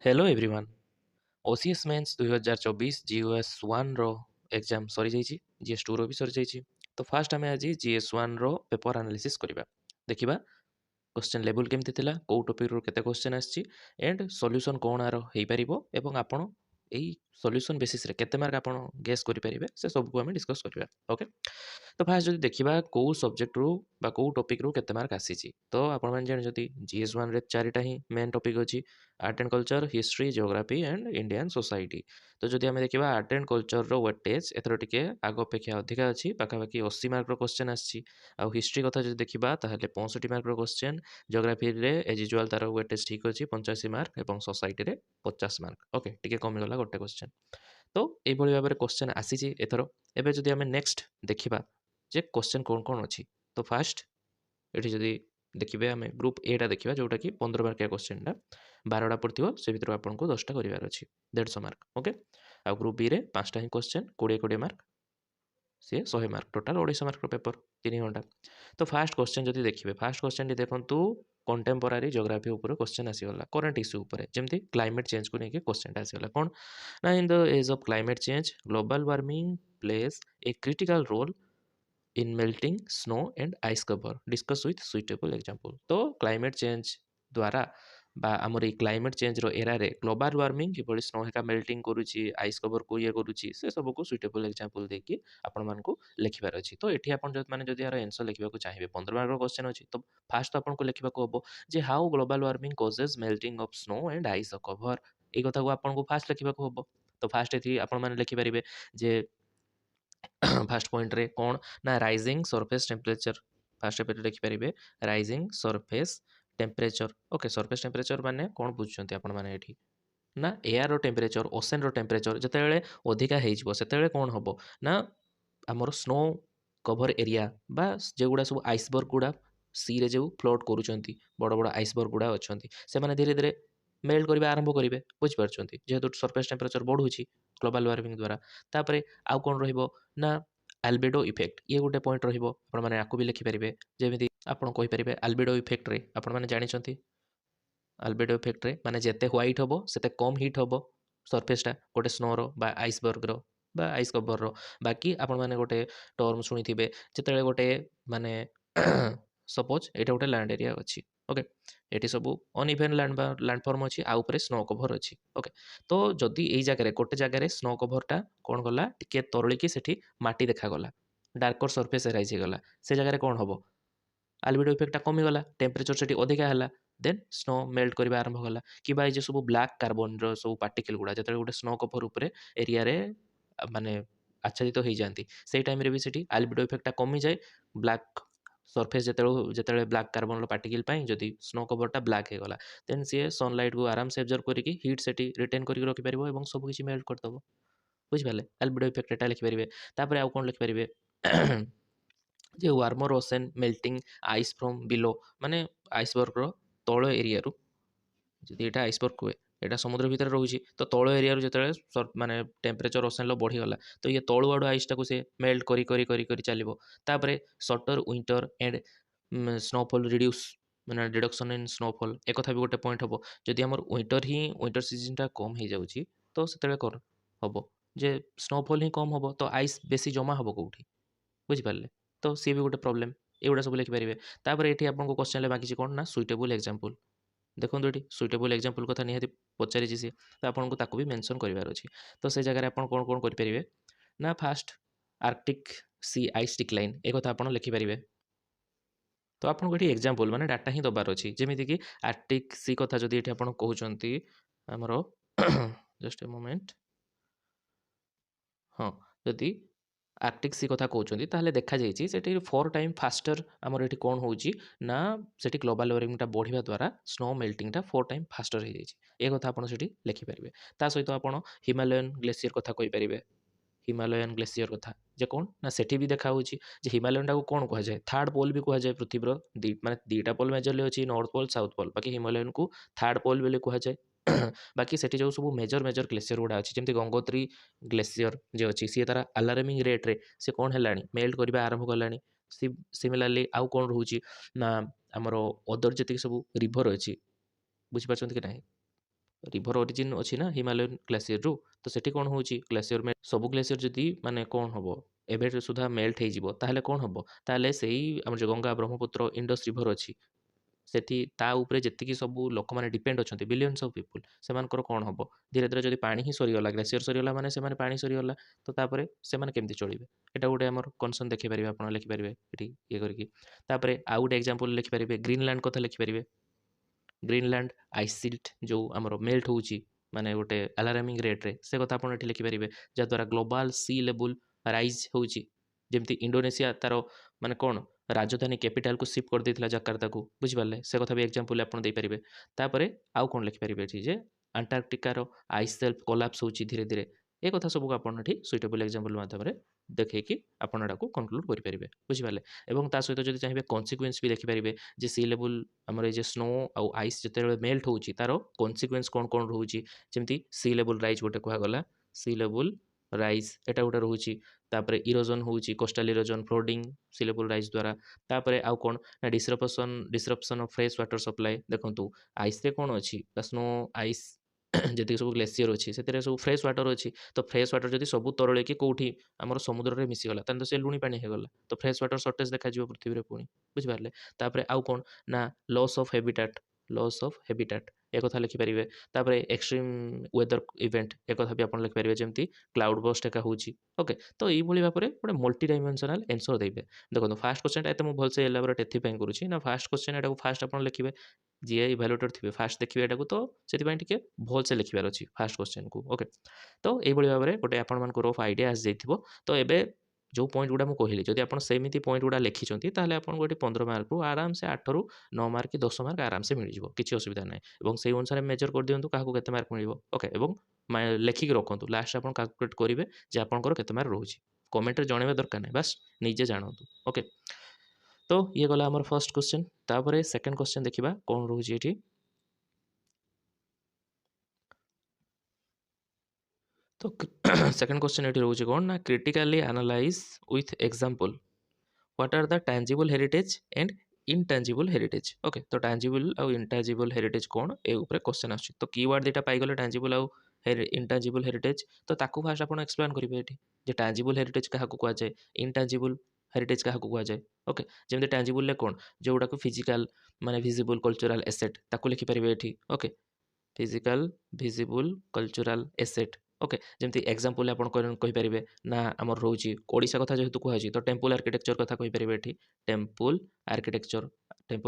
Hello everyone. OCS mains 2024 GS 1 रो exam सरी जाइए, जीएस 2 रो भी सरी जाइए। तो फास्ट आम आज जीएस 1 रो पेपर एनालिसिस करवा। देखिबा क्वेश्चन लेवल केमती थिला, को टॉपिक रो केते क्वेश्चन आछि एंड सॉल्यूशन कोन आरो हेई परिबो एवं आपण एई सॉल्यूशन बेसिस रे केते मार्क आपण गेस करि परिबे से सब को हम डिस्कस करबा। ओके, तो फास्ट जदि देखिबा को सब्जेक्ट रू बा को टॉपिक रू केते मार्क आसीची, तो आपण मान जानि जदि जीएस 1 रे चारिटा ही मेन टॉपिक अछि art and culture, history, geography and Indian society. तो जदि आमे देखिबा आर्ट एंड कल्चर रो वेटेज एथरो टिके आग अपेक्षा अधिका अछि, पाखापाखि 80 मार्क रो क्वेश्चन आछि। आ हिस्ट्री कथा जदि देखिबा ताहले 65 मार्क रो क्वेश्चन, जियोग्राफी रे एज यूजुअल तार वेटेज ठीक अछि 85 मार्क एवं सोसाइटी रे 50 मार्क। ओके, टिके कमी गला गोटे क्वेश्चन। तो एई भली भाबरे क्वेश्चन आसीची एथरो। एबे जदि आमे नेक्स्ट देखिबा जे क्वेश्चन कोन कोन अछि, तो फास्ट एठी जदि देखिबे आमे ग्रुप ए टा देखिबा जोटा कि 15 मार्किया क्वेश्चन टा 12 टा पड़थिबो से भितर आपनको 10 टा करिवार अछि 150 मार्क। ओके, आ ग्रुप बी रे 5 टा ही क्वेश्चन 20 मार्क से 100 मार्क, टोटाल 150 मार्क रो पेपर 3 घंटा। तो फास्ट क्वेश्चन जदि देखिबे, फास्ट क्वेश्चन टी देखंतु कंटेम्पोरारी जियोग्राफी ऊपर क्वेश्चन आसीगला, करंट इश्यू ऊपर जेमती क्लाइमेट चेंज को लेके क्वेश्चन आसीगला। कोन ना in the age of climate change global warming plays a critical role in melting snow and ice cover discuss with suitable example. तो climate change द्वारा बा आमर क्लाइमेट चेंज रो एरा रे ग्लोबल वार्मिंग कि स्नो हेका मेल्टिंग करूची, आइस कवर को ये करूची, से सब को सुइटेबल एग्जांपल देकी आपण मानकू लिखिबार अछि। तो एठी आपण जत माने जदि यार आंसर लिखिबा को चाहिबे 15 मार्क रो क्वेश्चन अछि, तो फास्ट तो आपण को लिखिबा को हबो जे how global warming causes melting of snow and ice cover. ए कथा को आपण को फास्ट लिखिबा को हबो। तो फास्ट एथि आपण माने लिखि परिबे जे फास्ट पॉइंट रे कोन ना राइजिंग सरफेस टेम्परेचर। फास्ट पे लिखिपारे rising surface temperature. Okay, surface temperature माने कौन बुझुଛନ୍ତି आपण माने एठी ना एयर रो टेम्परेचर, ओशन रो टेम्परेचर जेतेबेले अधिका हेइजबो सेतेबेले कोन हबो ना हमर स्नो कवर एरिया बा जेगुडा सब आइसबर्ग गुडा सी रे जो फ्लोट करूଛନ୍ତି, बड़ बड़ आइसबर्ग गुडा अछନ୍ତି, से माने धीरे धीरे मेल्ट करबा आरंभ करिवे। बुझ पारछନ୍ତି, जेहेतु सरफेस टेम्परेचर बढ़ुछि ग्लोबल वार्मिंग द्वारा। तापरे आउ कोन रहिबो ना आल्बेडो इफेक्ट, ये गोटे पॉइंट रहिबो, आपण माने आकु भी लिखि परिबे। जेमिति आपण कहि परिबे आल्बेडो इफेक्ट रे आपण माने जानिछନ୍ତି आल्बेडो इफेक्ट रे माने जेते व्हाइट हबो सेते कम हीट हबो सरफेस टा गोटे स्नो रो बा आइसबर्ग रो बा आइस कवर रो। बाकी आपण माने गोटे टर्म सुनिथिबे जेतेले गोटे माने सपोज एटा गोटे लैंड एरिया अछि। ओके, एटी सब अनइवन लैंडफॉर्म अछि, आ ऊपर स्नो कवर अछि। ओके, तो जदि एई जगह रे गोटे जगह रे स्नो कवर टा कोन गला टिके तरळी की सेठी माटी देखा गला, डार्कर सरफेस एराइज गला, से जगह रे कोन हबो आल्बेडो इफेक्ट कमी गला, टेम्परेचर सेठी अधिका हला, देन स्नो मेल्ट करबा आरंभ गला। कि बा जे सब ब्लैक कार्बन रो सब पार्टिकल गुडा जेते गोटे स्नो कवर ऊपर एरिया रे माने आच्छादित हो जाती, से टाइम रे भी सेठी आल्बेडो इफेक्ट कमी जाए। ब्लैक सरफेस जेते ब्लैक कार्बन रो पार्टिकल पाई जदि स्नो कवरटा ब्लैक हे गला, देन सी सनलाइट को आराम से एब्जॉर्ब करिकी हीट सेठी रिटेन करिक रखि परिबो एवं सब किछि मेल्ट कर दबो। बुझि पाले, आल्बेडो इफेक्ट एटा लिखि परिबे। तापर आउ कोन लिखि परिबे जे warmer ocean melting ice from below, माने आइसबर्ग रो तळ एरिया रु जदि एटा आइसबर्ग हुए एटा समुद्र भितर रहुछि, तो तळ एरिया रु जेतेबेले माने टेम्परेचर ओशन लो बढ़ी गला, तो ये तळु आडु आइस टाको से मेल्ट करी करी करी करी चलिबो। तापरे shorter winter and snowfall reduce माने रिडक्शन इन स्नोफॉल, एक कथा भी गोटे पॉइंट हबो। जदि हमर विंटर सीजन टा कम हे जाउछि, तो सेतेबेले कर हबो जे स्नोफॉल ही कम हबो, तो आइस बेसी जमा हबो कोउठी। बुझि पारले, तो सी भी गोटे प्रॉब्लम, एगुडा सब लिखि परिबे। तापर एठी आपनको क्वेश्चन ले मागिछि कोन ना सुइटेबल एग्जांपल। देखंतु एठी सुइटेबल एग्जांपल कथा निहाती पचारिछि से, तो आपनको ताकू भी मेंशन करिवार अछि। तो से जगह रे आपण कोन कोन करि परिबे ना फास्ट आर्कटिक सी आइस डिक्लाइन, ए कथा आपण लिखि परिबे। तो आपनको एठी एग्जांपल माने डाटा ही दबार अछि, जेमिति कि आर्कटिक सी कथा जदि एठी आपण कहउचंती हमरो जस्ट ए मोमेंट, हाँ जदि आर्कटिक सी कथा कहउचंती ताहले देखा जाइछि सेठी 4 टाइम फास्टर हमर एठी कोन होउछि ना सेठी ग्लोबल वार्मिंग टा बढ़िबा द्वारा स्नो मेल्टिंग टा 4 टाइम फास्टर हे जाइछि। ए कथा आपण सेठी लिखि परिबे। ता सहित आपण हिमालयन ग्लेशियर कथा कहि परिबे। हिमालयन ग्लेशियर कथा जे कोन ना सेठी भी देखा होउछि जे हिमालयन टा को कोन कहा जाय, थर्ड पोल भी कहा जाय पृथ्वीर माने दीटा पोल मेजरली अछि, नॉर्थ पोल साउथ पोल, बाकी हिमालयन को थर्ड पोल बोली कहा जाय। बाकी सेठी जो सब मेजर मेजर ग्लेशियर गुडा अछि जेमति गंगोत्री ग्लेशियर जे अछि सी तारा अलार्मिंग रेट रे से कोन हेलानी मेल्ट करबा आरंभ करलानी। सिमिलरली आउ कोन रहउछि ना हमरो अदर जति सब रिवर अछि, बुझि पाछंती कि नाही रिभर ओरिजिन अच्छी ना हिमालयन ग्लेसीयर रु तो सेठी कौन होची ग्लेसीयर में सब ग्लेसीयर जदि माने कौन हबो एबे सुधा मेल्ट ହେଇଯିବ ତାହେଲେ କଣ ହବ ତାହେଲେ ସେଇ ଆମର ଯୋଉ ଗଙ୍ଗା ବ୍ରହ୍ମପୁତ୍ର ଇଣ୍ଡସ୍ ରିଭର ଅଛି ସେଠି ତା ଉପରେ ଯେତିକି ସବୁ ଲୋକମାନେ ଡିପେଣ୍ଡ ଅଛନ୍ତି ବିଲିୟନ୍ସ ଅଫ୍ ପିପୁଲ ସେମାନଙ୍କର କଣ ହବ ଧୀରେ ଧୀରେ ଯଦି ପାଣି ହିଁ ସରିଗଲା ଗ୍ଲେସିୟର ସରିଗଲା ମାନେ ସେମାନେ ପାଣି ସରିଗଲା ତ ତାପରେ ସେମାନେ କେମିତି ଚଳିବେ ଏଟା ଗୋଟେ ଆମର କନସର୍ନ ଦେଖିପାରିବେ ଆପଣ ଲେଖିପାରିବେ ଏଠି ଇଏ କରିକି ତାପରେ ଆଉ ଗୋଟେ ଏକ୍ସାମ୍ପଲ ଲେଖିପାରିବେ ଗ୍ରୀନଲ୍ୟାଣ୍ଡ କଥା ଲେଖିପାରିବେ ଗ୍ରୀନଲ୍ୟାଣ୍ଡ ଆଇସ୍ ସିଲ୍ଟ ଯେଉଁ ଆମର ମେଲ୍ଟ ହେଉଛି ମାନେ ଗୋଟେ ଆଲାରାମିଂ ରେଟ୍ରେ ସେ କଥା ଆପଣ ଏଠି ଲେଖିପାରିବେ ଯାହାଦ୍ୱାରା ଗ୍ଲୋବାଲ୍ ସି ଲେବୁଲ୍ ରାଇଜ୍ ହେଉଛି ଯେମିତି ଇଣ୍ଡୋନେସିଆ ତାର ମାନେ କ'ଣ ରାଜଧାନୀ କ୍ୟାପିଟାଲକୁ ସିଫ୍ଟ କରିଦେଇଥିଲା ଜାକାର୍ତ୍ତାକୁ ବୁଝିପାରିଲେ ସେ କଥା ବି ଏକ୍ସାମ୍ପଲ୍ ଆପଣ ଦେଇପାରିବେ ତାପରେ ଆଉ କ'ଣ ଲେଖିପାରିବେ ଏଠି ଯେ ଆଣ୍ଟାର୍କଟିକାର ଆଇସ୍ ସେଲ୍ଫ କୋଲାପ୍ସ ହେଉଛି ଧୀରେ ଧୀରେ ଏ କଥା ସବୁକୁ ଆପଣ ଏଠି ସୁଇଟେବୁଲ୍ ଏକ୍ସାମ୍ପଲ୍ ମାଧ୍ୟମରେ ଦେଖେଇକି ଆପଣ ଏଟାକୁ କନକ୍ଲୁଡ଼ କରିପାରିବେ ବୁଝିପାରିଲେ ଏବଂ ତା ସହିତ ଯଦି ଚାହିଁବେ କନସିକ୍ୱେନ୍ସ ବି ଦେଖିପାରିବେ ଯେ ସି ଲେବୁଲ୍ ଆମର ଏଇ ଯେ ସ୍ନୋ ଆଉ ଆଇସ୍ ଯେତେବେଳେ ମେଲ୍ଟ ହେଉଛି ତାର କନସିକ୍ୱେନ୍ସ କ'ଣ କ'ଣ ରହୁଛି ଯେମିତି ସି ଲେବୁଲ୍ ରାଇଜ୍ ଗୋଟେ କୁହାଗଲା ସି ଲେବୁଲ୍ ରାଇଜ୍ ଏଟା ଗୋଟେ ରହୁଛି ତାପରେ ଇରୋଜନ୍ ହେଉଛି କୋଷ୍ଟାଲ ଇରୋଜନ୍ ଫ୍ଲୋଡ଼ିଂ ସି ଲେବୁଲ୍ ରାଇଜ୍ ଦ୍ୱାରା ତାପରେ ଆଉ କ'ଣ ନା ଡିସରପ୍ସନ୍ ଅଫ୍ ଫ୍ରେଶ୍ ୱାଟର ସପ୍ଲାଏ ଦେଖନ୍ତୁ ଆଇସ୍ରେ କ'ଣ ଅଛି ବା ସ୍ନୋ ଆଇସ୍ ଯେତିକି ସବୁ ଗ୍ଲେସିୟର ଅଛି ସେଥିରେ ସବୁ ଫ୍ରେଶ୍ ୱାଟର ଅଛି ତ ଫ୍ରେଶ୍ ୱାଟର ଯଦି ସବୁ ତରଳିକି କେଉଁଠି ଆମର ସମୁଦ୍ରରେ ମିଶିଗଲା ତାହେଲେ ତ ସେ ଲୁଣି ପାଣି ହେଇଗଲା ତ ଫ୍ରେଶ୍ ୱାଟର ସର୍ଟେଜ୍ ଦେଖାଯିବ ପୃଥିବୀରେ ପୁଣି ବୁଝିପାରିଲେ ତାପରେ ଆଉ କ'ଣ ନା ଲସ୍ ଅଫ୍ ହେବିଟାଟ୍ ଏ କଥା ଲେଖିପାରିବେ ତାପରେ ଏକ୍ସଟ୍ରିମ୍ ୱେଦର ଇଭେଣ୍ଟ ଏ କଥା ବି ଆପଣ ଲେଖିପାରିବେ ଯେମିତି କ୍ଲାଉଡ୍ ବଷ୍ଟ ଏକା ହେଉଛି ଓକେ ତ ଏଇଭଳି ଭାବରେ ଗୋଟେ ମଲ୍ଟି ଡାଇମେନସନାଲ ଆନ୍ସର ଦେବେ ଦେଖନ୍ତୁ ଫାଷ୍ଟ କ୍ୱେଶ୍ଚନଟା ଏତେ ମୁଁ ଭଲସେ ଏଲାବୋରେଟ୍ ଏଥିପାଇଁ କରୁଛି ନା ଫାଷ୍ଟ କ୍ୱେଶ୍ଚନ ଏଟାକୁ ଫାଷ୍ଟ ଆପଣ ଲେଖିବେ ଯିଏ ଇଭାଲୁଏଟର ଥିବେ ଫାଷ୍ଟ ଦେଖିବେ ଏଟାକୁ ତ ସେଥିପାଇଁ ଟିକେ ଭଲସେ ଲେଖିବାର ଅଛି ଫାଷ୍ଟ କ୍ୱେଶ୍ଚନକୁ ଓକେ ତ ଏଇଭଳି ଭାବରେ ଗୋଟେ ଆପଣମାନଙ୍କୁ ରଫ୍ ଆଇଡ଼ିଆ ଆସିଯାଇଥିବ ତ ଏବେ ଯେଉଁ ପଏଣ୍ଟ ଗୁଡ଼ା ମୁଁ କହିଲି ଯଦି ଆପଣ ସେମିତି ପଏଣ୍ଟ ଗୁଡ଼ା ଲେଖିଛନ୍ତି ତାହେଲେ ଆପଣଙ୍କୁ ଏଠି 15 ମାର୍କରୁ ଆରାମସେ 8ରୁ 9 ମାର୍କ କି 10 ମାର୍କ ଆରାମସେ ମିଳିଯିବ କିଛି ଅସୁବିଧା ନାହିଁ ଏବଂ ସେଇ ଅନୁସାରେ ମେଜର କରିଦିଅନ୍ତୁ କାହାକୁ କେତେ ମାର୍କ ମିଳିବ ଓକେ ଏବଂ ଲେଖିକି ରଖନ୍ତୁ ଲାଷ୍ଟ ଆପଣ କାଲକୁଲେଟ୍ କରିବେ ଯେ ଆପଣଙ୍କର କେତେ ମାର୍କ ରହୁଛି କମେଣ୍ଟରେ ଜଣାଇବା ଦରକାର ନାହିଁ ବାସ୍ ନିଜେ ଜାଣନ୍ତୁ ଓକେ ତ ଇଏ ଗଲା ଆମର ଫର୍ଷ୍ଟ କ୍ୱେଶ୍ଚନ୍ ତାପରେ ସେକେଣ୍ଡ କ୍ୱେଶ୍ଚନ୍ ଦେଖିବା କ'ଣ ରହୁଛି ଏଠି तो सेकंड क्वेश्चन एटी रोचे कौन ना critically analyse with example what are the tangible heritage and intangible heritage okay तो टैंजिबल आउ इनटैंजिबल हेरिटेज कौन ए ऊपर क्वेश्चन आछी तो कीवर्ड देटा पाइगले टैंजिबल आउ इनटैंजिबल हेरिटेज तो ताकू फास्ट आपण एक्सप्लेन करिवे एठी जे टैंजिबल हेरिटेज काहाकू कुआ जाय इनटैंजिबल हेरिटेज काहाकू कुआ जाय ओके जेमते टैंजिबल ले कौन जोडा को फिजिकल माने विजिबल कल्चरल एसेट ताकू लिखि परिवे एठी okay physical visible cultural asset okay जमती एग्जांपल आपण कहि ना आमर रोची ओडिशा कथा जेहेतु कुहाजी तो टेम्पल आर्किटेक्चर कथा कहि परिबे एठी टेम्पल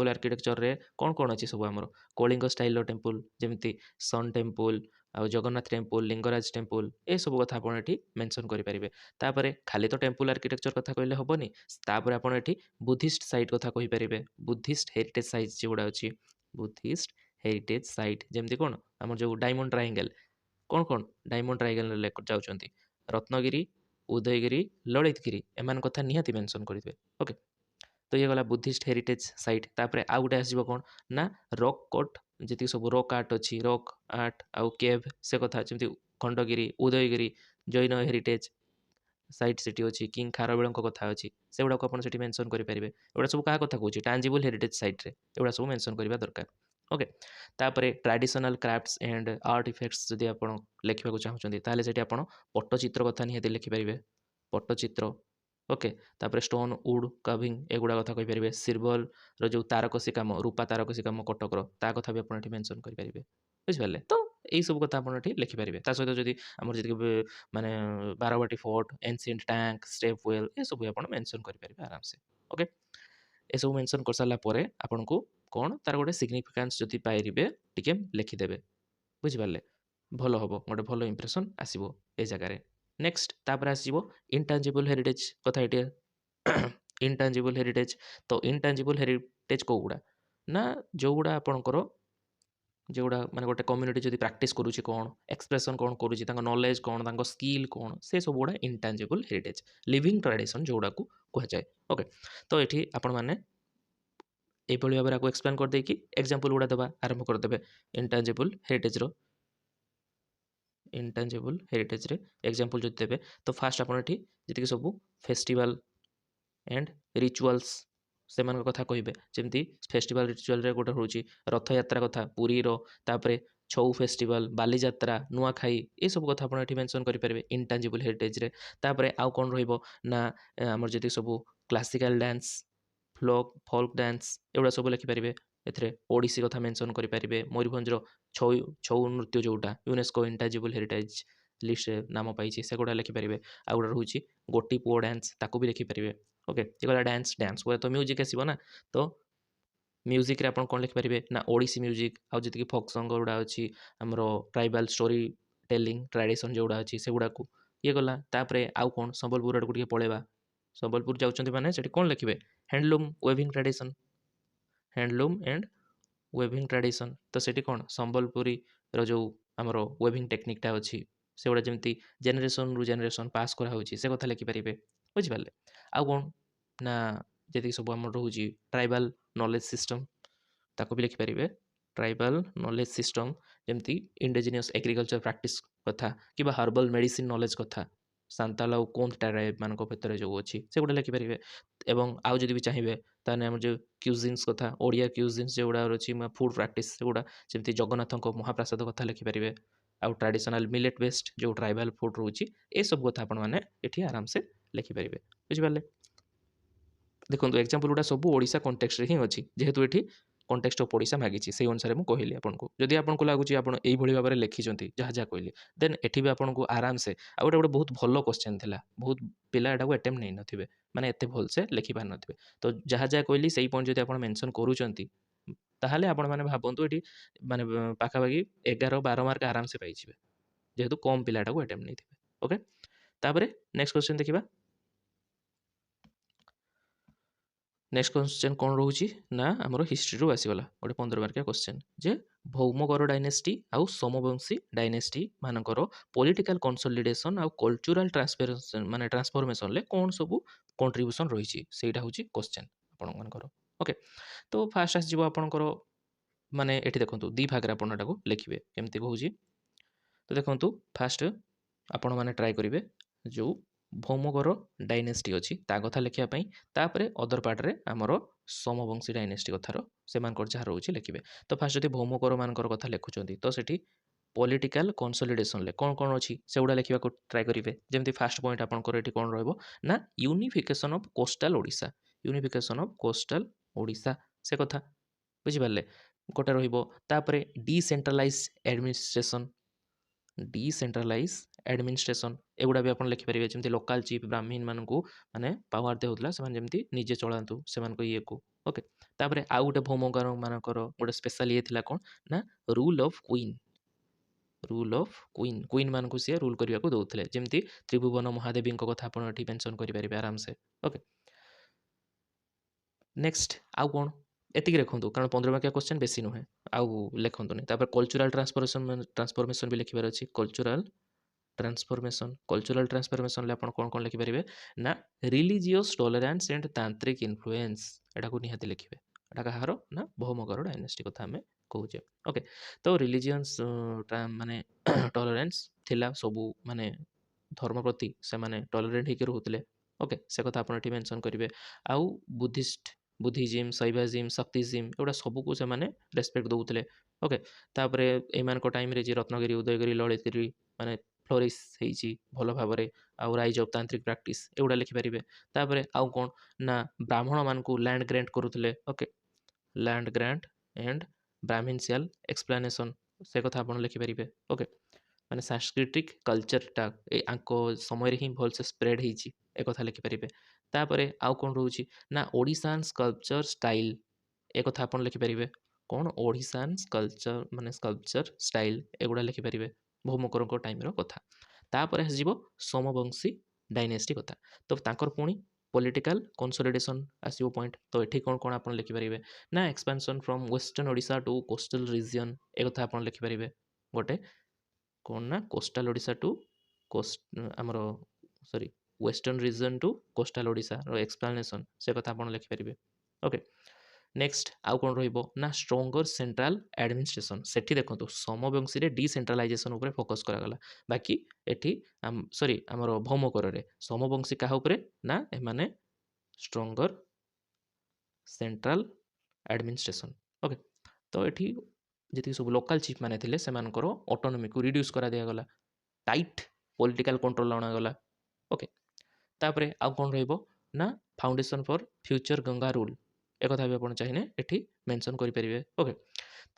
आर्किटेक्चर रे कौन कौन अच्छी सब आमर कलिंग स्टाइल टेम्पल जमती सन टेम्पल आ जगन्नाथ टेम्पल लिंगराज टेम्पल ए सब कथा आपण एठी मेंशन करि परिबे तापरे खाली तो टेम्पल आर्किटेक्चर कथा कहले हबनी तापरे आपण एठी बुद्धिस्ट साइट कथा कहि परिबे बुद्धिस्ट हेरिटेज साइट जेगुडा अछि बुद्धिस्ट हेरिटेज साइट जमती कौन आमर जो डायमंड ट्रायंगल कौन डायमंड ट्रायंगल जाउछंती रत्नगिरी उदयगिरी ललितगिरी एमान कथा निहाती मेंशन करिवे ओके तो ये गला बुद्धिस्ट हेरिटेज साइट तापरे आउ गुटे आसीबो कोन ना रॉक कट जति सब रॉक आर्ट अछि रॉक आर्ट आउ केव से कथा जमती Khandagiri Udayagiri Jain heritage site city अछि किंग खारवेलଙ୍କ कथा अछि सेगुडा को आपण सिटी मेंशन करि परिबे एगुडा सब का कथा कहूची टैंजिबल हेरिटेज साइट रे एगुडा सब मेंशन करिबा दरकार ओके तापरे traditional crafts and art effects जदि आपण लेखिबा को चाहउछंती ताले सेठी आपण पट्टचित्र कथा निहाती लिखि परिबे पट्टचित्र ओके तापरे स्टोन वुड कार्विंग एगुडा कथा कहि परिबे सिल्वर रो जो तारकसी काम रूपा तारकसी काम कटकर ता कथा भी आपण एठी मेंशन करि परिबे बुझि पाले तो एई सब कथा आपण एठी लिखि परिबे ता सहित जदि हमर जदि माने Barabati fort ancient tank step well ए सब आपण मेंशन करि परिबे आराम से ओके ए सब मेंशन कर साला परे आपण को कोन तार गोटे सिग्निफिकेंस जदि पाइरिबे टिके लिखि देबे बुझि पाले भलो हबो गोटे भलो इंप्रेशन आसीबो ए जगह रे नेक्स्ट तापर आसीबो इनटैंजिबल हेरिटेज कथा एटी इनटैंजिबल हेरिटेज तो इनटैंजिबल हेरिटेज कोगुडा ना जोगुडा आपणकर जोगुडा माने गोटे कम्युनिटी जदि प्रैक्टिस करूची कोन एक्सप्रेशन कोन करूची तांको नॉलेज कोन तांको स्किल कोन से सब गुडा intangible heritage living tradition Joguda को कहा जाए ओके तो एठी आपण माने एभली भाव आपको एक्सप्लेन कर देकी एग्जांपल गुडा देबा आरंभ कर देबे इनटैंजिबल हेरिटेज रे एग्जांपल जदि देबे तो फास्ट आपण एठी जति सब फेस्टिवल एंड रिचुअल्स सेमान कथा कहिबे जेमती फेस्टिवल रिचुअल रे गोटे होची रथ यात्रा कथा पुरी रो तापरे ଛଉ ଫେଷ୍ଟିଭାଲ, ବାଲିଯାତ୍ରା, ନୂଆଖାଇ ଏସବୁ କଥା ଆପଣ ଏଠି ମେନସନ୍ କରିପାରିବେ ଇନଟାଞ୍ଜିବୁଲ୍ ହେରିଟେଜରେ। ତାପରେ ଆଉ କ'ଣ ରହିବ ନା ଆମର ଯେତିକି ସବୁ କ୍ଲାସିକାଲ ଡ୍ୟାନ୍ସ, ଫୋକ୍ ଡ୍ୟାନ୍ସ ଏଗୁଡ଼ା ସବୁ ଲେଖିପାରିବେ। ଏଥିରେ ଓଡ଼ିଶୀ କଥା ମେନସନ୍ କରିପାରିବେ। ମୟୂରଭଞ୍ଜର ଛଉ ଛଉ ନୃତ୍ୟ ଯେଉଁଟା ୟୁନେସ୍କୋ ଇନଟାଞ୍ଜିବୁଲ୍ ହେରିଟେଜ ଲିଷ୍ଟରେ ନାମ ପାଇଛି ସେଗୁଡ଼ା ଲେଖିପାରିବେ। ଆଉ ଗୋଟେ ରହୁଛି ଗୋଟି ପୁଅ ଡ୍ୟାନ୍ସ, ତାକୁ ବି ଲେଖିପାରିବେ। ଓକେ, ଏଗୁଡ଼ା ଡ୍ୟାନ୍ସ ପରେ ତ ମ୍ୟୁଜିକ୍ ଆସିବ ନା, ତ ମ୍ୟୁଜିକ୍ରେ ଆପଣ କ'ଣ ଲେଖିପାରିବେ ନା ଓଡ଼ିଶୀ ମ୍ୟୁଜିକ୍, ଆଉ ଯେତିକି ଫୋକ୍ ସଙ୍ଗ ଗୁଡ଼ା ଅଛି ଆମର ଟ୍ରାଇବାଲ୍ ଷ୍ଟୋରି ଟେଲିଂ ଟ୍ରାଡ଼ିସନ୍ ଯେଉଁଗୁଡ଼ା ଅଛି ସେଗୁଡ଼ାକୁ ଇଏ ଗଲା। ତାପରେ ଆଉ କ'ଣ ସମ୍ବଲପୁର ଆଡ଼କୁ ଟିକେ ପଳେଇବା। ସମ୍ବଲପୁର ଯାଉଛନ୍ତି ମାନେ ସେଠି କ'ଣ ଲେଖିବେ handloom weaving tradition, handloom and weaving tradition. ତ ସେଠି କ'ଣ ସମ୍ବଲପୁରୀର ଯେଉଁ ଆମର ୱେଭିଂ ଟେକ୍ନିକ୍ଟା ଅଛି ସେଗୁଡ଼ା ଯେମିତି ଜେନେରେସନ୍ରୁ ଜେନେରେସନ୍ ପାସ୍ କରାହେଉଛି ସେ କଥା ଲେଖିପାରିବେ। ବୁଝିପାରିଲେ? ଆଉ କ'ଣ ନା ଯେତିକି ସବୁ ଆମର ରହୁଛି ଟ୍ରାଇବାଲ୍ ନଲେଜ୍ ସିଷ୍ଟମ୍ ତାକୁ ବି ଲେଖିପାରିବେ। ଟ୍ରାଇବାଲ୍ ନଲେଜ୍ ସିଷ୍ଟମ୍ ଯେମିତି ଇଣ୍ଡିଜିନିୟସ୍ ଏଗ୍ରିକଲଚର୍ ପ୍ରାକ୍ଟିସ୍ କଥା କିମ୍ବା ହର୍ବାଲ୍ ମେଡ଼ିସିନ୍ ନଲେଜ୍ କଥା ସାନ୍ତାଳ ଆଉ କୋନ୍ଥ ଟ୍ରାଇବ୍ମାନଙ୍କ ଭିତରେ ଯେଉଁ ଅଛି ସେଗୁଡ଼ା ଲେଖିପାରିବେ। ଏବଂ ଆଉ ଯଦି ବି ଚାହିଁବେ ତାହେଲେ ଆମର ଯେଉଁ କ୍ୟୁଜିନ୍ସ କଥା ଓଡ଼ିଆ କ୍ୟୁଜିନ୍ସ ଯେଉଁଗୁଡ଼ା ଅଛି ଫୁଡ଼୍ ପ୍ରାକ୍ଟିସ୍ ସେଗୁଡ଼ା ଯେମିତି ଜଗନ୍ନାଥଙ୍କ ମହାପ୍ରସାଦ କଥା ଲେଖିପାରିବେ। ଆଉ ଟ୍ରାଡ଼ିସନାଲ୍ ମିଲେଟ୍ ବେସ୍ଡ ଯେଉଁ ଟ୍ରାଇବାଲ୍ ଫୁଡ଼୍ ରହୁଛି ଏସବୁ କଥା ଆପଣମାନେ ଏଠି ଆରାମସେ ଲେଖିପାରିବେ। ବୁଝିପାରିଲେ? ଦେଖନ୍ତୁ ଏକ୍ଜାମ୍ପଲ୍ ଗୁଡ଼ା ସବୁ ଓଡ଼ିଶା କଣ୍ଟେକ୍ସରେ ହିଁ ଅଛି, ଯେହେତୁ ଏଠି କଣ୍ଟେକ୍ସଟ ଅଫ୍ ଓଡ଼ିଶା ମାଗିଛି ସେଇ ଅନୁସାରେ ମୁଁ କହିଲି ଆପଣଙ୍କୁ। ଯଦି ଆପଣଙ୍କୁ ଲାଗୁଛି ଆପଣ ଏଇଭଳି ଭାବରେ ଲେଖିଛନ୍ତି ଯାହା ଯାହା କହିଲି, ଦେନ୍ ଏଠି ବି ଆପଣଙ୍କୁ ଆରାମସେ ଆଉ ଗୋଟେ ବହୁତ ଭଲ କ୍ୱେଶ୍ଚନ୍ ଥିଲା, ବହୁତ ପିଲା ଏଟାକୁ ଆଟେମ୍ପ୍ଟ ନେଇନଥିବେ, ମାନେ ଏତେ ଭଲସେ ଲେଖିପାରିନଥିବେ। ତ ଯାହା ଯାହା କହିଲି ସେଇ ପଏଣ୍ଟ ଯଦି ଆପଣ ମେନସନ୍ କରୁଛନ୍ତି ତାହେଲେ ଆପଣମାନେ ଭାବନ୍ତୁ ଏଠି ମାନେ ପାଖାପାଖି 11-12 ମାର୍କ ଆରାମସେ ପାଇଯିବେ, ଯେହେତୁ କମ୍ ପିଲା ଏଟାକୁ ଆଟେମ୍ପ୍ଟ ନେଇଥିବେ। ଓକେ, ତାପରେ ନେକ୍ସଟ କ୍ୱେଶ୍ଚନ୍ ଦେଖିବା। ନେକ୍ସଟ କ୍ୱେଶ୍ଚନ୍ କ'ଣ ରହୁଛି ନା ଆମର ହିଷ୍ଟ୍ରିରୁ ଆସିଗଲା ଗୋଟେ 15 ମାର୍କିଆ କ୍ୱେଶ୍ଚନ୍ ଯେ ଭୌମଗର ଡାଇନେଷ୍ଟି ଆଉ ସୋମବଂଶୀ ଡାଇନେଷ୍ଟି ମାନଙ୍କର ପଲିଟିକାଲ କନସୋଲିଡେସନ୍ ଆଉ କଲଚୁରାଲ ଟ୍ରାନ୍ସଫରମେସନରେ କ'ଣ ସବୁ କଣ୍ଟ୍ରିବ୍ୟୁସନ୍ ରହିଛି ସେଇଟା ହେଉଛି କ୍ୱେଶ୍ଚନ୍ ଆପଣମାନଙ୍କର। ଓକେ, ତ ଫାଷ୍ଟ ଆସିଯିବ ଆପଣଙ୍କର ମାନେ ଏଠି ଦେଖନ୍ତୁ ଦୁଇ ଭାଗରେ ଆପଣ ଏଟାକୁ ଲେଖିବେ କେମିତି କହୁଛି। ତ ଦେଖନ୍ତୁ ଫାଷ୍ଟ ଆପଣମାନେ ଟ୍ରାଏ କରିବେ ଯେଉଁ ଭୌମଗର ଡାଇନେଷ୍ଟି ଅଛି ତା କଥା ଲେଖିବା ପାଇଁ, ତାପରେ ଅଦର ପାର୍ଟରେ ଆମର ସୋମବଂଶୀ ଡାଇନେଷ୍ଟି କଥାର ସେମାନଙ୍କର ଯାହା ରହୁଛି ଲେଖିବେ। ତ ଫାଷ୍ଟ ଯଦି ଭୌମଗର ମାନଙ୍କର କଥା ଲେଖୁଛନ୍ତି ତ ସେଠି ପଲିଟିକାଲ କନସୋଲିଡେସନରେ କ'ଣ କ'ଣ ଅଛି ସେଗୁଡ଼ା ଲେଖିବାକୁ ଟ୍ରାଏ କରିବେ। ଯେମିତି ଫାଷ୍ଟ ପଏଣ୍ଟ ଆପଣଙ୍କର ଏଠି କ'ଣ ରହିବ ନା unification of coastal Odisha, unification of coastal Odisha ସେ କଥା ବୁଝିପାରିଲେ ଗୋଟେ ରହିବ। ତାପରେ ଡିସେଣ୍ଟ୍ରାଲାଇଜ୍ ଆଡମିନିଷ୍ଟ୍ରେସନ୍, ଡିସେଣ୍ଟ୍ରାଲାଇଜ୍ ଆଡମିନିଷ୍ଟ୍ରେସନ୍ ଏଗୁଡ଼ା ବି ଆପଣ ଲେଖିପାରିବେ। ଯେମିତି ଲୋକାଲ୍ ଚିଫ୍ ବ୍ରାହ୍ମୀଣମାନଙ୍କୁ ମାନେ ପାୱାର ଦେଉଥିଲା ସେମାନେ ଯେମିତି ନିଜେ ଚଳାନ୍ତୁ ସେମାନଙ୍କ ଇଏକୁ। ଓକେ, ତାପରେ ଆଉ ଗୋଟେ ଭୌମଗର ମାନଙ୍କର ଗୋଟେ ସ୍ପେଶାଲ ଇଏ ଥିଲା କ'ଣ ନା rule of queen, rule of queen, queen ମାନଙ୍କୁ ସିଏ ରୁଲ୍ କରିବାକୁ ଦେଉଥିଲେ। ଯେମିତି ତ୍ରିଭୁବନ ମହାଦେବୀଙ୍କ କଥା ଆପଣ ଏଠି ମେନସନ୍ କରିପାରିବେ ଆରାମସେ। ଓକେ, ନେକ୍ସଟ ଆଉ କ'ଣ ଏତିକି ଲେଖନ୍ତୁ କାରଣ 15 ମାର୍କିଆ କ୍ୱେଶ୍ଚନ୍ ବେଶୀ ନୁହେଁ, ଆଉ ଲେଖନ୍ତୁନି। ତାପରେ କଲଚୁରାଲ ଟ୍ରାନ୍ସଫରମେସନ୍ ବି ଲେଖିବାର ଅଛି। କଲଚୁରାଲ ଟ୍ରାନ୍ସଫରମେସନରେ ଆପଣ କ'ଣ କ'ଣ ଲେଖିପାରିବେ ନା ରିଲିଜିୟସ୍ ଟଲରାନ୍ସ ଆଣ୍ଡ ତାନ୍ତ୍ରିକ ଇନଫ୍ଲୁଏନ୍ସ, ଏଟାକୁ ନିହାତି ଲେଖିବେ। ଏଟା କାହାର ନା ଭୌମଗର ଡାଇନେଷ୍ଟି କଥା ଆମେ କହୁଛେ। ଓକେ, ତ ରିଲିଜିୟନ୍ସ ମାନେ ଟଲରାନ୍ସ ଥିଲା, ସବୁ ମାନେ ଧର୍ମ ପ୍ରତି ସେମାନେ ଟଲରେଟ୍ ହେଇକି ରହୁଥିଲେ। ଓକେ, ସେ କଥା ଆପଣ ଏଠି ମେନସନ୍ କରିବେ। ଆଉ ବୁଦ୍ଧିଜିମ୍, ଶୈବାଜିମ୍, ଶକ୍ତିଜିମ୍ ଏଗୁଡ଼ା ସବୁକୁ ସେମାନେ ରେସପେକ୍ଟ ଦେଉଥିଲେ। ଓକେ, ତାପରେ ଏମାନଙ୍କ ଟାଇମରେ ଯିଏ ରତ୍ନଗିରି, ଉଦୟଗିରି, ଲଳିତଗିରି ମାନେ ଫ୍ଲୋରିସ୍ ହେଇଛି ଭଲ ଭାବରେ, ଆଉ ରାଇଜ୍ ଅଫ୍ ତାନ୍ତ୍ରିକ ପ୍ରାକ୍ଟିସ୍ ଏଗୁଡ଼ା ଲେଖିପାରିବେ। ତାପରେ ଆଉ କ'ଣ ନା ବ୍ରାହ୍ମଣମାନଙ୍କୁ ଲ୍ୟାଣ୍ଡ ଗ୍ରାଣ୍ଟ କରୁଥିଲେ। Okay, land grant and Brahminical explanation ସେ କଥା ଆପଣ ଲେଖିପାରିବେ। ଓକେ, ମାନେ ସାଂସ୍କ୍ରିଟିକ୍ କଲଚରଟା ଆଙ୍କ ସମୟରେ ହିଁ ଭଲସେ ସ୍ପ୍ରେଡ୍ ହେଇଛି ଏ କଥା ଲେଖିପାରିବେ। ତାପରେ ଆଉ କ'ଣ ରହୁଛି ନା ଓଡ଼ିଶାନ୍ ସ୍କଲ୍ପଚର ଷ୍ଟାଇଲ୍, ଏ କଥା ଆପଣ ଲେଖିପାରିବେ। କ'ଣ ଓଡ଼ିଶାନ୍ ସ୍କଲ୍ପଚର ଷ୍ଟାଇଲ୍ ଏଗୁଡ଼ା ଲେଖିପାରିବେ ଭୌମକରଙ୍କ ଟାଇମ୍ର କଥା। ତାପରେ ଆସିଯିବ ସୋମବଂଶୀ ଡାଇନେଷ୍ଟି କଥା, ତ ତାଙ୍କର ପୁଣି ପଲିଟିକାଲ କନସୋଲିଡେସନ୍ ଆସିବ ପଏଣ୍ଟ। ତ ଏଠି କ'ଣ କ'ଣ ଆପଣ ଲେଖିପାରିବେ ନା expansion from western Odisha to coastal region, ଏ କଥା ଆପଣ ଲେଖିପାରିବେ। ଗୋଟେ କ'ଣ ନା କୋଷ୍ଟାଲ ଓଡ଼ିଶା ଟୁ ଆମର ୱେଷ୍ଟର୍ଣ୍ଣ ରିଜନ୍ ଟୁ କୋଷ୍ଟାଲ ଓଡ଼ିଶାର ଏକ୍ସପ୍ଲାନେସନ୍ ସେ କଥା ଆପଣ ଲେଖିପାରିବେ। ଓକେ, ନେକ୍ସଟ ଆଉ କ'ଣ ରହିବ ନା ଷ୍ଟ୍ରଙ୍ଗର ସେଣ୍ଟ୍ରାଲ ଆଡମିନିଷ୍ଟ୍ରେସନ୍। ସେଠି ଦେଖନ୍ତୁ ସୋମବଂଶୀରେ ଡିସେଣ୍ଟ୍ରାଲାଇଜେସନ୍ ଉପରେ ଫୋକସ୍ କରାଗଲା, ବାକି ଏଠି ଆମର ଭୌମକରରେ ସୋମବଂଶୀ କାହା ଉପରେ ନା ଏମାନେ ଷ୍ଟ୍ରଙ୍ଗର ସେଣ୍ଟ୍ରାଲ ଆଡମିନିଷ୍ଟ୍ରେସନ୍। ଓକେ, ତ ଏଠି ଯେତିକି ସବୁ ଲୋକାଲ୍ ଚିଫ୍ ମାନେ ଥିଲେ ସେମାନଙ୍କର ଅଟୋନୋମିକୁ ରିଡ୍ୟୁସ୍ କରା ଦିଆଗଲା, ଟାଇଟ୍ ପଲିଟିକାଲ୍ କଣ୍ଟ୍ରୋଲ୍ ଅଣାଗଲା। ଓକେ, ତାପରେ ଆଉ କ'ଣ ରହିବ ନା foundation for future Ganga rule, ଏକଥା ବି ଆପଣ ଚାହିଁଲେ ଏଠି ମେନସନ୍ କରିପାରିବେ। ଓକେ,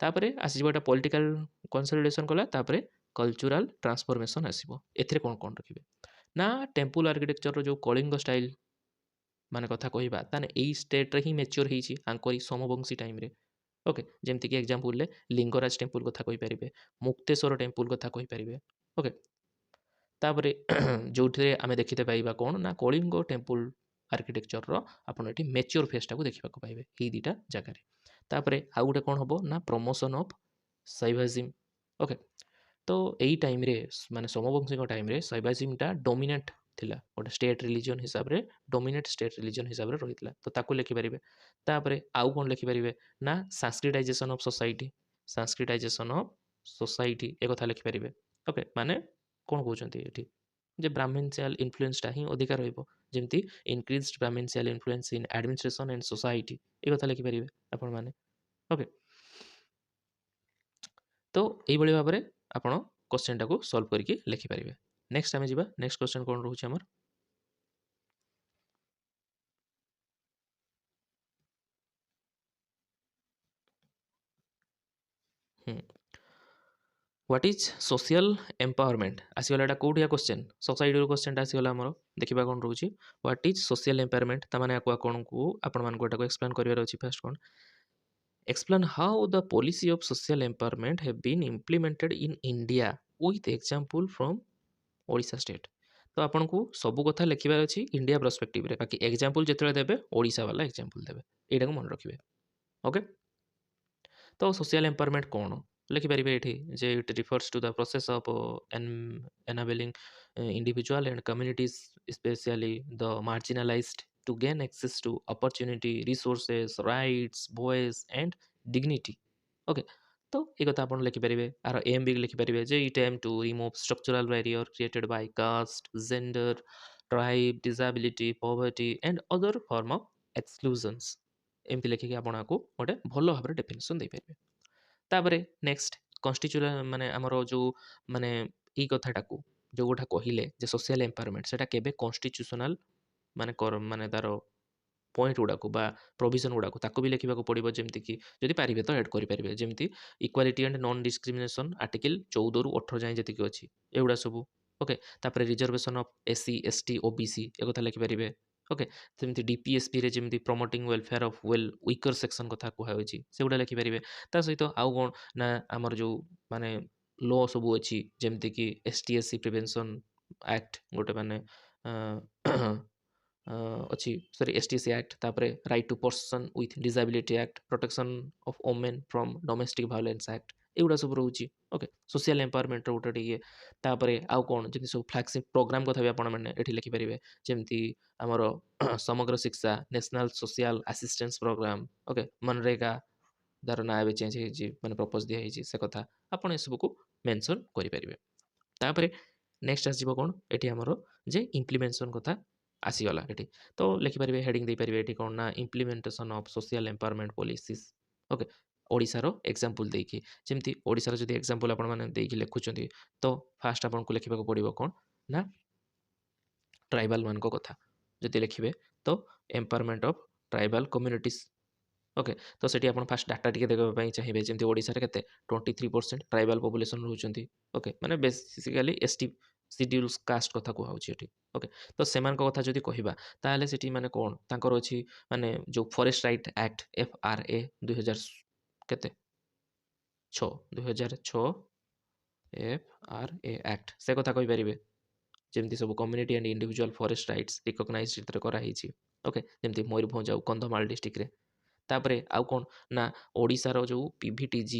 ତାପରେ ଆସିଯିବ ଏଇଟା ପଲିଟିକାଲ୍ କନସଲିଡେସନ୍ କଲା, ତାପରେ କଲଚରାଲ୍ ଟ୍ରାନ୍ସଫର୍ମେସନ୍ ଆସିବ। ଏଥିରେ କ'ଣ କ'ଣ ରଖିବେ ନା ଟେମ୍ପୁଲ୍ ଆର୍କିଟେକ୍ଚରର ଯେଉଁ କଳିଙ୍ଗ ଷ୍ଟାଇଲ୍ ମାନେ କଥା କହିବା, ତାହେଲେ ଏଇ ଷ୍ଟେଟ୍ରେ ହିଁ ମେଚ୍ୟୁର୍ ହେଇଛି ଆଙ୍କରି ସମବଂଶୀ ଟାଇମ୍ରେ। ଓକେ, ଯେମିତିକି ଏକ୍ଜାମ୍ପଲ୍ରେ ଲିଙ୍ଗରାଜ ଟେମ୍ପୁଲ୍ କଥା କହିପାରିବେ, ମୁକ୍ତେଶ୍ୱର ଟେମ୍ପୁଲ୍ କଥା କହିପାରିବେ। ଓକେ, ତାପରେ ଯେଉଁଥିରେ ଆମେ ଦେଖିତେ ପାଇବା କ'ଣ ନା କଳିଙ୍ଗ ଟେମ୍ପୁଲ୍ ଆର୍କିଟେକ୍ଚରର ଆପଣ ଏଠି ମେଚ୍ୟୁର୍ ଫେଜ୍ଟାକୁ ଦେଖିବାକୁ ପାଇବେ ଏଇ ଦୁଇଟା ଜାଗାରେ। ତାପରେ ଆଉ ଗୋଟେ କ'ଣ ହେବ ନା ପ୍ରମୋସନ୍ ଅଫ୍ ଶୈଭାଜିମ୍। ଓକେ, ତ ଏଇ ଟାଇମ୍ରେ ମାନେ ସମବଂଶୀଙ୍କ ଟାଇମ୍ରେ ଶୈଭାଜିମ୍ଟା ଡୋମିନେଟ୍ ଥିଲା, ଗୋଟେ ଷ୍ଟେଟ୍ ରିଲିଜିଅନ୍ ହିସାବରେ ଡୋମିନେଟ୍ ଷ୍ଟେଟ୍ ରିଲିଜିଅନ୍ ହିସାବରେ ରହିଥିଲା, ତ ତାକୁ ଲେଖିପାରିବେ। ତାପରେ ଆଉ କ'ଣ ଲେଖିପାରିବେ ନା ସାଂସ୍କ୍ରିଟାଇଜେସନ୍ ଅଫ୍ ସୋସାଇଟି, ସାଂସ୍କ୍ରିଟାଇଜେସନ୍ ଅଫ୍ ସୋସାଇଟି ଏକଥା ଲେଖିପାରିବେ। ଓକେ, ମାନେ କ'ଣ କହୁଛନ୍ତି ଏଠି ଯେ ବ୍ରାହ୍ମିନ୍ସିଆଲ୍ ଇନଫ୍ଲୁଏନ୍ସଟା ହିଁ ଅଧିକା ରହିବ, ଯେମିତି increased Brahminical influence in administration and society, ଏ କଥା ଲେଖିପାରିବେ ଆପଣମାନେ। ଓକେ, ତ ଏଇଭଳି ଭାବରେ ଆପଣ କ୍ୱେଶ୍ଚନଟାକୁ ସଲ୍ଭ କରିକି ଲେଖିପାରିବେ। ନେକ୍ସଟ ଆମେ ଯିବା, ନେକ୍ସଟ କ୍ୱେଶ୍ଚନ କ'ଣ ରହୁଛି ଆମର। What is social empowerment? ଆସିଗଲା ଏଇଟା କୋଉଠିଆ କ୍ୱେଶ୍ଚନ, ସୋସାଇଟିର କ୍ୱେଶ୍ଚନଟା ଆସିଗଲା ଆମର। ଦେଖିବା କ'ଣ ରହୁଛି ହ୍ୱାଟ୍ ଇଜ୍ ସୋସିଆଲ ଏମ୍ପାୱାରମେଣ୍ଟ, ତାମାନେ ଆପଣଙ୍କୁ ଆପଣମାନଙ୍କୁ ଏଟାକୁ ଏକ୍ସପ୍ଲେନ୍ କରିବାର ଅଛି। ଫାର୍ଷ୍ଟ କ'ଣ explain how the policy of social empowerment have been implemented in India with example from Odisha state. ତ ଆପଣଙ୍କୁ ସବୁ କଥା ଲେଖିବାର ଅଛି ଇଣ୍ଡିଆ ପର୍ସପେକ୍ଟିଭରେ, ବାକି ଏକ୍ଜାମ୍ପଲ୍ ଯେତେବେଳେ ଦେବେ ଓଡ଼ିଶା ବାଲା ଏକ୍ଜାମ୍ପଲ୍ ଦେବେ, ଏଇଟାକୁ ମନେ ରଖିବେ। ଓକେ, ତ ସୋସିଆଲ ଏମ୍ପାୱାରମେଣ୍ଟ କ'ଣ ଲେଖିପାରିବେ ଏଠି ଯେ it refers to the process of enabling individual and communities specially the marginalised to gain access to opportunity, resources, rights, voice and dignity. Okay, ତ এই କଥା ଆପଣ ଲେଖିପାରିବେ। ଆର ଏମ୍ ବି ଲେଖିପାରିବେ ଯେ it aim to remove structural barrier created by caste, gender, tribe, disability, poverty and other form of exclusions. ଏମିତି ଲେଖିକି ଆପଣ ଆକୁ ଗୋଟେ ଭଲ ଭାବରେ ଡେଫିନେସନ୍ ଦେଇପାରିବେ। ତାପରେ ନେକ୍ସଟ କନଷ୍ଟିଚ୍ୟୁସନ ମାନେ ଆମର ଯେଉଁ ମାନେ ଏଇ କଥାଟାକୁ ଯେଉଁଟା କହିଲେ ଯେ ସୋସିଆଲ ଏମ୍ପାୱାରମେଣ୍ଟ, ସେଟା କେବେ କନଷ୍ଟିଚ୍ୟୁସନାଲ ମାନେ ତାର ପଏଣ୍ଟ ଗୁଡ଼ାକୁ ବା ପ୍ରୋଭିଜନ୍ ଗୁଡ଼ାକୁ ତାକୁ ବି ଲେଖିବାକୁ ପଡ଼ିବ, ଯେମିତିକି ଯଦି ପାରିବେ ତ ଏଡ଼୍ କରିପାରିବେ। ଯେମିତି equality and non discrimination article 14ରୁ 18 ଯାଏଁ ଯେତିକି ଅଛି ଏଗୁଡ଼ା ସବୁ। ଓକେ, ତାପରେ reservation of SC, ST, OBC ଏକଥା ଲେଖିପାରିବେ। ଓକେ, ଯେମିତି DPSPରେ ଯେମିତି promoting welfare of weaker section କଥା କୁହାଯାଇଛି ସେଗୁଡ଼ା ଲେଖିପାରିବେ। ତା ସହିତ ଆଉ କ'ଣ ନା ଆମର ଯେଉଁ ମାନେ ଲ ସବୁ ଅଛି, ଯେମିତିକି ST SC ପ୍ରିଭେନ୍ସନ୍ ଆକ୍ଟ ଗୋଟେ ମାନେ ଅଛି, ସରି STC ଆକ୍ଟ, ତାପରେ right to person with disability act, protection of women from domestic violence act, ଏଗୁଡ଼ା ସବୁ ରହୁଛି। ଓକେ, ସୋସିଆଲ ଏମ୍ପାୱାରମେଣ୍ଟର ଗୋଟେ ଇଏ। ତାପରେ ଆଉ କ'ଣ ଯେମିତି ସବୁ ଫ୍ଲାଗସିପ୍ ପ୍ରୋଗ୍ରାମ କଥା ବି ଆପଣମାନେ ଏଠି ଲେଖିପାରିବେ, ଯେମିତି ଆମର ସମଗ୍ର ଶିକ୍ଷା, national social assistance programme, okay, MNREGA, ତାର ନାଁ ଏବେ ଚେଞ୍ଜ ହେଇଛି, ମାନେ ପ୍ରପୋଜ ଦିଆହେଇଛି, ସେ କଥା ଆପଣ ଏସବୁକୁ ମେନସନ୍ କରିପାରିବେ। ତାପରେ ନେକ୍ସଟ ଆସିଯିବ କ'ଣ ଏଠି ଆମର ଯେ ଇମ୍ପ୍ଲିମେଣ୍ଟେସନ୍ କଥା ଆସିଗଲା ଏଠି, ତ ଲେଖିପାରିବେ ହେଡ଼ିଂ ଦେଇପାରିବେ ଏଠି କ'ଣ ନା implementation of social empowerment policies. Okay, ଓଡ଼ିଶାର ଏକ୍ଜାମ୍ପଲ୍ ଦେଇକି, ଯେମିତି ଓଡ଼ିଶାର ଯଦି ଏକ୍ଜାମ୍ପଲ୍ ଆପଣମାନେ ଦେଇକି ଲେଖୁଛନ୍ତି ତ ଫାଷ୍ଟ ଆପଣଙ୍କୁ ଲେଖିବାକୁ ପଡ଼ିବ କ'ଣ ନା ଟ୍ରାଇବାଲ ମାନଙ୍କ କଥା ଯଦି ଲେଖିବେ ତ ଏମ୍ପାୱାରମେଣ୍ଟ ଅଫ୍ ଟ୍ରାଇବାଲ କମ୍ୟୁନିଟିସ୍। ଓକେ, ତ ସେଠି ଆପଣ ଫାଷ୍ଟ ଡାଟା ଟିକେ ଦେବା ପାଇଁ ଚାହିଁବେ, ଯେମିତି ଓଡ଼ିଶାରେ କେତେ 23% ଟ୍ରାଇବାଲ ପପୁଲେସନ୍ ରହୁଛନ୍ତି। ଓକେ, ମାନେ ବେସିକାଲି ST ସିଡ୍ୟୁଲ୍ସ କାଷ୍ଟ କଥା କୁହାହେଉଛି ଏଠି। ଓକେ, ତ ସେମାନଙ୍କ କଥା ଯଦି କହିବା ତାହେଲେ ସେଠି ମାନେ କ'ଣ ତାଙ୍କର ଅଛି ମାନେ ଯେଉଁ forest right act FRA 2006 FRA act, ସେ କଥା କହିପାରିବେ। ଯେମିତି ସବୁ community and individual forest rights recognise ସେଥିରେ କରାହେଇଛି। ଓକେ, ଯେମିତି ମୟୂରଭଞ୍ଜ ଆଉ କନ୍ଧମାଳ ଡିଷ୍ଟ୍ରିକ୍ଟରେ। ତାପରେ ଆଉ କ'ଣ ନା ଓଡ଼ିଶାର ଯେଉଁ PVTG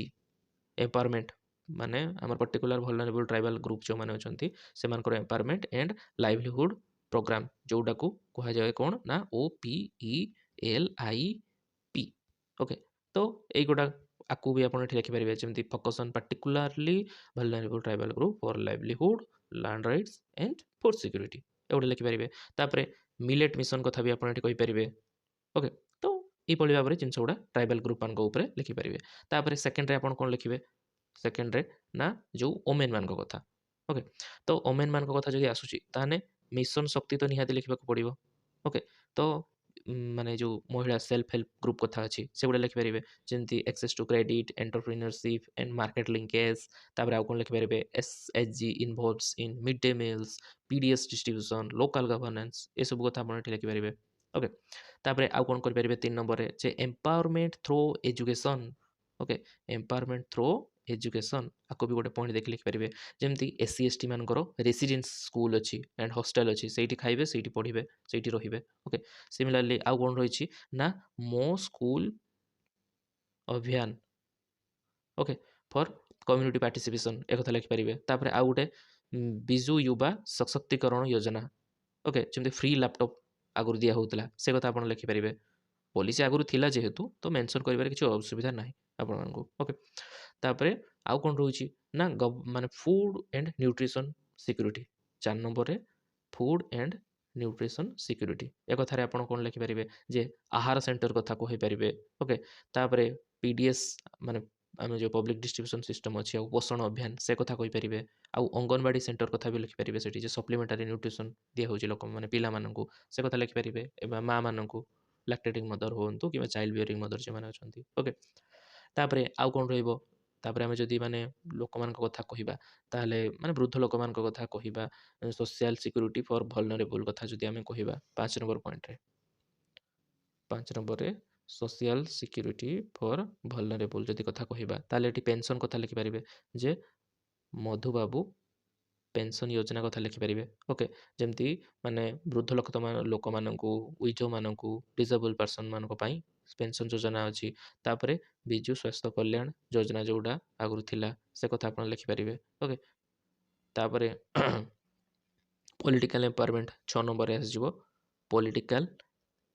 ଏମ୍ପାୱାରମେଣ୍ଟ, ମାନେ ଆମର ପର୍ଟିକୁଲାର ଭଲନେବୁଲ ଟ୍ରାଇବାଲ ଗ୍ରୁପ୍ ଯେଉଁମାନେ ଅଛନ୍ତି ସେମାନଙ୍କର ଏମ୍ପାୱାରମେଣ୍ଟ ଆଣ୍ଡ ଲାଇଭଲିହୁଡ଼ ପ୍ରୋଗ୍ରାମ, ଯେଉଁଟାକୁ କୁହାଯାଏ କ'ଣ ନା OPELIP। ଓକେ, ତ ଏଇଗୁଡ଼ା ଆକୁ ବି ଆପଣ ଏଠି ଲେଖିପାରିବେ, ଯେମିତି focus on particularly vulnerable tribal group for livelihood, land rights and food security, ଏଗୁଡ଼ା ଲେଖିପାରିବେ। ତାପରେ ମିଲେଟ୍ ମିଶନ କଥା ବି ଆପଣ ଏଠି କହିପାରିବେ। ଓକେ, ତ ଏଇଭଳି ଭାବରେ ଜିନିଷ ଗୁଡ଼ା ଟ୍ରାଇବାଲ୍ ଗ୍ରୁପମାନଙ୍କ ଉପରେ ଲେଖିପାରିବେ। ତାପରେ ସେକେଣ୍ଡରେ ଆପଣ କ'ଣ ଲେଖିବେ? ସେକେଣ୍ଡରେ ନା ଯେଉଁ ଓମେନ୍ ମାନଙ୍କ କଥା। ଓକେ, ତ ଓମେନ୍ ମାନଙ୍କ କଥା ଯଦି ଆସୁଛି ତାହେଲେ ମିଶନ ଶକ୍ତି ତ ନିହାତି ଲେଖିବାକୁ ପଡ଼ିବ। ଓକେ, ତ ମାନେ ଯେଉଁ ମହିଳା ସେଲ୍ଫ ହେଲ୍ପ ଗ୍ରୁପ୍ କଥା ଅଛି ସେଗୁଡ଼ା ଲେଖିପାରିବେ, ଯେମିତି access to credit, entrepreneurship and market linkage. ତାପରେ ଆଉ କ'ଣ ଲେଖିପାରିବେ? SHG involves in mid day meals, PDS distribution, local governance, ଏସବୁ କଥା ଆପଣ ଏଠି ଲେଖିପାରିବେ। ଓକେ, ତାପରେ ଆଉ କ'ଣ କରିପାରିବେ 3 ନମ୍ବରରେ, ଯେ empowerment throw education. Okay, empowerment throw education, ଆକୁ ବି ଗୋଟେ ପଏଣ୍ଟ ଦେଖି ଲେଖିପାରିବେ। ଯେମିତି SC ST ମାନଙ୍କର ରେସିଡେନ୍ସ ସ୍କୁଲ୍ ଅଛି ଆଣ୍ଡ ହଷ୍ଟେଲ୍ ଅଛି, ସେଇଠି ଖାଇବେ, ସେଇଠି ପଢ଼ିବେ, ସେଇଠି ରହିବେ। ଓକେ, ସିମିଲାରଲି ଆଉ କ'ଣ ରହିଛି ନା Mo school Abhiyan. Okay, for community participation, ଏକଥା ଲେଖିପାରିବେ। ତାପରେ ଆଉ ଗୋଟେ ବିଜୁ ଯୁବା ସଶକ୍ତିକରଣ ଯୋଜନା। ଓକେ, ଯେମିତି ଫ୍ରି ଲ୍ୟାପଟପ୍ ଆଗରୁ ଦିଆ ହେଉଥିଲା, ସେ କଥା ଆପଣ ଲେଖିପାରିବେ। ପଲିସି ଆଗରୁ ଥିଲା ଯେହେତୁ ତ ମେନସନ୍ କରିବାରେ କିଛି ଅସୁବିଧା ନାହିଁ ଆପଣମାନଙ୍କୁ। ଓକେ, ତାପରେ ଆଉ କ'ଣ ରହୁଛି ନା ମାନେ ଫୁଡ୍ ଆଣ୍ଡ ନ୍ୟୁଟ୍ରିସନ୍ ସିକ୍ୟୁରିଟି। 4 ନମ୍ବରରେ ଫୁଡ୍ ଆଣ୍ଡ ନ୍ୟୁଟ୍ରିସନ୍ ସିକ୍ୟୁରିଟି, ଏ କଥାରେ ଆପଣ କ'ଣ ଲେଖିପାରିବେ? ଯେ ଆହାର ସେଣ୍ଟର କଥା କହିପାରିବେ। ଓକେ, ତାପରେ PDS ମାନେ ଆମେ ଯେଉଁ ପବ୍ଲିକ୍ ଡିଷ୍ଟ୍ରିବ୍ୟୁସନ୍ ସିଷ୍ଟମ୍ ଅଛି, ଆଉ ପୋଷଣ ଅଭିୟାନ ସେ କଥା କହିପାରିବେ। ଆଉ ଅଙ୍ଗନବାଡ଼ି ସେଣ୍ଟର କଥା ବି ଲେଖିପାରିବେ, ସେଠି ଯେ ସପ୍ଲିମେଣ୍ଟାରୀ ନ୍ୟୁଟ୍ରିସନ୍ ଦିଆହେଉଛି ଲୋକମାନେ ପିଲାମାନଙ୍କୁ, ସେ କଥା ଲେଖିପାରିବେ। ଏବଂ ମାଆମାନଙ୍କୁ, ଲାକ୍ଟେଟିଂ ମଦର ହୁଅନ୍ତୁ କିମ୍ବା ଚାଇଲ୍ଡ ବିୟରିଂ ମଦର ଯେଉଁମାନେ ଅଛନ୍ତି। ଓକେ, ତାପରେ ଆଉ କ'ଣ ରହିବ? ତାପରେ ଆମେ ଯଦି ମାନେ ଲୋକମାନଙ୍କ କଥା କହିବା, ତାହେଲେ ମାନେ ବୃଦ୍ଧ ଲୋକମାନଙ୍କ କଥା କହିବା, ସୋସିଆଲ ସିକ୍ୟୁରିଟି ଫର୍ ଭଲନରେବୁଲ୍ କଥା ଯଦି ଆମେ କହିବା 5 ନମ୍ବର ପଏଣ୍ଟରେ, 5 ନମ୍ବରରେ ସୋସିଆଲ ସିକ୍ୟୁରିଟି ଫର୍ ଭଲନରେବୁଲ୍ ଯଦି କଥା କହିବା, ତାହେଲେ ଏଠି ପେନ୍ସନ୍ କଥା ଲେଖିପାରିବେ, ଯେ ମଧୁବାବୁ ପେନ୍ସନ୍ ଯୋଜନା କଥା ଲେଖିପାରିବେ। ଓକେ, ଯେମିତି ମାନେ ବୃଦ୍ଧ ଲୋକମାନଙ୍କୁ, ୱିଡୋମାନଙ୍କୁ, ଡିସେବଲ୍ ପର୍ସନମାନଙ୍କ ପାଇଁ ପେନ୍ସନ୍ ଯୋଜନା ଅଛି। ତାପରେ ବିଜୁ ସ୍ୱାସ୍ଥ୍ୟ କଲ୍ୟାଣ ଯୋଜନା ଯେଉଁଟା ଆଗରୁ ଥିଲା, ସେ କଥା ଆପଣ ଲେଖିପାରିବେ। ଓକେ, ତାପରେ ପଲିଟିକାଲ୍ ଏମ୍ପାୱାରମେଣ୍ଟ 6 ନମ୍ବରରେ ଆସିଯିବ। ପଲିଟିକାଲ୍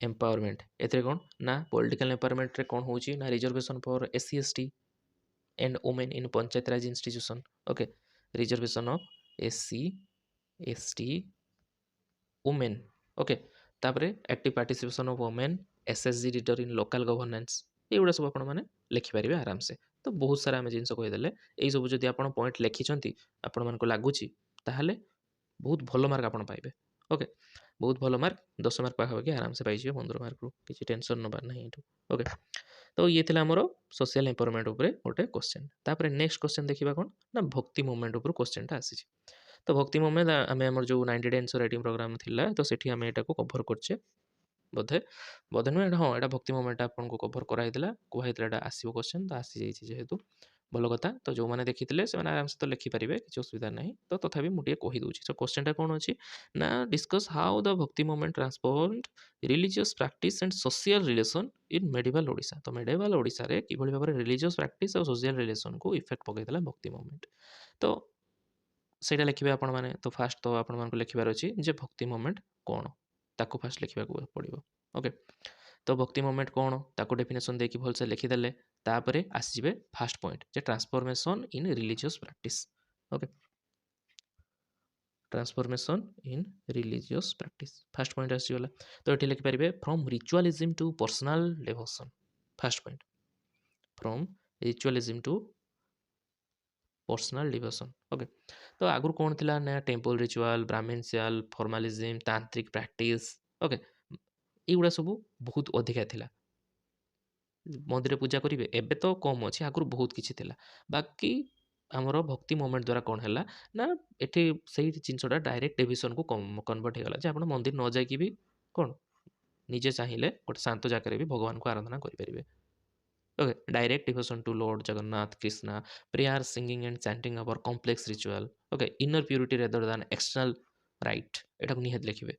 ଏମ୍ପାୱାରମେଣ୍ଟ, ଏଥିରେ କ'ଣ ନା ପଲିଟିକାଲ୍ ଏମ୍ପାୱାରମେଣ୍ଟରେ କ'ଣ ହେଉଛି ନା reservation for SC ST and women in panchayat Raj institution. Okay, reservation of SC ST women. Okay, ତାପରେ active participation of women, SSG leader in local governance, ଏଇଗୁଡ଼ା ସବୁ ଆପଣମାନେ ଲେଖିପାରିବେ ଆରାମସେ। ତ ବହୁତ ସାରା ଆମେ ଜିନିଷ କହିଦେଲେ, ଏଇସବୁ ଯଦି ଆପଣ ପଏଣ୍ଟ ଲେଖିଛନ୍ତି ଆପଣମାନଙ୍କୁ ଲାଗୁଛି, ତାହେଲେ ବହୁତ ଭଲ ମାର୍କ ଆପଣ ପାଇବେ। ଓକେ, ବହୁତ ଭଲ ମାର୍କ, 10 ମାର୍କ ପାଖାପାଖି ଆରାମସେ ପାଇଯିବେ 15 ମାର୍କରୁ, କିଛି ଟେନସନ୍ ନେବାର ନାହିଁ ଏଇଠୁ। ଓକେ, ତ ଇଏ ଥିଲା ଆମର ସୋସିଆଲ ଏମ୍ପାୱାରମେଣ୍ଟ ଉପରେ ଗୋଟେ କ୍ୱେଶ୍ଚନ୍। ତାପରେ ନେକ୍ସଟ କ୍ୱେଶ୍ଚନ୍ ଦେଖିବା କ'ଣ ନା ଭକ୍ତି ମୁଭମେଣ୍ଟ ଉପରୁ କ୍ୱେଶ୍ଚନ୍ଟା ଆସିଛି। ତ ଭକ୍ତି ମୁଭମେଣ୍ଟ ଆମେ ଆମର ଯେଉଁ 90 ଡେ ଆନ୍ସର ରାଇଟିଂ ପ୍ରୋଗ୍ରାମ ଥିଲା, ତ ସେଠି ଆମେ ଏଟାକୁ କଭର କରିଛେ ବୋଧେ, ବୋଧେ ନୁହେଁ, ହଁ ଏଇଟା ଭକ୍ତି ମୁଭମେଣ୍ଟଟା ଆପଣଙ୍କୁ କଭର କରାହେଇଥିଲା, କୁହାହେଇଥିଲା ଏଇଟା ଆସିବ କ୍ୱେଶ୍ଚନ୍, ତ ଆସିଯାଇଛି ଯେହେତୁ ଭଲ କଥା। ତ ଯେଉଁମାନେ ଦେଖିଥିଲେ ସେମାନେ ଆରାମସେ ତ ଲେଖିପାରିବେ, କିଛି ଅସୁବିଧା ନାହିଁ। ତ ତଥାପି ମୁଁ ଟିକେ କହିଦେଉଛି। ତ କ୍ୱେଶ୍ଚନ୍ଟା କ'ଣ ଅଛି ନା discus how the bhakti movement transformed religious practice and social relation in medieval Odisha. ତ ମେଡିଭାଲ ଓଡ଼ିଶାରେ କିଭଳି ଭାବରେ ରିଲିଜିୟସ୍ ପ୍ରାକ୍ଟିସ୍ ଆଉ ସୋସିଆଲ ରିଲେସନ୍କୁ ଇଫେକ୍ଟ ପକାଇଥିଲା ଭକ୍ତି ମୁଭମେଣ୍ଟ। ତ ସେଇଟା ଲେଖିବେ ଆପଣମାନେ। ତ ଫାଷ୍ଟ ତ ଆପଣମାନଙ୍କୁ ଲେଖିବାର ଅଛି ଯେ ଭକ୍ତି ମୁଭମେଣ୍ଟ କ'ଣ, ତାକୁ ଫାଷ୍ଟ ଲେଖିବାକୁ ପଡ଼ିବ। ଓକେ, ତ ଭକ୍ତି ମୁଭମେଣ୍ଟ କ'ଣ ତାକୁ ଡେଫିନେସନ୍ ଦେଇକି ଭଲସେ ଲେଖିଦେଲେ, ତାପରେ ଆସିଯିବେ ଫାଷ୍ଟ ପଏଣ୍ଟ ଯେ transformation in religious practice. Okay, transformation in religious practice, first point आसीगला। तो ये लिखिपारे from ritualism to personal devotion, first point from ritualism to personal devotion. Okay, तो आगुर कौन थिला ना टेम्पल रिचुअल, ब्राह्मणिशियल फॉर्मालिज्म, तांत्रिक प्रैक्टिस। ओके, एगुड़ा सब बहुत अधिका थिला, मंदिर पूजा करेंगे, एबे तो कम अच्छे, आगुर बहुत किसी थिला। बाकी आमर भक्ति मुवमेंट द्वारा कौन है ना एठी सही जिनसटा डायरेक्ट डिविजन को कन्वर्ट होगला, जे आपण मंदिर न जाइकी भी कौन निजे चाहिए गोटे शांत जगह भी भगवान को आराधना करेंगे। Okay, direct devotion to lord Jagannath Krishna, prayer singing and chanting our complex ritual. Okay, inner purity rather than external right, एटा निहात लिखिबे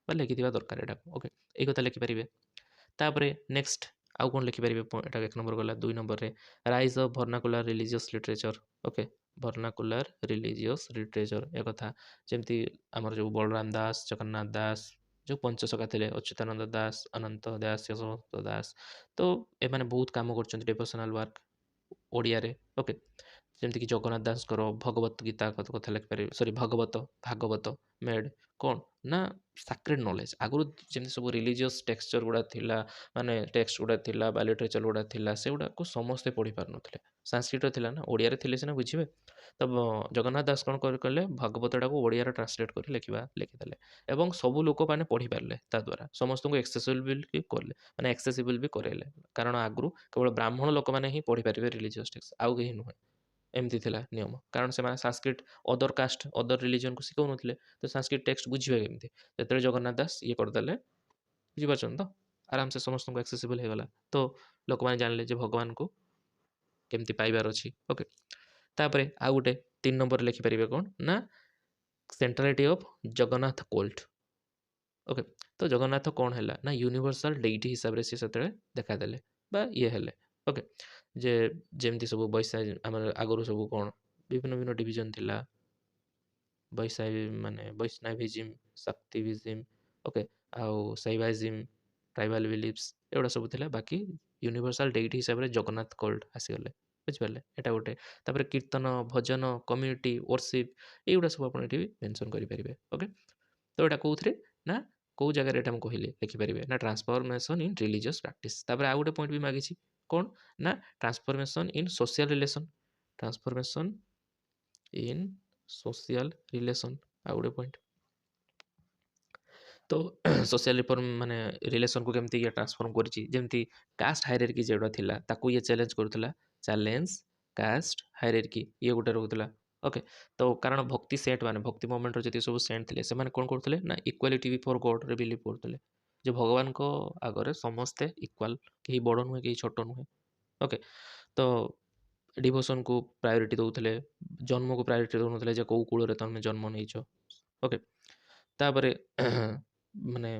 बा लिखिदिबा दरकार एटा। ओके, एई कथा लिखिपारिबे। तापरे नेक्स्ट आउ कौन लिखिपारे, एटा 1 नंबर गला। 2 नंबर रे rise of vernacular religious literature. Okay, vernacular religious literature ए कथा जेमती हमर जो बलराम दास, जगन्नाथ दास, जो पंचसखा थे, अच्युतानंद दास, अनंत दास, यशवंत दास, तो ए माने बहुत काम करछन डिवोशनल वर्क ओडिया रे। ओके, जेमती कि जगन्नाथ दास करो भगवत गीता कथा लिखिपारे, सॉरी भागवत मेड कौन ନା ସାକ୍ରେଡ୍ ନଲେଜ୍। ଆଗରୁ ଯେମିତି ସବୁ ରିଲିଜିୟସ୍ ଟେକ୍ସଚର୍ ଗୁଡ଼ା ଥିଲା, ମାନେ ଟେକ୍ସଟ ଗୁଡ଼ା ଥିଲା ବା ଲିଟରେଚର୍ ଗୁଡ଼ା ଥିଲା, ସେଗୁଡ଼ାକୁ ସମସ୍ତେ ପଢ଼ି ପାରୁନଥିଲେ। ସାଂସ୍କ୍ରିଟ୍‌ରେ ଥିଲା ନା, ଓଡ଼ିଆରେ ଥିଲେ ସିନା ବୁଝିବେ। ତ ଜଗନ୍ନାଥ ଦାସ କ'ଣ କଲେ, ଭାଗବତଟାକୁ ଓଡ଼ିଆରେ ଟ୍ରାନ୍ସଲେଟ୍ କରି ଲେଖିଦେଲେ ଏବଂ ସବୁ ଲୋକମାନେ ପଢ଼ିପାରିଲେ ତା ଦ୍ୱାରା। ସମସ୍ତଙ୍କୁ ଏକ୍ସେସିବଲ୍ ବି କଲେ, ମାନେ ଏକ୍ସେସିବଲ୍ ବି କରାଇଲେ। କାରଣ ଆଗରୁ କେବଳ ବ୍ରାହ୍ମଣ ଲୋକମାନେ ହିଁ ପଢ଼ିପାରିବେ ରିଲିଜିୟସ୍ ଟେକ୍ସଟ, ଆଉ କେହି ନୁହେଁ। ଏମିତି ଥିଲା ନିୟମ। କାରଣ ସେମାନେ ସାଂସ୍କ୍ରିଟ୍ ଅଦର କାଷ୍ଟ, ଅଦର ରିଲିଜିୟନ୍‌କୁ ଶିଖଉନଥିଲେ। ତ ସାଂସ୍କ୍ରିଟ୍ ଟେକ୍ସଟ ବୁଝିବେ କେମିତି? ଯେତେବେଳେ ଜଗନ୍ନାଥ ଦାସ ଇଏ କରିଦେଲେ, ବୁଝିପାରୁଛନ୍ତି ତ? ଆରାମସେ ସମସ୍ତଙ୍କୁ ଆକ୍ସେସିବଲ୍ ହେଇଗଲା। ତ ଲୋକମାନେ ଜାଣିଲେ ଯେ ଭଗବାନଙ୍କୁ କେମିତି ପାଇବାର ଅଛି। ଓକେ। ତାପରେ ଆଉ ଗୋଟେ 3 ନମ୍ବରରେ ଲେଖିପାରିବେ କ'ଣ ନା ସେଣ୍ଟ୍ରାଲିଟି ଅଫ୍ ଜଗନ୍ନାଥ କୋଲ୍ଟ। ଓକେ। ତ ଜଗନ୍ନାଥ କ'ଣ ହେଲା ନା ୟୁନିଭର୍ସାଲ ଡେଇଟି ହିସାବରେ ସିଏ ସେତେବେଳେ ଦେଖାଦେଲେ ବା ଇଏ ହେଲେ। ଓକେ। ଯେ ଯେମିତି ସବୁ ଆମର ଆଗରୁ ସବୁ କ'ଣ ବିଭିନ୍ନ ବିଭିନ୍ନ ଡିଭିଜନ୍ ଥିଲା। ମାନେ ବୈଷ୍ଣବିଜିମ୍, ଶକ୍ତିଭିଜିମ୍, ଓକେ, ଆଉ ଶୈବାଇଜିମ୍, ଟ୍ରାଇବାଲ୍ ବିଲିଫ୍ସ, ଏଗୁଡ଼ା ସବୁ ଥିଲା। ବାକି ୟୁନିଭର୍ସାଲ ଡେଇଟି ହିସାବରେ ଜଗନ୍ନାଥ କୋଲ୍ଟ ଆସିଗଲେ। ବୁଝିପାରିଲେ? ଏଇଟା ଗୋଟେ। ତାପରେ କୀର୍ତ୍ତନ, ଭଜନ, କମ୍ୟୁନିଟି, ୱର୍ସିପ୍, ଏଇଗୁଡ଼ା ସବୁ ଆପଣ ଏଠି ମେନସନ୍ କରିପାରିବେ। ଓକେ। ତ ଏଇଟା କେଉଁଥିରେ ନା କେଉଁ ଜାଗାରେ ଏଇଟା ମୁଁ କହିଲି ଲେଖିପାରିବେ ନା ଟ୍ରାନ୍ସଫର୍ମେସନ୍ ଇନ୍ ରିଲିଜିୟସ୍ ପ୍ରାକ୍ଟିସ୍। ତାପରେ ଆଉ ଗୋଟେ ପଏଣ୍ଟ ବି ମାଗିଛି କ'ଣ ନା transformation in social relation. Transformation in social relation ଆଉ ଗୋଟେ ପଏଣ୍ଟ। ତ ସୋସିଆଲ ରିଫର୍ମ ମାନେ ରିଲେସନ୍କୁ କେମିତି ଇଏ ଟ୍ରାନ୍ସଫର୍ମ କରିଛି, ଯେମିତି କାଷ୍ଟ ହାଇରାର୍କି ଯେଉଁଟା ଥିଲା ତାକୁ ଇଏ ଚ୍ୟାଲେଞ୍ଜ କରୁଥିଲା। ଚ୍ୟାଲେଞ୍ଜ କାଷ୍ଟ ହାଇରାର୍କି ଇଏ ଗୋଟେ ରହୁଥିଲା। ଓକେ। ତ କାରଣ ଭକ୍ତି ସେଣ୍ଟ ମାନେ ଭକ୍ତି ମୁଭମେଣ୍ଟର ଯେତିକି ସବୁ ସେଣ୍ଟ ଥିଲେ ସେମାନେ କ'ଣ କରୁଥିଲେ ନା ଇକ୍ୱାଲିଟି ବିଫୋର୍ ଗଡ଼୍ରେ ବିଲିଭ୍ କରୁଥିଲେ, ଯେ ଭଗବାନଙ୍କ ଆଗରେ ସମସ୍ତେ ଇକ୍ୱାଲ୍, କେହି ବଡ଼ ନୁହେଁ କେହି ଛୋଟ ନୁହେଁ। ଓକେ। ତ ଡିଭୋସନ୍କୁ ପ୍ରାୟୋରିଟି ଦେଉଥିଲେ, ଜନ୍ମକୁ ପ୍ରାୟୋରିଟି ଦେଉନଥିଲେ ଯେ କେଉଁ କୂଳରେ ତୁମେ ଜନ୍ମ ନେଇଛ। ଓକେ। ତାପରେ ମାନେ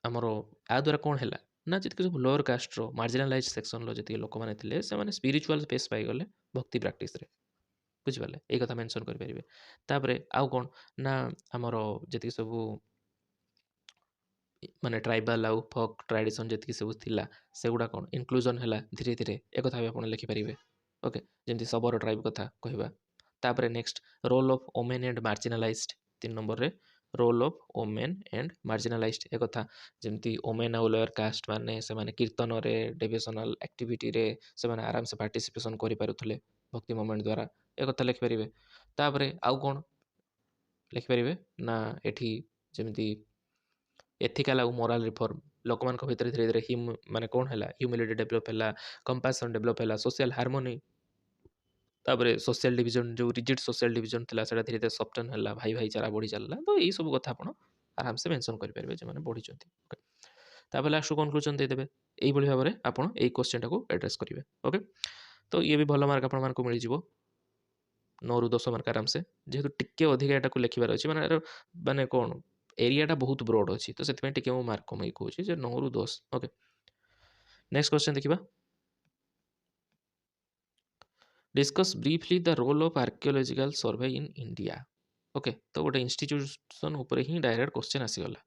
ଆମର ଆ ଦ୍ୱାରା କ'ଣ ହେଲା ନା ଯେତିକି ସବୁ ଲୋଅର କାଷ୍ଟର ମାର୍ଜିନାଲାଇଜ୍ ସେକ୍ସନର ଯେତିକି ଲୋକମାନେ ଥିଲେ ସେମାନେ ସ୍ପିରିଚୁଆଲ୍ ସ୍ପେସ୍ ପାଇଗଲେ ଭକ୍ତି ପ୍ରାକ୍ଟିସ୍ରେ। ବୁଝିପାରିଲେ? ଏଇ କଥା ମେନସନ୍ କରିପାରିବେ। ତାପରେ ଆଉ କ'ଣ ନା ଆମର ଯେତିକି ସବୁ ମାନେ ଟ୍ରାଇବାଲ୍ ଆଉ ଫୋକ୍ ଟ୍ରାଡ଼ିସନ୍ ଯେତିକି ସବୁ ଥିଲା ସେଗୁଡ଼ା କ'ଣ ଇନକ୍ଲୁଜନ୍ ହେଲା ଧୀରେ ଧୀରେ, ଏକଥା ବି ଆପଣ ଲେଖିପାରିବେ। ଓକେ। ଯେମିତି ଶବର ଟ୍ରାଇବ୍ କଥା କହିବା। ତାପରେ next role of women and marginalised. 3 ନମ୍ବରରେ role of women and marginalised. ଏକଥା ଯେମିତି ଓମେନ୍ ଆଉ ଲୋୟର କାଷ୍ଟ ମାନେ ସେମାନେ କୀର୍ତ୍ତନରେ, ଡିଭୋସନାଲ୍ ଆକ୍ଟିଭିଟିରେ ସେମାନେ ଆରାମସେ ପାର୍ଟିସିପେସନ୍ କରିପାରୁଥିଲେ ଭକ୍ତି ମୁଭମେଣ୍ଟ ଦ୍ୱାରା, ଏକଥା ଲେଖିପାରିବେ। ତାପରେ ଆଉ କ'ଣ ଲେଖିପାରିବେ ନା ଏଠି ଯେମିତି ଏଥିକାଲ୍ ଆଉ ମୋରାଲ ରିଫର୍ମ ଲୋକମାନଙ୍କ ଭିତରେ ଧୀରେ ଧୀରେ ମାନେ କ'ଣ ହେଲା ହ୍ୟୁମିଲିଟି ଡେଭଲପ୍ ହେଲା, କମ୍ପାସନ୍ ଡେଭଲପ୍ ହେଲା, ସୋସିଆଲ ହାରମୋନି। ତାପରେ ସୋସିଆଲ ଡିଭିଜନ୍ ଯେଉଁ ରିଜିଡ୍ ସୋସିଆଲ ଡିଭିଜନ୍ ଥିଲା ସେଇଟା ଧୀରେ ଧୀରେ ସଫ୍ଟନ୍ ହେଲା, ଭାଇ ଭାଇଚାରା ବଢ଼ି ଚାଲିଲା। ତ ଏଇସବୁ କଥା ଆପଣ ଆରାମସେ ମେନସନ୍ କରିପାରିବେ ଯେଉଁମାନେ ପଢ଼ିଛନ୍ତି। ଓକେ। ତାପରେ ଲାଷ୍ଟକୁ କନକ୍ଲୁଜନ୍ ଦେଇଦେବେ। ଏଇଭଳି ଭାବରେ ଆପଣ ଏଇ କ୍ୱେଶ୍ଚିନ୍ଟାକୁ ଆଡ୍ରେସ୍ କରିବେ। ଓକେ। ତ ଇଏ ବି ଭଲ ମାର୍କ ଆପଣମାନଙ୍କୁ ମିଳିଯିବ, 9ରୁ 10 ମାର୍କ ଆରାମସେ। ଯେହେତୁ ଟିକେ ଅଧିକା ଏଟାକୁ ଲେଖିବାର ଅଛି, ମାନେ କ'ଣ ଏରିଆଟା ବହୁତ ବ୍ରଡ୍ ଅଛି, ତ ସେଥିପାଇଁ ଟିକେ ମୁଁ ମାର୍କ କମେଇ କହୁଛି ଯେ 9ରୁ 10। ଓକେ। ନେକ୍ସଟ କ୍ୱେଶ୍ଚିନ୍ ଦେଖିବା। Discuss briefly the role of archaeological survey in India. Okay. ତ ଗୋଟେ ଇନଷ୍ଟିଚ୍ୟୁସନ୍ ଉପରେ ହିଁ ଡାଇରେକ୍ଟ କ୍ୱେଶ୍ଚିନ୍ ଆସିଗଲା।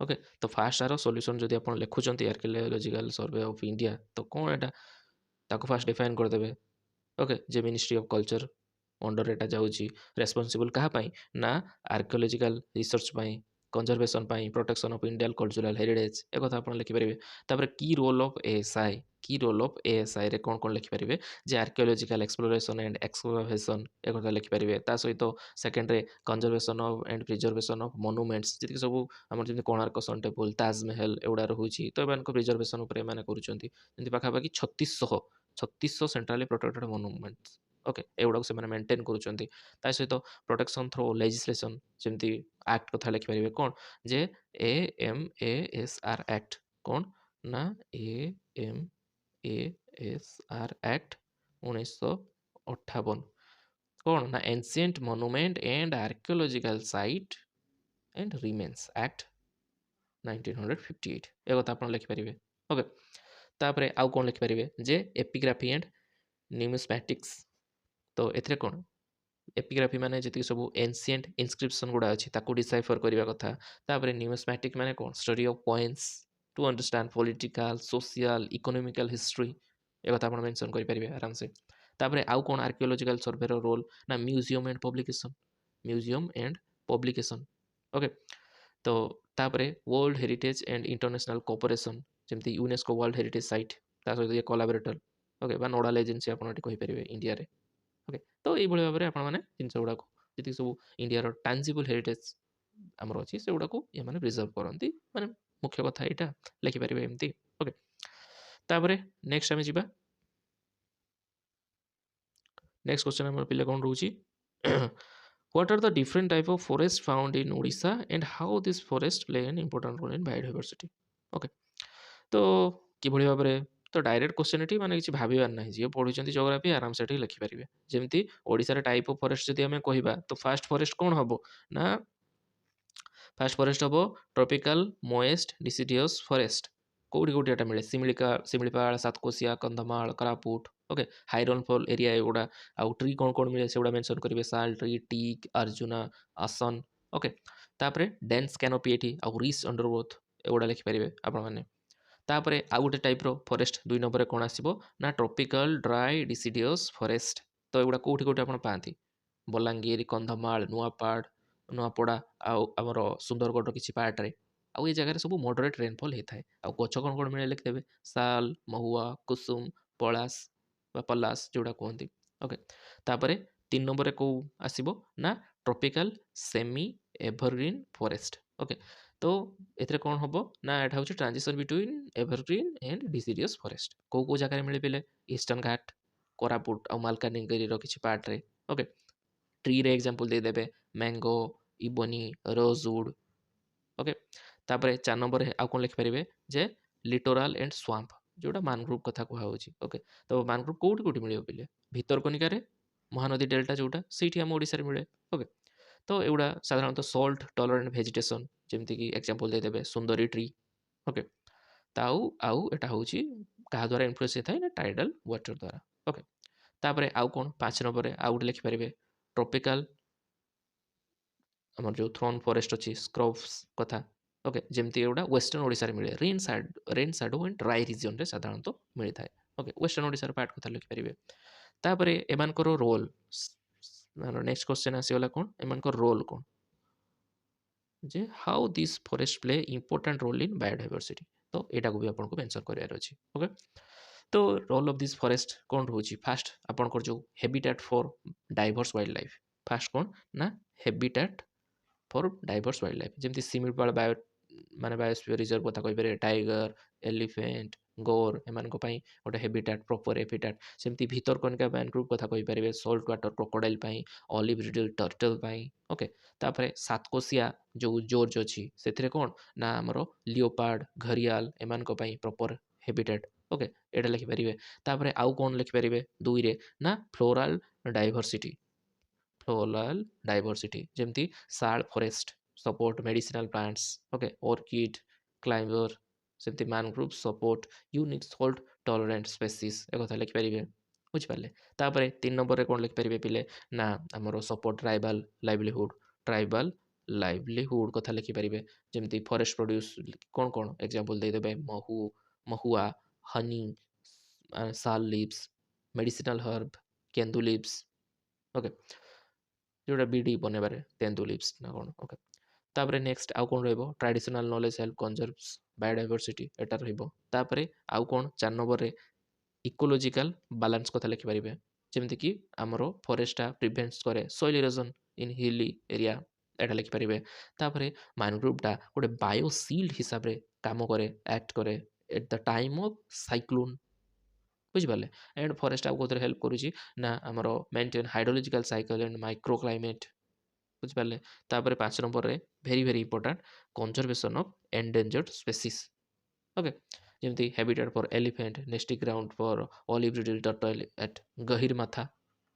ଓକେ। ତ ଫାଷ୍ଟ ଆର ସଲ୍ୟୁସନ୍ ଯଦି ଆପଣ ଲେଖୁଛନ୍ତି ଆର୍କିଓଲୋଜିକାଲ ସର୍ଭେ ଅଫ୍ ଇଣ୍ଡିଆ, ତ କ'ଣ ଏଇଟା ତାକୁ ଫାଷ୍ଟ ଡିଫାଇନ୍ କରିଦେବେ। ଓକେ। ଯେ ମିନିଷ୍ଟ୍ରି ଅଫ୍ କଲଚର ଅଣ୍ଡର ଏଟା ଯାଉଛି, ରେସ୍ପନ୍ସିବୁଲ୍ କାହା ପାଇଁ ନା ଆର୍କିଓଲୋଜିକାଲ ରିସର୍ଚ୍ଚ ପାଇଁ, କନଜରଭେସନ୍ ପାଇଁ, protection of Indian cultural heritage, ଏକଥା ଆପଣ ଲେଖିପାରିବେ। ତାପରେ କି ରୋଲ୍ ଅଫ୍ ଏଏସ୍ଆଇ, କି ରୋଲ୍ ଅଫ୍ ଏଏସ୍ଆଇରେ କ'ଣ କ'ଣ ଲେଖିପାରିବେ ଯେ ଆର୍କିଓଲୋଜିକାଲ ଏକ୍ସପ୍ଲୋରେସନ୍ ଆଣ୍ଡ ଏକ୍ସକାଭେସନ୍, ଏକଥା ଲେଖିପାରିବେ। ତା ସହିତ ସେକେଣ୍ଡରେ conservation of and preservation of monuments, ଯେତିକି ସବୁ ଆମର ଯେମିତି କୋଣାର୍କ ସନ୍ ଟେମ୍ପଲ୍, ତାଜମହଲ ଏଗୁଡ଼ା ରହୁଛି, ତ ଏମାନଙ୍କ ପ୍ରିଜର୍ଭେସନ୍ ଉପରେ ଏମାନେ କରୁଛନ୍ତି। ଯେମିତି ପାଖାପାଖି 3600 ସେଣ୍ଟ୍ରାଲି ପ୍ରୋଟେକ୍ଟେଡ୍ ମନୁମେଣ୍ଟସ୍। ଓକେ। ଏଗୁଡ଼ାକୁ ସେମାନେ ମେଣ୍ଟେନ୍ କରୁଛନ୍ତି। ତା ସହିତ ପ୍ରୋଟେକ୍ସନ୍ ଥ୍ରୋ ଲେଜିସ୍ଲେସନ୍, ଯେମିତି ଆକ୍ଟ କଥା ଲେଖିପାରିବେ କ'ଣ ଯେ AMASR ଆକ୍ଟ, କ'ଣ ନା AMASR ଆକ୍ଟ 1958, କ'ଣ ନା ancient monument and archaeological site and remains act 1958, ଏ କଥା ଆପଣ ଲେଖିପାରିବେ। ଓକେ। ତାପରେ ଆଉ କ'ଣ ଲେଖିପାରିବେ ଯେ ଏପିଗ୍ରାଫି ଆଣ୍ଡ ନ୍ୟୁମିସ୍ମାଟିକ୍ସ। ତ ଏଥିରେ କ'ଣ ଏପିଗ୍ରାଫି ମାନେ ଯେତିକି ସବୁ ଏନସିଏଣ୍ଟ ଇନସ୍କ୍ରିପସନ୍ ଗୁଡ଼ା ଅଛି ତାକୁ ଡିସାଇଫର କରିବା କଥା। ତାପରେ ନ୍ୟୁମିସ୍ମାଟିକ୍ ମାନେ କ'ଣ study of points to understand political, social, economical history, ଏ କଥା ଆପଣ ମେନସନ୍ କରିପାରିବେ ଆରାମସେ। ତାପରେ ଆଉ କ'ଣ ଆର୍କିଓଲୋଜିକାଲ ସର୍ଭେର ରୋଲ୍ ନା museum and publication, museum and publication. Okay. तो तापर world heritage and international cooperation जमती यूनेस्को वर्ल्ड हेरिटेज साइट ता सहित ये कोलाबोरेटर ओके बा नोडाल एजेंसी आपण कहि परिबे इंडिया रे ओके तो ये भाव में आपण मैंने जिनस गुड़ा जी सब इंडिया टांजिबल हेरिटेज आमर अच्छी से गुड़ा ये मैंने प्रिजर्व करती माने मुख्य कथा यहाँ लिखिपारे एमती ओके तापर नेक्स्ट आम जा नेक्स्ट क्वेश्चन आम पे कौन रोचे what are the different type of forest found in Odisha and how this forest play an important role in biodiversity okay तो किभଳି ଭାବରେ ତ ଡାଇରେକ୍ଟ କ୍ୱେଶ୍ଚନ୍ ଏଠି ମାନେ କିଛି ଭାବିବାର ନାହିଁ ଯିଏ ପଢ଼ୁଛନ୍ତି ଜୋଗ୍ରାଫି ଆରାମସେ ଏଠି ଲେଖିପାରିବେ ଯେମିତି ଓଡ଼ିଶାରେ ଟାଇପ୍ ଅଫ୍ ଫରେଷ୍ଟ ଯଦି ଆମେ କହିବା ତ ଫାଷ୍ଟ ଫରେଷ୍ଟ କ'ଣ ହେବ ନା ଫାଷ୍ଟ ଫରେଷ୍ଟ ହେବ ଟ୍ରପିକାଲ ମୋଏଷ୍ଟ ଡିସିଡିୟସ୍ ଫରେଷ୍ଟ କେଉଁଠି କେଉଁଠି ଏଟା ମିଳେ Similipal Satkosia Kandhamal Koraput okay high rainfall area ଏଗୁଡ଼ା ଆଉ ଟ୍ରି କ'ଣ ମିଳେ ସେଗୁଡ଼ା ମେନସନ୍ କରିବେ ଶାଲ ଟ୍ରି ଟିକ୍ ଆର୍ଜୁନା ଆସନ ଓକେ ତାପରେ ଡେନ୍ସ କ୍ୟାନୋପି ଏଠି ଆଉ ରିସ୍ ଅଣ୍ଡରଗ୍ରୋଥ୍ ଏଗୁଡ଼ା ଲେଖିପାରିବେ ଆପଣମାନେ तापर आउ गोटे टाइप्र फरेस्ट 2 नंबर कौन आसो ना ट्रॉपिकल ड्राई डिसिडियस फरेस्ट तो एगुड़ा कौटी कौटी आप पाती बलांगीर कंधमाल नुआपाड़ नुआपड़ा आमर सुंदरगढ़ किसी पार्ट्रे आउ ये जगह सब मॉडरेट रेनफॉल होता है आउ गच कौन कौन मिले लिखिदेवे साल महुआ कुसुम पलास पलास जोड़ा कहते ओके तापर 3 नंबर कौ आसो ना tropical semi evergreen forest okay तो एथरे कौन हम ना यहाँ हूँ transition between evergreen and deciduous forest कौ जगह मिले पे ईस्टर्न घाट कोरापुट आ मालकानगिरी किसी पार्ट्रे ओके ट्री रे एग्जांपल देदेवे मैंगो इबोनी रोजवुड ओके तापर 4 नंबर आउ कौन लिखिपारे जे लिटोराल एंड स्वाम्प जोटा मैनग्रोव कथा कहुच्छी ओके तो मैनग्रोव कौटी कौटी मिले पे भितरकनिकार महानदी डेल्टा जोटा से आम ओडिशा मिले ओके तो एगुड़ा साधारणतः सल्ट टलरेंट भेजिटेसन जमीक एक्जामपल देदेवे सुंदरी ट्री ओके ताऊ आउ एटा हूँ क्या द्वारा इनफ्लुएंस होता है ना टाइडल वाटर द्वारा ओके तापर आउ कौन 5 नंबर आउ गोटे लिखिपारे ट्रॉपिकल आमर जो थ्रोन फॉरेस्ट अच्छी स्क्रब्स कथा ओके जमती एगुड़ा वेस्टर्न ओडिशा रे मिले rain shadow and dry region रे साधारणतः मिलता है ओके वेस्टर्न ओडिशा पार्ट कथा लिखिपारे तापर एमानकर रोल नेक्स्ट क्वेश्चन आसीगला कौन एमानकर रोल कौन जे how this forest play important role in biodiversity तो यहाँ भी आपको मेंशन करार अच्छे ओके तो रोल ऑफ दिस फॉरेस्ट कौन रोचे फास्ट आपंकर जो habitat for diverse wildlife first कौन ना habitat for diverse wildlife जमी शिमिपाल बायो माने बायोस्फीयर रिजर्व कथा कहीपर टाइगर एलिफेंट गोर एम गोटे हैबिटेट प्रॉपर हैबिटेट सेमती भितरकनिका मैनग्रोव कथा कहीपर salt water crocodile olive ridley turtle okay तापर सातकोशिया जो जॉर्ज अच्छी से कौन ना आमर लियोपार्ड घरियाल एम प्रॉपर हैबिटेट ओके एटा लिखिपारे तापर आउ कौन लिखिपारे 2 रे ना फ्लोराल डाइवर्सिटी फ्लोराल डाइवर्सिटी जमती sal forest support medicinal plants okay orchid climber सेमती mangrove support unique salt tolerant species एक कथा लिखिपारे बुझिपारे तापर 3 नंबर रे कौन लिखिपारे पिले ना आमर सपोर्ट ट्राइबल लाइवलीहुड कथा लिखिपारे जमती फॉरेस्ट प्रोड्यूस कौन कौन example देदेवे mahua honey sal leaves medicinal herb kendu leaves okay जोटा बीडी बनबार तेंदु लिव्स ना कौन ओके तापर नेक्स्ट आउ कौन रहिबो traditional knowledge help conserves biodiversity एटा रहिबो तापर आउ कौन 4 नंबर रे इकोलॉजिकल बैलेंस कथा लिखि परिबे जेमति कि हमरो फॉरेस्टा प्रिवेंट्स करे सॉइल इरोजन इन हिली एरिया एटा लिखि परिबे तापर मैनग्रोवटा गोटे बायोसील्ड हिसाब रे काम करे एक्ट करे at the time of cyclone बुझिपारे एंड फॉरेस्ट आपको हेल्प करुच्ची ना आमर maintain hydrological cycle and micro climate बुझिपारे तापर 5 नंबर रे very very important conservation of endangered species okay जमती habitat for elephant nesting ground for olive ridley turtle at Gahirmatha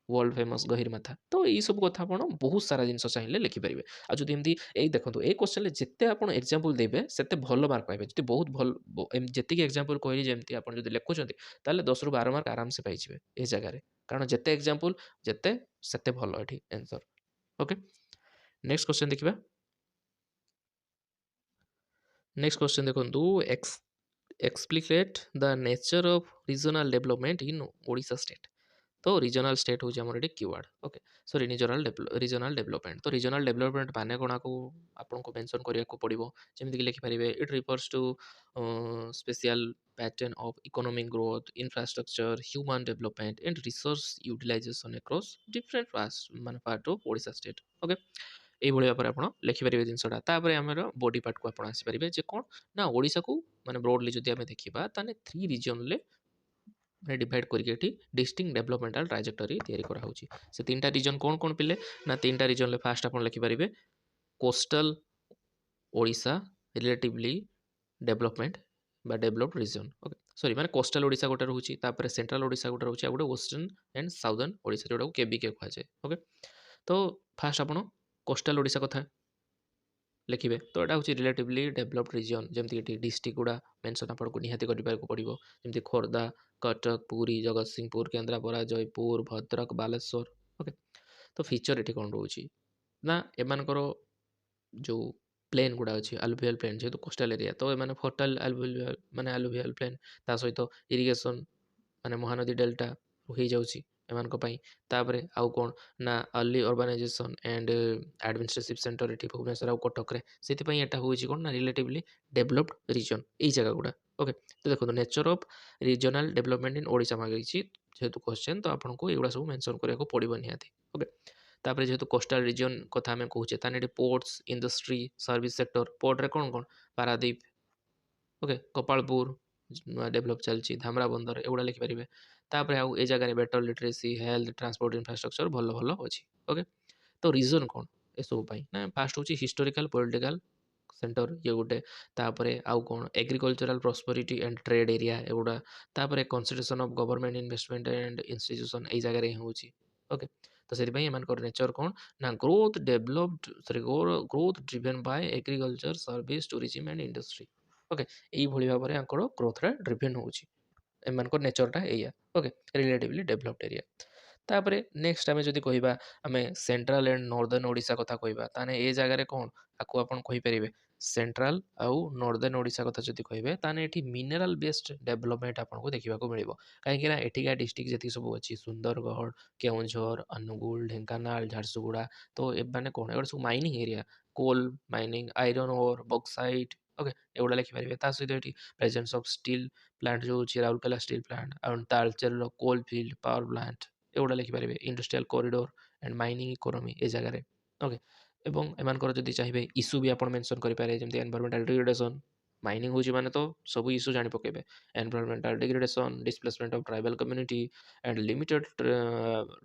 world famous Gahirmatha तो यही सब कथा आप बहुत सारा जिन चाहिए लिखिपारे आज एमती यही देखो ये क्वेश्चन जिते आप एग्जांपल देवे से भल मार्क पाइबे जी बहुत भल जी एग्जांपल कहली जमी आप लिखुंट ताले 10 ରୁ 12 मार्क आराम से पाइबे ये जगह कारण जिते एग्जांपल जिते से भल ये आंसर ओके नेक्स्ट क्वेश्चन देखा नेक्स्ट क्वेश्चन देखो explicate the nature of regional development in Odisha state तो ରିଜନାଲ ଷ୍ଟେଟ୍ ହେଉଛି ଆମର ଏଠି keyword. Okay, so regional development. ତ ରିଜନାଲ ଡେଭଲପମେଣ୍ଟ ମାନେ କ'ଣ ଆପଣଙ୍କୁ ମେନସନ୍ କରିବାକୁ ପଡ଼ିବ। ଯେମିତିକି ଲେଖିପାରିବେ it refers to spatial pattern of economic growth, infrastructure, human development, and resource utilization across different ମାନେ part of Odisha state. Okay, এইଭଳି ଭାବରେ ଆପଣ ଲେଖିପାରିବେ ଜିନିଷଟା। ତାପରେ ଆମର ବଡି ପାର୍ଟକୁ ଆପଣ ଆସିପାରିବେ ଯେ କ'ଣ ନା ଓଡ଼ିଶାକୁ ମାନେ ବ୍ରଡଲି ଯଦି ଆମେ ଦେଖିବା ତାହେଲେ 3 ରିଜନରେ ମାନେ ଡିଭାଇଡ୍ କରିକି ଏଠି ଡିଷ୍ଟିଙ୍ଗ ଡେଭଲପମେଣ୍ଟାଲ ଟ୍ରାଜେକ୍ଟରୀ ତିଆରି କରାହେଉଛି। ସେ 3ଟା ରିଜନ୍ କ'ଣ ପିଲେ ନା 3ଟା ରିଜନରେ ଫାଷ୍ଟ ଆପଣ ଲେଖିପାରିବେ କୋଷ୍ଟାଲ ଓଡ଼ିଶା ରିଲେଟିଭଲି ଡେଭଲପମେଣ୍ଟ বা ডেভেলপড রিজন। ওকে, সরি মানে কোস্টাল ଓଡ଼ିଶା ଗୋଟେ ରହୁଛି, ତାପରେ ସେଣ୍ଟ୍ରାଲ ଓଡ଼ିଶା ଗୋଟେ ରହୁଛି, ଆଉ ଗୋଟେ ୱେଷ୍ଟର୍ଣ୍ଣ ଆଣ୍ଡ ସାଉଦର୍ଣ୍ଣ ଓଡ଼ିଶା ଯେଉଁଟାକୁ କେବିକେ କୁହାଯାଏ। ଓକେ, ତ ଫାଷ୍ଟ ଆପଣ କୋଷ୍ଟାଲ ଓଡ଼ିଶା କଥା ଲେଖିବେ। ତ ଏଇଟା ହେଉଛି ରିଲେଟିଭଲି ଡେଭଲପଡ୍ ରିଜିଅନ୍। ଯେମିତି ଏଠି ଡିଷ୍ଟ୍ରିକ୍ଟ ଗୁଡ଼ା ମେନସନ୍ ଆପଣଙ୍କୁ ନିହାତି କରିବାକୁ ପଡ଼ିବ, ଯେମିତି ଖୋର୍ଦ୍ଧା, କଟକ, ପୁରୀ, ଜଗତସିଂହପୁର, କେନ୍ଦ୍ରାପଡ଼ା, ଜୟପୁର, ଭଦ୍ରକ, ବାଲେଶ୍ୱର। ଓକେ, ତ ଫିଚର ଏଠି କ'ଣ ରହୁଛି ନା ଏମାନଙ୍କର ଯେଉଁ ପ୍ଲେନ୍ ଗୁଡ଼ା ଅଛି ଆଲୁଭିଆଲ ପ୍ଲେନ୍, ଯେହେତୁ କୋଷ୍ଟାଲ ଏରିଆ ତ ଏମାନେ ଫର୍ଟାଇଲ ଆଲୁଭିଆଲ ପ୍ଲେନ୍, ତା ସହିତ ଇରିଗେସନ୍ ମାନେ ମହାନଦୀ ଡେଲ୍ଟା ହେଇଯାଉଛି ଏମାନଙ୍କ ପାଇଁ। ତାପରେ ଆଉ କ'ଣ ନା ଅର୍ଲି ଅର୍ବାନାଇଜେସନ୍ ଆଣ୍ଡ ଆଡମିନିଷ୍ଟ୍ରେଟିଭ ସେଣ୍ଟର ଏଠି ଭୁବନେଶ୍ୱର ଆଉ କଟକରେ। ସେଥିପାଇଁ ଏଟା ହେଉଛି କ'ଣ ନା ରିଲେଟିଭଲି ଡେଭଲପଡ୍ ରିଜନ୍ ଏଇ ଜାଗା ଗୁଡ଼ା। ଓକେ, ତ ଦେଖନ୍ତୁ nature of regional development in Odisha ମାଗିଛି ଯେହେତୁ କ୍ୱେଶ୍ଚନ୍, ତ ଆପଣଙ୍କୁ ଏଗୁଡ଼ା ସବୁ ମେନସନ୍ କରିବାକୁ ପଡ଼ିବ ନିହାତି। ଓକେ, ତାପରେ ଯେହେତୁ କୋଷ୍ଟାଲ ରିଜନ୍ କଥା ଆମେ କହୁଛେ ତାହେଲେ ଏଠି ପୋର୍ଟସ୍, ଇଣ୍ଡଷ୍ଟ୍ରି, ସର୍ଭିସ ସେକ୍ଟର। ପୋର୍ଟରେ କ'ଣ କ'ଣ ପାରାଦୀପ, ଓକେ, ଗୋପାଳପୁର ନୂଆ ଡେଭଲପ୍ ଚାଲିଛି, ଧାମରା ବନ୍ଦର, ଏଗୁଡ଼ା ଲେଖିପାରିବେ। ତାପରେ ଆଉ ଏ ଜାଗାରେ better literacy, health, transport infrastructure ଭଲ ଭଲ ଅଛି। ଓକେ, ତ ରିଜନ୍ କ'ଣ ଏସବୁ ପାଇଁ ନା ଫାଷ୍ଟ ହେଉଛି ହିଷ୍ଟୋରିକାଲ ପଲିଟିକାଲ ସେଣ୍ଟର ଇଏ ଗୋଟେ, ତାପରେ ଆଉ କ'ଣ agricultural prosperity and trade area ଏଗୁଡ଼ା, ତାପରେ consideration of government investment and institution ଏଇ ଜାଗାରେ ହିଁ ହେଉଛି। ଓକେ, ତ ସେଥିପାଇଁ ଏମାନଙ୍କର ନେଚର କ'ଣ ନା growth driven by agriculture, service, tourism and industry. Okay, ଏଇଭଳି ଭାବରେ ଆଙ୍କର ଗ୍ରୋଥଟା ଡ୍ରିଭେନ୍ ହେଉଛି। ଏମାନଙ୍କର ନେଚରଟା ଏଇଆ। Okay, relatively developed area. ତାପରେ ନେକ୍ସଟ ଆମେ ଯଦି କହିବା ଆମେ ସେଣ୍ଟ୍ରାଲ ଆଣ୍ଡ ନର୍ଦର୍ଣ୍ଣ ଓଡ଼ିଶା କଥା କହିବା, ତାହେଲେ ଏ ଜାଗାରେ କ'ଣ ଆକୁ ଆପଣ କହିପାରିବେ ସେଣ୍ଟ୍ରାଲ ଆଉ ନର୍ଦର୍ଣ୍ଣ ଓଡ଼ିଶା କଥା ଯଦି କହିବେ ତାହେଲେ ଏଠି ମିନେରାଲ ବେସ୍ଡ ଡେଭଲପମେଣ୍ଟ ଆପଣଙ୍କୁ ଦେଖିବାକୁ ମିଳିବ। କାହିଁକିନା ଏଠିକା ଡିଷ୍ଟ୍ରିକ୍ଟ ଯେତିକି ସବୁ ଅଛି ସୁନ୍ଦରଗଡ଼, କେଉଁଝର, ଅନୁଗୁଳ, ଢେଙ୍କାନାଳ, ଝାରସୁଗୁଡ଼ା, ତ ଏମାନେ କ'ଣ ଏଗୁଡ଼ା ସବୁ mining area, coal mining, iron ore, bauxite. Okay, ଏଗୁଡ଼ା ଲେଖିପାରିବେ। ତା ସହିତ ଏଠି ପ୍ରେଜେନ୍ସ ଅଫ୍ ଷ୍ଟିଲ୍ ପ୍ଲାଣ୍ଟ ଯେଉଁ ଅଛି ରାଉରକେଲା ଷ୍ଟିଲ୍ ପ୍ଲାଣ୍ଟ, ଆଉ ତାଳଚେରର କୋଲ୍ ଫିଲ୍ଡ ପାୱାର ପ୍ଲାଣ୍ଟ ଏଗୁଡ଼ା ଲେଖିପାରିବେ। Industrial corridor and mining economy ଏ ଜାଗାରେ। ଓକେ, ଏବଂ ଏମାନଙ୍କର ଯଦି ଚାହିଁବେ ଇସ୍ୟୁ ବି ଆପଣ ମେନସନ୍ କରିପାରିବେ, ଯେମିତି ଏନଭାରମେଣ୍ଟାଲ ଡିଗ୍ରେଡେସନ୍। ମାଇନିଂ ହେଉଛି ମାନେ ତ ସବୁ ଇସ୍ୟୁ ଜାଣି ପକାଇବେ। Environmental degradation, displacement of tribal community and limited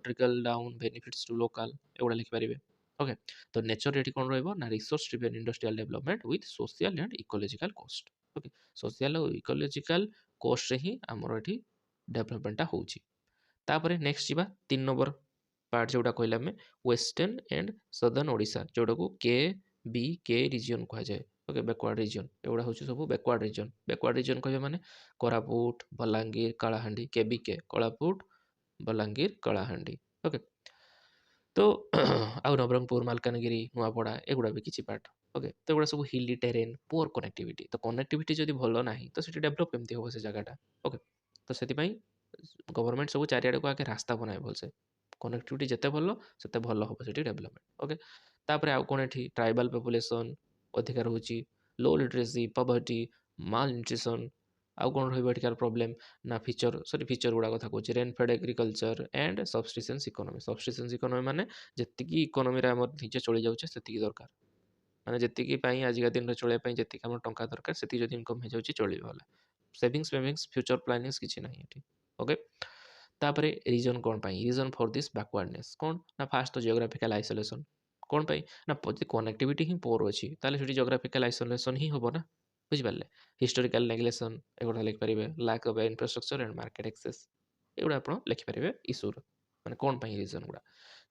trickle down benefits to local ଏଗୁଡ଼ା ଲେଖିପାରିବେ। ଓକେ, ତ ନେଚର ଏଠି କ'ଣ ରହିବ ନା resource driven industrial development with social and ecological cost. Okay, social ଆଉ ଇକୋଲୋଜିକାଲ କୋଷ୍ଟରେ ହିଁ ଆମର ଏଠି ଡେଭଲପମେଣ୍ଟଟା ହେଉଛି। ତାପରେ ନେକ୍ସଟ ଯିବା 3 ନମ୍ବର ପାର୍ଟ ଯେଉଁଟା କହିଲେ ଆମେ ୱେଷ୍ଟର୍ଣ୍ଣ ଆଣ୍ଡ ସଦର୍ଣ୍ଣ ଓଡ଼ିଶା, ଯେଉଁଟାକୁ KBK ରିଜିଅନ୍ କୁହାଯାଏ। ଓକେ, ବ୍ୟାକୱାର୍ଡ଼ ରିଜିଅନ୍ ଏଗୁଡ଼ା ହେଉଛି ସବୁ ବ୍ୟାକୱାର୍ଡ଼ ରିଜିଅନ୍। ବ୍ୟାକୱାର୍ଡ଼ ରିଜିଅନ୍ କହିବେ ମାନେ କୋରାପୁଟ, ବଲାଙ୍ଗୀର, କଳାହାଣ୍ଡି। KBK କୋରାପୁଟ, ବଲାଙ୍ଗୀର, କଳାହାଣ୍ଡି। ଓକେ, ତ ଆଉ ନବରଙ୍ଗପୁର, ମାଲକାନଗିରି, ନୂଆପଡ଼ା ଏଗୁଡ଼ା ବି କିଛି ପାର୍ଟ। ଓକେ, ତ ଏଗୁଡ଼ା ସବୁ ହିଲି ଟେରେନ୍, ପୁଅର କନେକ୍ଟିଭିଟି। ତ କନେକ୍ଟିଭିଟି ଯଦି ଭଲ ନାହିଁ ତ ସେଠି ଡେଭଲପ୍ କେମିତି ହେବ ସେ ଜାଗାଟା। ଓକେ, ତ ସେଥିପାଇଁ ଗଭର୍ନମେଣ୍ଟ ସବୁ ଚାରିଆଡ଼କୁ ଆଗେ ରାସ୍ତା ବନାଏ ଭଲସେ। କନେକ୍ଟିଭିଟି ଯେତେ ଭଲ ସେତେ ଭଲ ହେବ ସେଠି ଡେଭଲପମେଣ୍ଟ। ଓକେ, ତାପରେ ଆଉ କ'ଣ ଏଠି ଟ୍ରାଇବାଲ ପପୁଲେସନ୍ ଅଧିକା ରହୁଛି, ଲୋ ଲିଟରେସି, ପଭର୍ଟି, ମାଲ୍ ନ୍ୟୁଟ୍ରିସନ୍। ଆଉ କ'ଣ ରହିବ ଏଠିକାର ପ୍ରୋବ୍ଲେମ୍ ନା ଫିଚର ଗୁଡ଼ା କଥା କହୁଛି ରେନଫେଡ୍ ଏଗ୍ରିକଲଚର ଆଣ୍ଡ ସବସିଷ୍ଟେନ୍ସ ଇକୋନୋମି। ସବସିଷ୍ଟେନ୍ସ ଇକୋନୋମି ମାନେ ଯେତିକି ଇକୋନୋମିରେ ଆମର ନିଜେ ଚଳି ଯାଉଛେ ସେତିକି ଦରକାର, ମାନେ ଯେତିକି ପାଇଁ ଆଜିକା ଦିନରେ ଚଳିବା ପାଇଁ ଯେତିକି ଆମର ଟଙ୍କା ଦରକାର ସେତିକି ଯଦି ଇନକମ୍ ହେଇଯାଉଛି ଚଳିବ ହେଲା। ସେଭିଙ୍ଗସ୍ ଫ୍ୟୁଚର ପ୍ଲାନିଂସ୍ କିଛି ନାହିଁ ଏଠି। ଓକେ, ତାପରେ ରିଜନ୍ କ'ଣ ପାଇଁ ରିଜନ୍ ଫର୍ ଦିସ୍ ବ୍ୟାକୱାର୍ଡନେସ୍ କ'ଣ ନା ଫାଷ୍ଟ ତ ଜିଓଗ୍ରାଫିକାଲ ଆଇସୋଲେସନ୍। କ'ଣ ପାଇଁ ନା ଯଦି କନେକ୍ଟିଭିଟି ହିଁ ପୋର ଅଛି ତାହେଲେ ସେଠି ଜିଓଗ୍ରାଫିକାଲ ଆଇସୋଲେସନ୍ ହିଁ ହେବ ନା, ବୁଝିପାରିଲେ। ହିଷ୍ଟୋରିକାଲ ନେଗ୍ଲେସନ୍ ଏଗୁଡ଼ା ଲେଖିପାରିବେ। Lack of infrastructure and market access ଏଗୁଡ଼ା ଆପଣ ଲେଖିପାରିବେ ଇସ୍ୟୁର ମାନେ କ'ଣ ପାଇଁ ରିଜନ୍ ଗୁଡ଼ା।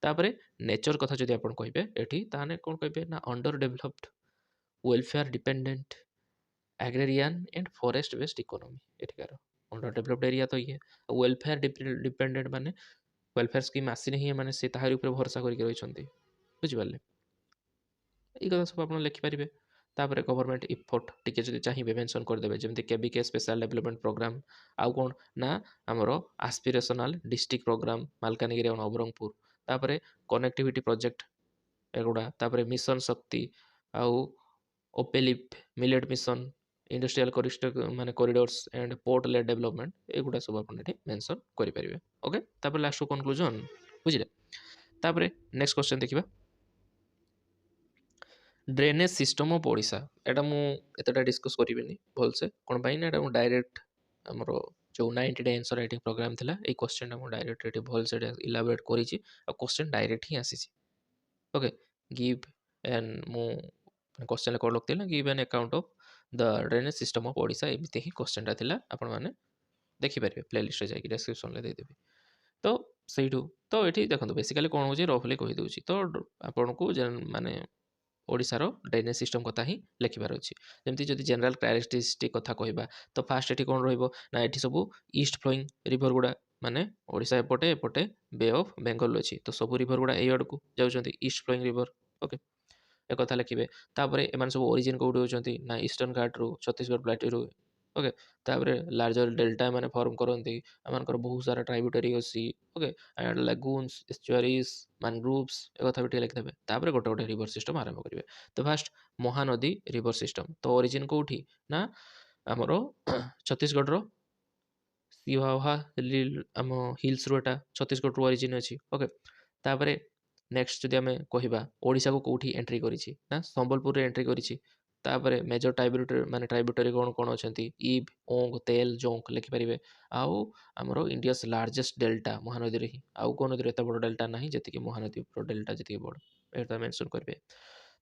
ତାପରେ ନେଚର କଥା ଯଦି ଆପଣ କହିବେ ଏଠି ତାହେଲେ କ'ଣ କହିବେ ନା under developed welfare dependent agrarian and forest based economy ଏଠିକାର ଅଣ୍ଡର ଡେଭଲପଡ୍ ଏରିଆ। ତ ଇଏ ୱେଲଫେୟାର ଡିପେଣ୍ଡେଣ୍ଟ ମାନେ ୱେଲଫେୟାର ସ୍କିମ୍ ଆସିଲେ ହିଁ ମାନେ ସେ ତାହାରି ଉପରେ ଭରସା କରିକି ରହିଛନ୍ତି, ବୁଝିପାରିଲେ। ଏଇ କଥା ସବୁ ଆପଣ ଲେଖିପାରିବେ। तापर गवर्नमेंट इफोर्ट टिके जदि चाहिए मेंशन करदेवे जमी केबीके स्पेशल डेवलपमेंट प्रोग्राम आउ कौन ना आमर आस्पिरेशनल डिस्ट्रिक्ट प्रोग्राम मालकानगिरी और नवरंगपुर तापर कनेक्टिविटी प्रोजेक्ट एगुड़ा तापर मिशन शक्ति आउ ओपेलिप मिलेट मिशन इंडस्ट्रियल माने corridors and port led development एगुड़ा सब आप मेंशन करेंगे ओके तापर लास्ट कंक्लूजन बुझे तापर नेक्स्ट क्वेश्चन देखिए ड्रेनेज सिस्टम ऑफ ओडिशा एटा मु एतटा डिस्कस करिवेनी भलसे कोन पाई ना एटा मु डायरेक्ट हमरो जो 90 डे आंसर राइटिंग प्रोग्राम थिला ए क्वेश्चन मु डायरेक्ट एटी भलसे इलाबोरेट करिछि आ क्वेश्चन डायरेक्ट ही आसीछि ओके गिव एन मु क्वेश्चन कोड लगतिला give an account of the drainage system of Odisha एमिते ही क्वेश्चन ता थिला आपण माने देखि परिबे प्लेलिस्ट रे जाई डिस्क्रिप्शन ले दे देबी तो ସେଇଠୁ ତ ଏଠି ଦେଖନ୍ତୁ ବେସିକାଲି କ'ଣ ହେଉଛି ରଫଲି କହିଦେଉଛି ତ ଆପଣଙ୍କୁ ମାନେ ଓଡ଼ିଶାର ଡ୍ରେନେଜ୍ ସିଷ୍ଟମ୍ କଥା ହିଁ ଲେଖିବାର ଅଛି ଯେମିତି ଯଦି ଜେନେରାଲ କ୍ୟାରେକ୍ଟରିଷ୍ଟିକ୍ କଥା କହିବା ତ ଫାଷ୍ଟ ଏଠି କ'ଣ ରହିବ ନା ଏଠି ସବୁ ଇଷ୍ଟ ଫ୍ଲୋଇଂ ରିଭର ଗୁଡ଼ା ମାନେ ଓଡ଼ିଶା ଏପଟେ ଏପଟେ ବେ ଅଫ୍ ବେଙ୍ଗଲ ଅଛି ତ ସବୁ ରିଭର ଗୁଡ଼ା ଏଇ ଆଡ଼କୁ ଯାଉଛନ୍ତି ଇଷ୍ଟ ଫ୍ଲୋଇଂ ରିଭର ଓକେ एकथा लिखे तापर एम सब ओरिजिन कौटी होती ना ईस्टर्न घाट रु छत्तीसगढ़ प्लाटेरू ओके तापर लार्जर डेल्टा मैंने फॉर्म करती आम बहुत सारा ट्राइब्यूटरी अच्छी ओके एंड लगुन्स एस्चुआरीज मैनग्रोव्स एक भी लिखिदेवे तापर गोटे गोटे रिवर सिस्टम आरंभ करेंगे तो फास्ट महानदी रिवर सिस्टम तो ओरिजिन कौटी ना आमर छत्तीसगढ़ सिवाहा आम हिल्स रू एटा छत्तीसगढ़ रू ओरिजिन अच्छी ओके तापर नेक्स्ट जदि आम कहवा ओडिशा को कौटी एंट्री करिछि ना संबलपुर रे एंट्री करिछि तापर मेजर ट्राइब्यूटरी माने ट्राइब्यूटरी कौन कौन अच्छा इब ओंग तेल जोंक लिखिपारे आउ आमर इंडियास लार्जेस्ट डेल्टा महानदी ही आउ कौ नदी एत बड़ डेल्टा ना जी महानदी डेल्टा जी बड़ एटा मेंशन करेंगे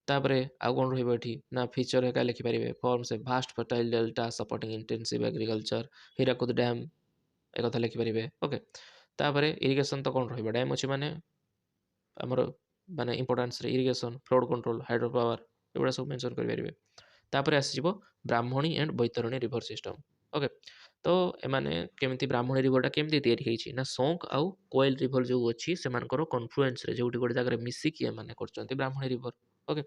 तापर आउ कौन रही ना फीचर एका लिखिपारे forms a vast fertile delta supporting intensive agriculture Hirakud dam एक लिखिपारे ओके तापर इरिगेशन तो कौन रहा डैम अच्छी माने आमर माने importance irrigation flood control hydro power एगुड़ा सब मेंशन करेंगे तापर आसीज Brahmani and Baitarani river system okay तो एमाने केमिति ब्राह्मणी रिवरटा केमिति तैयारी होइछि ना सोंक आउ कोयल रिवर जो अच्छी से कन्फ्लुएंस रे जोटी गोटे जगह मिसिकी एमाने करछन्ती Brahmani river okay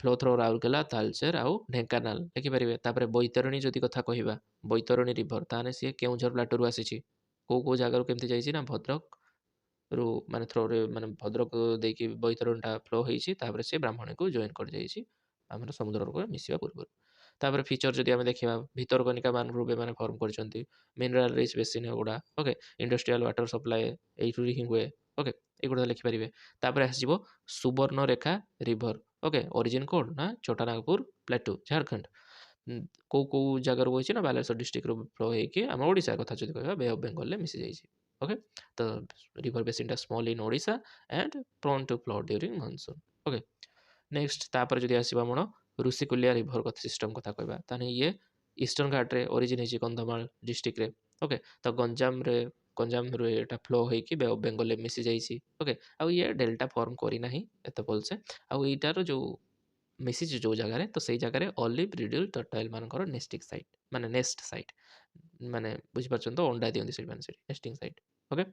flow through Rourkela Talcher आउ ढेंकानाल लिखिपारे तापर बैतरणी जदि कथा कहवा बैतरणी रिवर ताने सी केउझर प्लाटू आसी कौ जगार केमती जाइए ना भद्रक रू माने थ्रो रे माने भद्रक देकी बैतरणीटा फ्लो होइछि तापर से ब्राह्मणी को जॉइन कर जाइछि आमर समुद्र को मिसिबा पूर्व तापर फीचर जदि आम देखा भितरकनिका मैनग्रोव एमाने फॉर्म करछन्ती मिनरल रिच बेसिन एगुड़ा ओके इंडस्ट्रियल वाटर सप्लाई एइठुरी ही हुए ओके एगुड़ा लिखिपारे तापर आसीजिवो सुवर्णरेखा रिवर ओके ओरिजिन कोड ना छोटानागपुर प्लेटू झारखंड कौ जगार होइछि ना बालेश्वर डिस्ट्रिक्ट रो फ्लो होइकि आम ओडिशा कथा जदि कहबा बे ऑफ बेंगल ले मिसि जाइछि ओके तो रिवर बेसिनटा small in Odisha and prone to flood during monsoon okay next तापर जदि आसीबा हमर ऋषिकुलिया रिवर कथा सिस्टम कथा कहबा ताने ये ईस्टर्न घाट रे ओरिजिन होइछि कंधमाल डिस्ट्रिक्ट रे ओके तो गंजाम रे एटा फ्लो होइकि बे ऑफ बेंगल ले मिसि जाइछि ओके आ ये डेल्टा फॉर्म करी नाही एते बोलसे आ एटार जो मिसिछि जो जगह तो सही जगह ऑलिव रिडल टर्टल मानकर नेस्टिंग साइट माने नेस्ट साइट माने बुझी पारछन तो अंडा दियंती से माने नेस्टिंग साइट ओके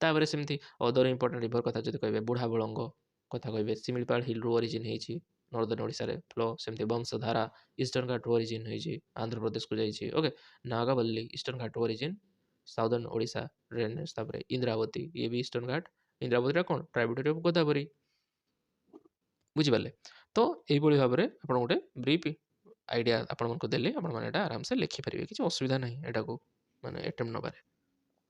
तापर सेमती अदर इंपोर्टेंट रिवर कथा जदि कहबे बुढ़ा बळंग कथा कहबे सिमिलपाल हिल रू ओरिजिन होइछि नॉर्दर्न ओडिशा रे फ्लो सेमती वंशधारा ईस्टर्न घाट रू ओरिजिन होइछि आंध्र प्रदेश को जाइछि ओके नागावल्ली ईस्टर्न घाट रू ओरिजिन साउदर्न ओडिशा ड्रेनेज तापर इंद्रावती ये भी ईस्टर्न घाट इंद्रावती रा कोन ट्राइब्यूटरी ऑफ गोदावरी बुझिपारे तो यही भाव में आप गोटे ब्रीफ आइडिया आपको देले आराम से लिखिपारे किसी असुविधा ना यहाँ को माने अटेम्प्ट नबार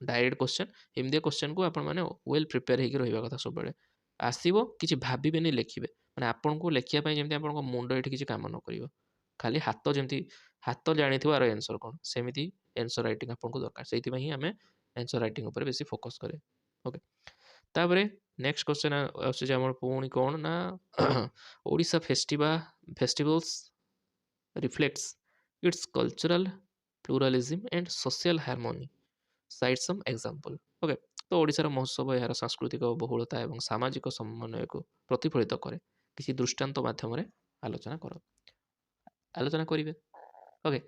डायरेक्ट क्वेश्चन एमती क्वेश्चन को आपने वेल प्रिपेयर होकर रहा कथा सब आसो कि भावेनि लिखे मैंने आपको लिखापी जमी आप मुंड ये किसी कम न कर खाली हाथ जमी हाथ जानी आर एनसर कौन सेमती एनसर रईटिंग आपको दरकार से आम एनसर रईटिंग बेस फोकस कै ओके तापर नेक्स्ट क्वेश्चन आम पुणी कौन ना Odisha festivals reflects its cultural pluralism and social harmony cite some example okay तो ओडिशार महोत्सव यार सांस्कृतिक बहुलता और सामाजिक समन्वय को प्रतिफलित करे किसी दृष्टांत माध्यम आलोचना कर आलोचना करेंगे ओके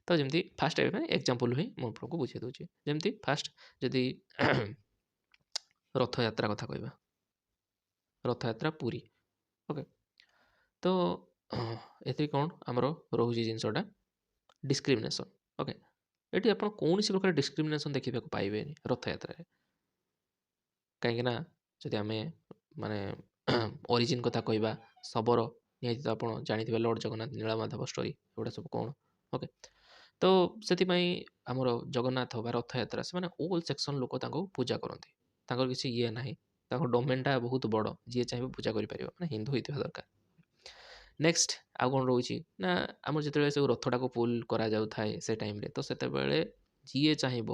तो जमी फास्ट एग्जांपल ही मुझे बुझे दूसरी जमी फास्ट जदि रथयात्रा कथा कहवा रथयात्रा पुरी ओके तो ଏଥିରେ କ'ଣ ଆମର ରହୁଛି ଜିନିଷଟା ଡିସ୍କ୍ରିମିନେସନ୍। ଓକେ, ଏଠି ଆପଣ କୌଣସି ପ୍ରକାର ଡିସ୍କ୍ରିମିନେସନ୍ ଦେଖିବାକୁ ପାଇବେନି ରଥଯାତ୍ରାରେ। କାହିଁକିନା ଯଦି ଆମେ ମାନେ ଅରିଜିନ୍ କଥା କହିବା ଶବର, ନିହାତି ତ ଆପଣ ଜାଣିଥିବେ ଲର୍ଡ଼ ଜଗନ୍ନାଥ ନୀଳମାଧବ ଷ୍ଟୋରି, ଏଗୁଡ଼ା ସବୁ କ'ଣ। ଓକେ, ତ ସେଥିପାଇଁ ଆମର ଜଗନ୍ନାଥ ବା ରଥଯାତ୍ରା ସେମାନେ ଅଲ୍ ସେକ୍ସନ୍ ଲୋକ ତାଙ୍କୁ ପୂଜା କରନ୍ତି। ତାଙ୍କର କିଛି ଇଏ ନାହିଁ, ତାଙ୍କ ଡୋମେନ୍ଟା ବହୁତ ବଡ଼, ଯିଏ ଚାହିଁବ ପୂଜା କରିପାରିବ, ମାନେ ହିନ୍ଦୁ ହେଇଥିବା ଦରକାର। ନେକ୍ସଟ ଆଉ କ'ଣ ରହୁଛି ନା, ଆମର ଯେତେବେଳେ ସବୁ ରଥଟାକୁ ପୁଲ୍ କରାଯାଉଥାଏ ସେ ଟାଇମ୍ରେ, ତ ସେତେବେଳେ ଯିଏ ଚାହିଁବ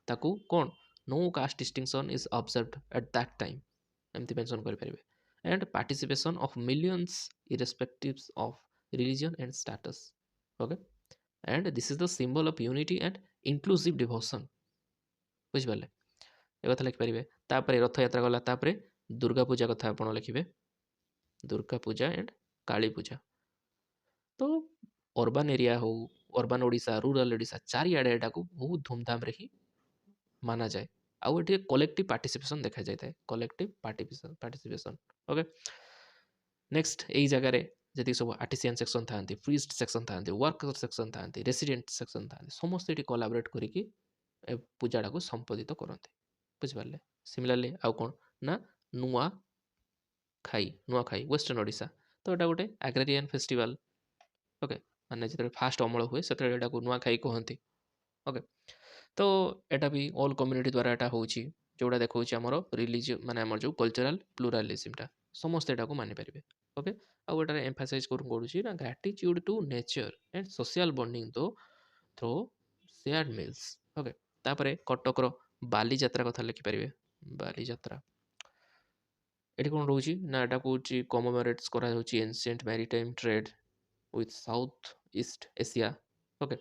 ତାକୁ କ'ଣ no caste distinction is observed at that time ଏମିତି ମେନସନ୍ କରିପାରିବେ। And participation of millions irrespective of religion and status. Okay, and this is the symbol of unity and inclusive devotion. ବୁଝିପାରିଲେ, ଏ କଥା ଲେଖିପାରିବେ। ତାପରେ ରଥଯାତ୍ରା ଗଲା, ତାପରେ ଦୁର୍ଗା ପୂଜା କଥା ଆପଣ ଲେଖିବେ, ଦୁର୍ଗା ପୂଜା ଆଣ୍ଡ କାଳୀ ପୂଜା। ତ ଅର୍ବାନ୍ ଏରିଆ ହଉ, ଅର୍ବାନ୍ ଓଡ଼ିଶା, ରୁରାଲ୍ ଓଡ଼ିଶା, ଚାରିଆଡ଼େ ଏଟାକୁ ବହୁତ ଧୁମଧାମରେ ହିଁ ମାନାଯାଏ। ଆଉ ଏଠି କଲେକ୍ଟିଭ୍ ପାର୍ଟିସିପେସନ୍ ଦେଖାଯାଇଥାଏ, କଲେକ୍ଟିଭ୍ ପାର୍ଟିସିପେସନ୍। ଓକେ, ନେକ୍ସଟ ଏଇ ଜାଗାରେ ଯେତିକି ସବୁ ଆର୍ଟିସିଆନ୍ ସେକ୍ସନ୍ ଥାନ୍ତି, ପ୍ରିଷ୍ଟ ସେକ୍ସନ୍ ଥାନ୍ତି, ୱାର୍କର ସେକ୍ସନ୍ ଥାନ୍ତି, ରେସିଡେଣ୍ଟ ସେକ୍ସନ୍ ଥାନ୍ତି, ସମସ୍ତେ ଏଠି କୋଲାବରେଟ୍ କରିକି ଏ ପୂଜାଟାକୁ ସମ୍ପାଦିତ କରନ୍ତି। ବୁଝିପାରିଲେ। ସିମିଲାରଲି ଆଉ କ'ଣ ନା ନୂଆଖାଇ ୱେଷ୍ଟର୍ଣ୍ଣ ଓଡ଼ିଶା, ତ ଏଇଟା ଗୋଟେ ଆଗ୍ରାରିଆନ୍ ଫେଷ୍ଟିଭାଲ। ଓକେ, ମାନେ ଯେତେବେଳେ ଫାଷ୍ଟ ଅମଳ ହୁଏ ସେତେବେଳେ ଏଟାକୁ ନୂଆଖାଇ କୁହନ୍ତି। ଓକେ, ତ ଏଟା ବି ଅଲ୍ କମ୍ୟୁନିଟି ଦ୍ୱାରା ଏଟା ହେଉଛି, ଯେଉଁଟା ଦେଖାଉଛି ଆମର ରିଲିଜିୟନ୍ ମାନେ ଆମର ଯେଉଁ କଲଚରାଲ୍ ପ୍ଲୁରାଲିଜିମ୍ଟା, ସମସ୍ତେ ଏଟାକୁ ମାନିପାରିବେ। ଓକେ, ଆଉ ଏଟାରେ ଏମ୍ଫାସାଇଜ୍ କରୁଛି ନା gratitude to nature and social bonding through shared meals. Okay, ତାପରେ କଟକର ବାଲିଯାତ୍ରା କଥା ଲେଖିପାରିବେ। ବାଲିଯାତ୍ରା ଏଠି କ'ଣ ରହୁଛି ନା, ଏଟାକୁ ହେଉଛି କମେମୋରେଟ୍ସ କରାଯାଉଛି ancient maritime trade with south east Asia. Okay,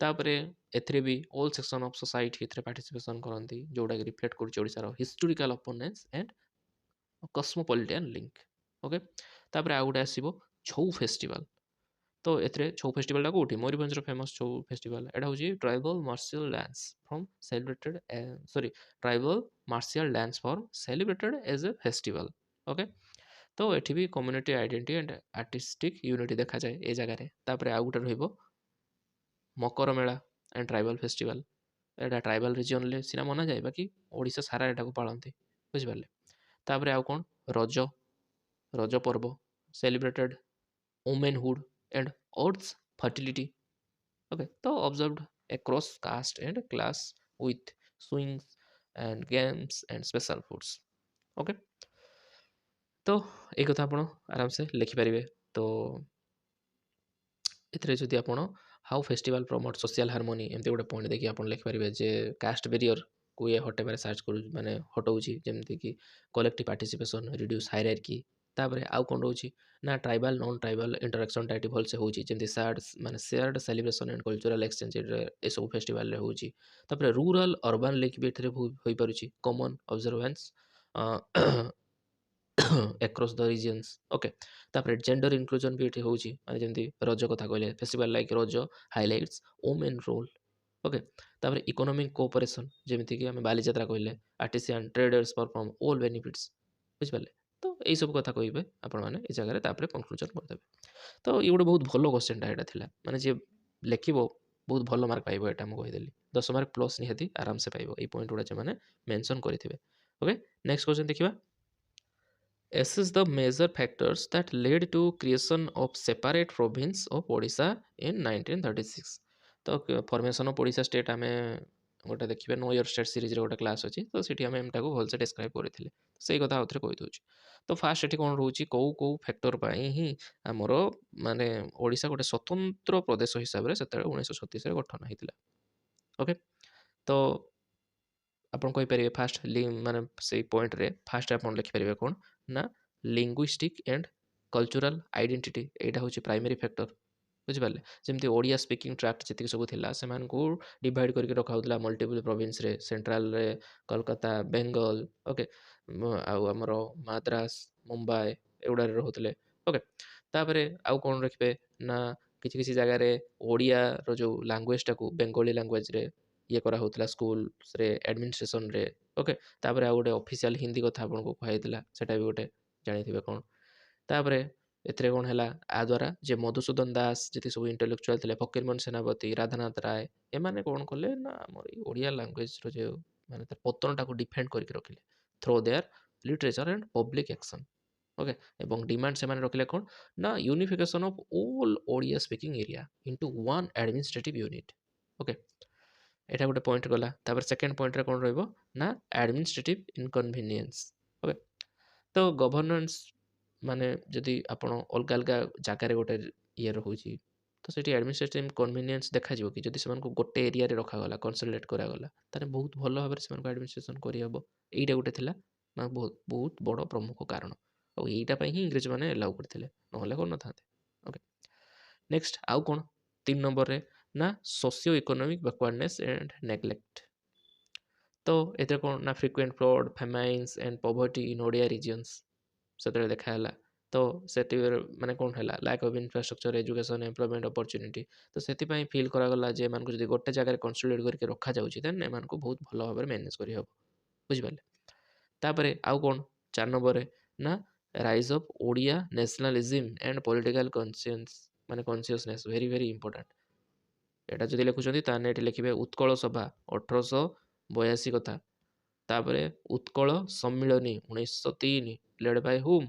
ତାପରେ ଏଥିରେ ବି ଅଲ୍ ସେକ୍ସନ୍ ଅଫ୍ ସୋସାଇଟି ଏଥିରେ ପାର୍ଟିସିପେସନ୍ କରନ୍ତି, ଯେଉଁଟାକି ରିଫ୍ଲେକ୍ଟ କରୁଛି ଓଡ଼ିଶାର ହିଷ୍ଟୋରିକାଲ୍ ଅପୋନେନ୍ସ ଆଣ୍ଡ କସ୍ମୋପଲିଟାନ୍ ଲିଙ୍କ। ଓକେ, ତାପରେ ଆଉ ଗୋଟେ ଆସିବ ଛଉ ଫେଷ୍ଟିଭାଲ। ତ ଏଥିରେ ଛଉ ଫେଷ୍ଟିଭାଲଟା କେଉଁଠି, ମୟୂରଭଞ୍ଜର ଫେମସ୍ ଛଉ ଫେଷ୍ଟିଭାଲ। ଏଇଟା ହେଉଛି tribal martial dance from celebrated tribal martial dance form celebrated as a festival. Okay, ତ ଏଠି ବି community identity and artistic unity ଦେଖାଯାଏ ଏ ଜାଗାରେ। ତାପରେ ଆଉ ଗୋଟେ ରହିବ Makar Mela and tribal festival. ଏଇଟା ଟ୍ରାଇବାଲ୍ ରିଜିଅନ୍ରେ ସିନା ମନାଯାଏ, ବାକି ଓଡ଼ିଶା ସାରା ଏଟାକୁ ପାଳନ୍ତି। ବୁଝିପାରିଲେ। ତାପରେ ଆଉ କ'ଣ Raja Parba celebrated womanhood and earth's fertility. Okay, ତ observed across caste and class with swings and games and special foods. Okay, ତ ଏଇ କଥା ଆପଣ ଆରାମସେ ଲେଖିପାରିବେ। ତ ଏଥିରେ ଯଦି ଆପଣ ହାଉ ଫେଷ୍ଟିଭାଲ ପ୍ରମୋଟ୍ ସୋସିଆଲ ହାରମୋନି ଏମିତି ଗୋଟେ ପଏଣ୍ଟ ଦେଇକି ଆପଣ ଲେଖିପାରିବେ ଯେ କାଷ୍ଟ ବେରିୟରକୁ ଇଏ ହଟେଇବାରେ ସାହାଯ୍ୟ କରୁ ମାନେ ହଟଉଛି, ଯେମିତିକି କଲେକ୍ଟିଭ୍ ପାର୍ଟିସିପେସନ୍, ରିଡ୍ୟୁସ୍ ହାଇରାର୍କି। ତାପରେ ଆଉ କ'ଣ ରହୁଛି ନା ଟ୍ରାଇବାଲ୍ ନନ୍ ଟ୍ରାଇବାଲ୍ ଇଣ୍ଟରାକ୍ସନ୍ଟା ଏଠି ଭଲସେ ହେଉଛି, ଯେମିତି shared celebration and cultural exchange ଏସବୁ ଫେଷ୍ଟିଭାଲରେ ହେଉଛି। ତାପରେ ରୁରାଲ୍ ଅର୍ବାନ୍ ଲିଙ୍କ୍ ବି ଏଥିରେ ହୋଇପାରୁଛି, common observance across the regions। Okay, ତାପରେ ଜେଣ୍ଡର ଇନକ୍ଲୁଜନ୍ ବି ଏଠି ହେଉଛି, ମାନେ ଯେମିତି ରଜ କଥା କହିଲେ festival like Raja highlights women role. Okay, ତାପରେ ଇକୋନୋମିକ୍ କୋଅପରେସନ୍, ଯେମିତିକି ଆମେ ବାଲିଯାତ୍ରା କହିଲେ artisan traders perform all benefits. ବୁଝିପାରିଲେ। ତ ଏଇସବୁ କଥା କହିବେ ଆପଣମାନେ ଏ ଜାଗାରେ, ତାପରେ କନକ୍ଲୁଜନ୍ କରିଦେବେ। ତ ଇଏ ଗୋଟେ ବହୁତ ଭଲ କ୍ୱେଶ୍ଚନଟା ଏଇଟା ଥିଲା, ମାନେ ଯିଏ ଲେଖିବ ବହୁତ ଭଲ ମାର୍କ ପାଇବ। ଏଇଟା ମୁଁ କହିଦେଲି 10 ମାର୍କ ପ୍ଲସ୍ ନିହାତି ଆରାମସେ ପାଇବ ଏଇ ପଏଣ୍ଟ ଗୁଡ଼ା ସେମାନେ ମେନସନ୍ କରିଥିବେ। ଓକେ, ନେକ୍ସଟ କ୍ୱେଶ୍ଚନ ଦେଖିବା। Assess the major factors that led to creation of separate province of Odisha in 1936। ତ ଫର୍ମେସନ୍ ଅଫ୍ ଓଡ଼ିଶା ଷ୍ଟେଟ୍ ଆମେ ଗୋଟେ ଦେଖିବେ, नो योर स्टेट ସିରିଜ୍ରେ ଗୋଟେ କ୍ଲାସ୍ ଅଛି, ତ ସେଠି ଆମେ ଏଟାକୁ ଭଲସେ ଡେସ୍କ୍ରାଇବ୍ କରିଥିଲେ। ସେଇ କଥା ଆଉଥରେ କହିଦେଉଛି। ତ ଫାଷ୍ଟ ଏଠି କ'ଣ ରହୁଛି, କେଉଁ ଫ୍ୟାକ୍ଟର ପାଇଁ ହିଁ ଆମର ମାନେ ଓଡ଼ିଶା ଗୋଟେ ସ୍ୱତନ୍ତ୍ର ପ୍ରଦେଶ ହିସାବରେ ସେତେବେଳେ 1936ରେ ଗଠନ ହେଇଥିଲା। ଓକେ, ତ ଆପଣ କହିପାରିବେ ଫାଷ୍ଟ ମାନେ ସେଇ ପଏଣ୍ଟରେ ଫାଷ୍ଟ ଆପଣ ଲେଖିପାରିବେ କ'ଣ ନା ଲିଙ୍ଗୁଇଷ୍ଟିକ୍ ଆଣ୍ଡ କଲଚରାଲ୍ ଆଇଡେଣ୍ଟିଟି, ଏଇଟା ହେଉଛି ପ୍ରାଇମେରୀ ଫ୍ୟାକ୍ଟର। ବୁଝିପାରିଲେ। ଯେମିତି ଓଡ଼ିଆ ସ୍ପିକିଂ ଟ୍ରାକ୍ଟ ଯେତିକି ସବୁ ଥିଲା ସେମାନଙ୍କୁ ଡିଭାଇଡ଼ କରିକି ରଖାହେଉଥିଲା ମଲ୍ଟିପୁଲ୍ ପ୍ରୋଭିନ୍ସରେ, ସେଣ୍ଟ୍ରାଲରେ କଲକାତା, ବେଙ୍ଗଲ, ଓକେ, ଆଉ ଆମର ମାଦ୍ରାସ, ମୁମ୍ବାଇ ଏଗୁଡ଼ାରେ ରହୁଥିଲେ। ଓକେ, ତାପରେ ଆଉ କ'ଣ ରଖିବେ ନା କିଛି କିଛି ଜାଗାରେ ଓଡ଼ିଆର ଯେଉଁ ଲାଙ୍ଗୁଏଜଟାକୁ ବେଙ୍ଗଲୀ ଲାଙ୍ଗୁଏଜରେ ଇଏ କରାହେଉଥିଲା ସ୍କୁଲ୍ସରେ, ଆଡ଼ମିନିଷ୍ଟ୍ରେସନରେ। ଓକେ, ତାପରେ ଆଉ ଗୋଟେ ଅଫିସିଆଲ ହିନ୍ଦୀ କଥା ଆପଣଙ୍କୁ କୁହାଯାଇଥିଲା, ସେଇଟା ବି ଗୋଟେ ଜାଣିଥିବେ କ'ଣ। ତାପରେ ଏଥିରେ କ'ଣ ହେଲା ଆ ଦ୍ୱାରା ଯେ ମଧୁସୂଦନ ଦାସ ଯେତେ ସବୁ ଇଣ୍ଟେଲେକ୍ଚୁଆଲ ଥିଲେ, ଫକୀରମୋହନ ସେନାପତି, ରାଧାନାଥ ରାୟ, ଏମାନେ କ'ଣ କଲେ ନା ଆମର ଏଇ ଓଡ଼ିଆ ଲାଙ୍ଗୁଏଜର ଯେଉଁ ମାନେ ତାର ପତନଟାକୁ ଡିଫେଣ୍ଡ କରିକି ରଖିଲେ through their literature and public action. Okay, ଏବଂ ଡିମାଣ୍ଡ ସେମାନେ ରଖିଲେ କ'ଣ ନା unification of all Odia speaking area into one administrative unit. Okay, ଏଇଟା ଗୋଟେ ପଏଣ୍ଟ ଗଲା। ତାପରେ ସେକେଣ୍ଡ ପଏଣ୍ଟରେ କ'ଣ ରହିବ ନା ଆଡମିନିଷ୍ଟ୍ରେଟିଭ ଇନକନଭିନିଏନ୍ସ। ଓକେ, ତ ଗଭର୍ଣ୍ଣାନ୍ସ ମାନେ ଯଦି ଆପଣ ଅଲଗା ଅଲଗା ଜାଗାରେ ଗୋଟେ ଇଏ ରହୁଛି ତ ସେଠି ଆଡମିନିଷ୍ଟ୍ରେଟିଭ କନଭିନିଏନ୍ସ ଦେଖାଯିବ କି ଯଦି ସେମାନଙ୍କୁ ଗୋଟେ ଏରିଆରେ ରଖାଗଲା, କନସୋଲିଡେଟ୍ କରାଗଲା, ତାହେଲେ ବହୁତ ଭଲ ଭାବରେ ସେମାନଙ୍କୁ ଆଡମିନିଷ୍ଟ୍ରେସନ କରିହେବ। ଏଇଟା ଗୋଟେ ଥିଲା ନା ବହୁତ ବହୁତ ବଡ଼ ପ୍ରମୁଖ କାରଣ, ଆଉ ଏଇଟା ପାଇଁ ହିଁ ଇଂରେଜମାନେ ଏଲାଉ କରିଥିଲେ, ନହେଲେ କରିନଥାନ୍ତେ। ଓକେ, ନେକ୍ସଟ ଆଉ କ'ଣ 3 ନମ୍ବରରେ ନା socio economic backwardness and neglect. ତ ଏଥିରେ କ'ଣ ନା frequent flood, famines and poverty in Odia regions ସେତେବେଳେ ଦେଖାହେଲା। ତ ସେଠି ମାନେ କ'ଣ ହେଲା lack of infrastructure, education, employment opportunity. ତ ସେଥିପାଇଁ ଫିଲ୍ କରାଗଲା ଯେ ଏମାନଙ୍କୁ ଯଦି ଗୋଟେ ଜାଗାରେ କନସୋଲିଡେଟ୍ କରିକି ରଖାଯାଉଛି ଦେନ୍ ଏମାନଙ୍କୁ ବହୁତ ଭଲ ଭାବରେ ମ୍ୟାନେଜ୍ କରିହେବ। ବୁଝିପାରିଲେ? ତାପରେ ଆଉ କ'ଣ 4 ନମ୍ବରରେ ନା rise of Odia nationalism and political conscience ମାନେ କନସିୟସନେସ୍, ଭେରି ଭେରି ଇମ୍ପୋର୍ଟାଣ୍ଟ। ଏଇଟା ଯଦି ଲେଖୁଛନ୍ତି ତାହେଲେ ଏଠି ଲେଖିବେ ଉତ୍କଳ ସଭା 1882 କଥା। ତାପରେ ଉତ୍କଳ ସମ୍ମିଳନୀ 1903 lead Bai whom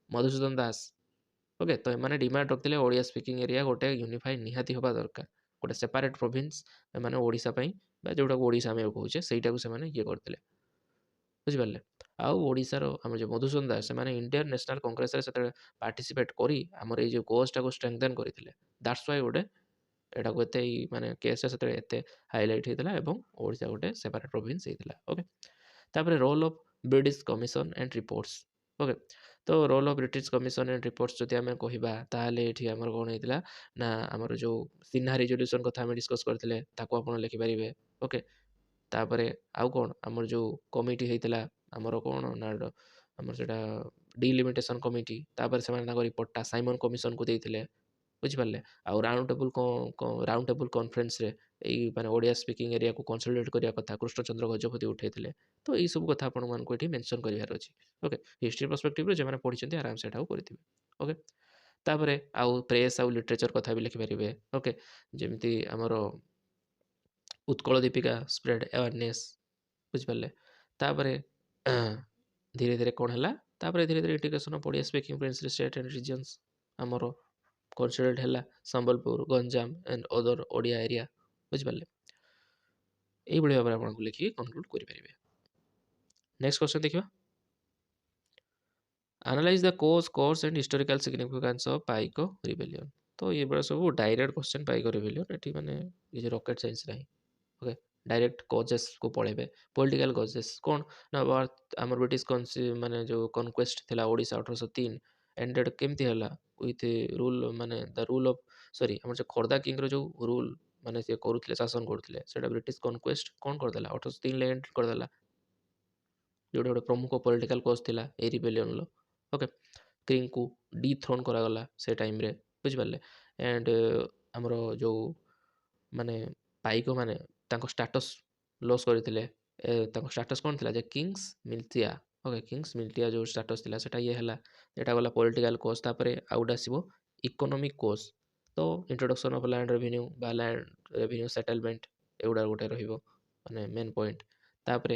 Madhusudan Das. Okay, ତ ଏମାନେ ଡିମାଣ୍ଡ ରଖିଥିଲେ ଓଡ଼ିଆ ସ୍ପିକିଂ ଏରିଆ ଗୋଟେ ୟୁନିଫାଇଡ୍ ନିହାତି ହେବା ଦରକାର, ଗୋଟେ ସେପାରେଟ୍ ପ୍ରୋଭିନ୍ସ ଏମାନେ ଓଡ଼ିଶା ପାଇଁ ବା ଯେଉଁଟାକୁ ଓଡ଼ିଶା ଆମେ କହୁଛେ ସେଇଟାକୁ ସେମାନେ ଇଏ କରିଥିଲେ। ବୁଝିପାରିଲେ? ଆଉ ଓଡ଼ିଶାର ଆମର ଯେଉଁ ମଧୁସୂଦନ ଦାସ ସେମାନେ ଇଣ୍ଡିଆନ୍ ନ୍ୟାସନାଲ୍ କଂଗ୍ରେସରେ ସେତେବେଳେ ପାର୍ଟିସିପେଟ୍ କରି ଆମର ଏଇ ଯେଉଁ କୋଜ୍ଟାକୁ ଷ୍ଟ୍ରେଙ୍ଗଦେନ୍ କରିଥିଲେ। ଦ୍ୟାଟ୍ସ ୱାଇ ଗୋଟେ ଏଟାକୁ ଏତେ ମାନେ କେସ୍ଟା ସେତେବେଳେ ଏତେ ହାଇଲାଇଟ୍ ହେଇଥିଲା ଏବଂ ଓଡ଼ିଶା ଗୋଟେ ସେପାରେଟ୍ ପ୍ରୋଭିନ୍ସ ହେଇଥିଲା। ଓକେ, ତାପରେ role of British commission and reports. Okay, ତ role of British commission and reports ଯଦି ଆମେ କହିବା ତାହେଲେ ଏଠି ଆମର କ'ଣ ହେଇଥିଲା ନା ଆମର ଯେଉଁ ସିହ୍ନା ରିଜଲ୍ୟୁସନ୍ କଥା ଆମେ ଡିସ୍କସ୍ କରିଥିଲେ ତାକୁ ଆପଣ ଲେଖିପାରିବେ। ଓକେ, ତାପରେ ଆଉ କ'ଣ ଆମର ଯେଉଁ କମିଟି ହେଇଥିଲା ଆମର କ'ଣ ନା ଆମର ସେଇଟା ଡିଲିମିଟେସନ୍ କମିଟି, ତାପରେ ସେମାନେ ତାଙ୍କ ରିପୋର୍ଟଟା ସାଇମନ୍ କମିଶନକୁ ଦେଇଥିଲେ। ବୁଝିପାରିଲେ? ଆଉ ରାଉଣ୍ଡ ଟେବୁଲ୍ କନଫରେନ୍ସରେ ଏଇ ମାନେ ଓଡ଼ିଆ ସ୍ପିକିଂ ଏରିଆକୁ କନସୋଲିଡେଟ୍ କରିବା କଥା କୃଷ୍ଣଚନ୍ଦ୍ର ଗଜପତି ଉଠାଇଥିଲେ। ତ ଏଇସବୁ କଥା ଆପଣମାନଙ୍କୁ ଏଠି ମେନସନ୍ କରିବାର ଅଛି। ଓକେ, ହିଷ୍ଟ୍ରି ପର୍ସପେକ୍ଟିଭରୁ ଯେଉଁମାନେ ପଢ଼ିଛନ୍ତି ଆରାମସେ ଏଟାକୁ କରିଥିବେ। ଓକେ, ତାପରେ ଆଉ ପ୍ରେସ୍ ଆଉ ଲିଟରେଚର କଥା ବି ଲେଖିପାରିବେ। ଓକେ, ଯେମିତି ଆମର ଉତ୍କଳ ଦୀପିକା ସ୍ପ୍ରେଡ୍ ଆୱାରନେସ୍। ବୁଝିପାରିଲେ? ତାପରେ ଧୀରେ ଧୀରେ କ'ଣ ହେଲା, ତାପରେ ଧୀରେ ଧୀରେ integration of Odia speaking principal state and regions ଆମର କନସିଡର୍ଡ ହେଲା Sambalpur, Ganjam and other Odia area. ବୁଝିପାରିଲେ? এইভাবে ভাবে ଆପଣଙ୍କୁ ଲେଖିକି କନକ୍ଲୁଡ୍ କରିପାରିବେ। ନେକ୍ସଟ କ୍ୱେଶ୍ଚନ୍ ଦେଖିବା। Analyse the course and historical significance of Paika rebellion. ତ ଏଗୁଡ଼ା ସବୁ ଡାଇରେକ୍ଟ କ୍ୱେଶ୍ଚନ୍ ପାଇକ ରିବେଲିୟନ୍, ଏଠି ମାନେ କିଛି ରକେଟ୍ ସାଇନ୍ସ ନାହିଁ। ଓକେ, ଡାଇରେକ୍ଟ କଜେସକୁ ପଳେଇବେ। ପଲିଟିକାଲ କଜେସ୍ କ'ଣ ନା ଆମର ବ୍ରିଟିଶ ମାନେ ଯେଉଁ କନକ୍ୱେଷ୍ଟ ଥିଲା ଓଡ଼ିଶା 1803 ଏଣ୍ଡେଡ୍ କେମିତି ହେଲା ୱିଥ୍ ରୁଲ୍ ମାନେ ଦ ରୁଲ୍ ଅଫ୍ ଆମର ଯେଉଁ ଖୋର୍ଦ୍ଧା କିଙ୍ଗର ଯେଉଁ ରୁଲ୍ ମାନେ ସିଏ କରୁଥିଲେ ଶାସନ କରୁଥିଲେ ସେଇଟା ବ୍ରିଟିଶ କନକ୍ୱେଷ୍ଟ କ'ଣ କରିଦେଲା 1803 ଏଣ୍ଡ କରିଦେଲା, ଯେଉଁଟା ଗୋଟେ ପ୍ରମୁଖ ପଲିଟିକାଲ କଜ୍ ଥିଲା ଏଇ ରିବେଲିୟନର। ଓକେ, କିଙ୍ଗକୁ ଡିଥ୍ରୋନ୍ କରାଗଲା ସେ ଟାଇମ୍ରେ। ବୁଝିପାରିଲେ? ଆଣ୍ଡ ଆମର ଯେଉଁ ମାନେ ପାଇକ ମାନେ ତାଙ୍କ ଷ୍ଟାଟସ୍ ଲସ୍ କରିଥିଲେ। ତାଙ୍କ ଷ୍ଟାଟସ୍ କ'ଣ ଥିଲା ଯେ କିଙ୍ଗସ୍ ମିଲିଟିଆ। ଓକେ, କିଙ୍ଗସ୍ ମିଲିଟିଆ ଯେଉଁ ଷ୍ଟାଟସ୍ ଥିଲା ସେଟା ଇଏ ହେଲା, ଏଇଟା ଗଲା ପଲିଟିକାଲ କୋଜ୍। ତାପରେ ଆଉ ଗୋଟେ ଆସିବ ଇକୋନୋମିକ୍ କୋଜ୍। ତ ଇଣ୍ଟ୍ରୋଡକ୍ସନ୍ ଅଫ୍ ଲ୍ୟାଣ୍ଡ ରେଭିନ୍ୟୁ ବା ଲ୍ୟାଣ୍ଡ ରେଭିନ୍ୟୁ ସେଟଲମେଣ୍ଟ ଏଗୁଡ଼ା ଗୋଟେ ରହିବ ମାନେ ମେନ୍ ପଏଣ୍ଟ। ତାପରେ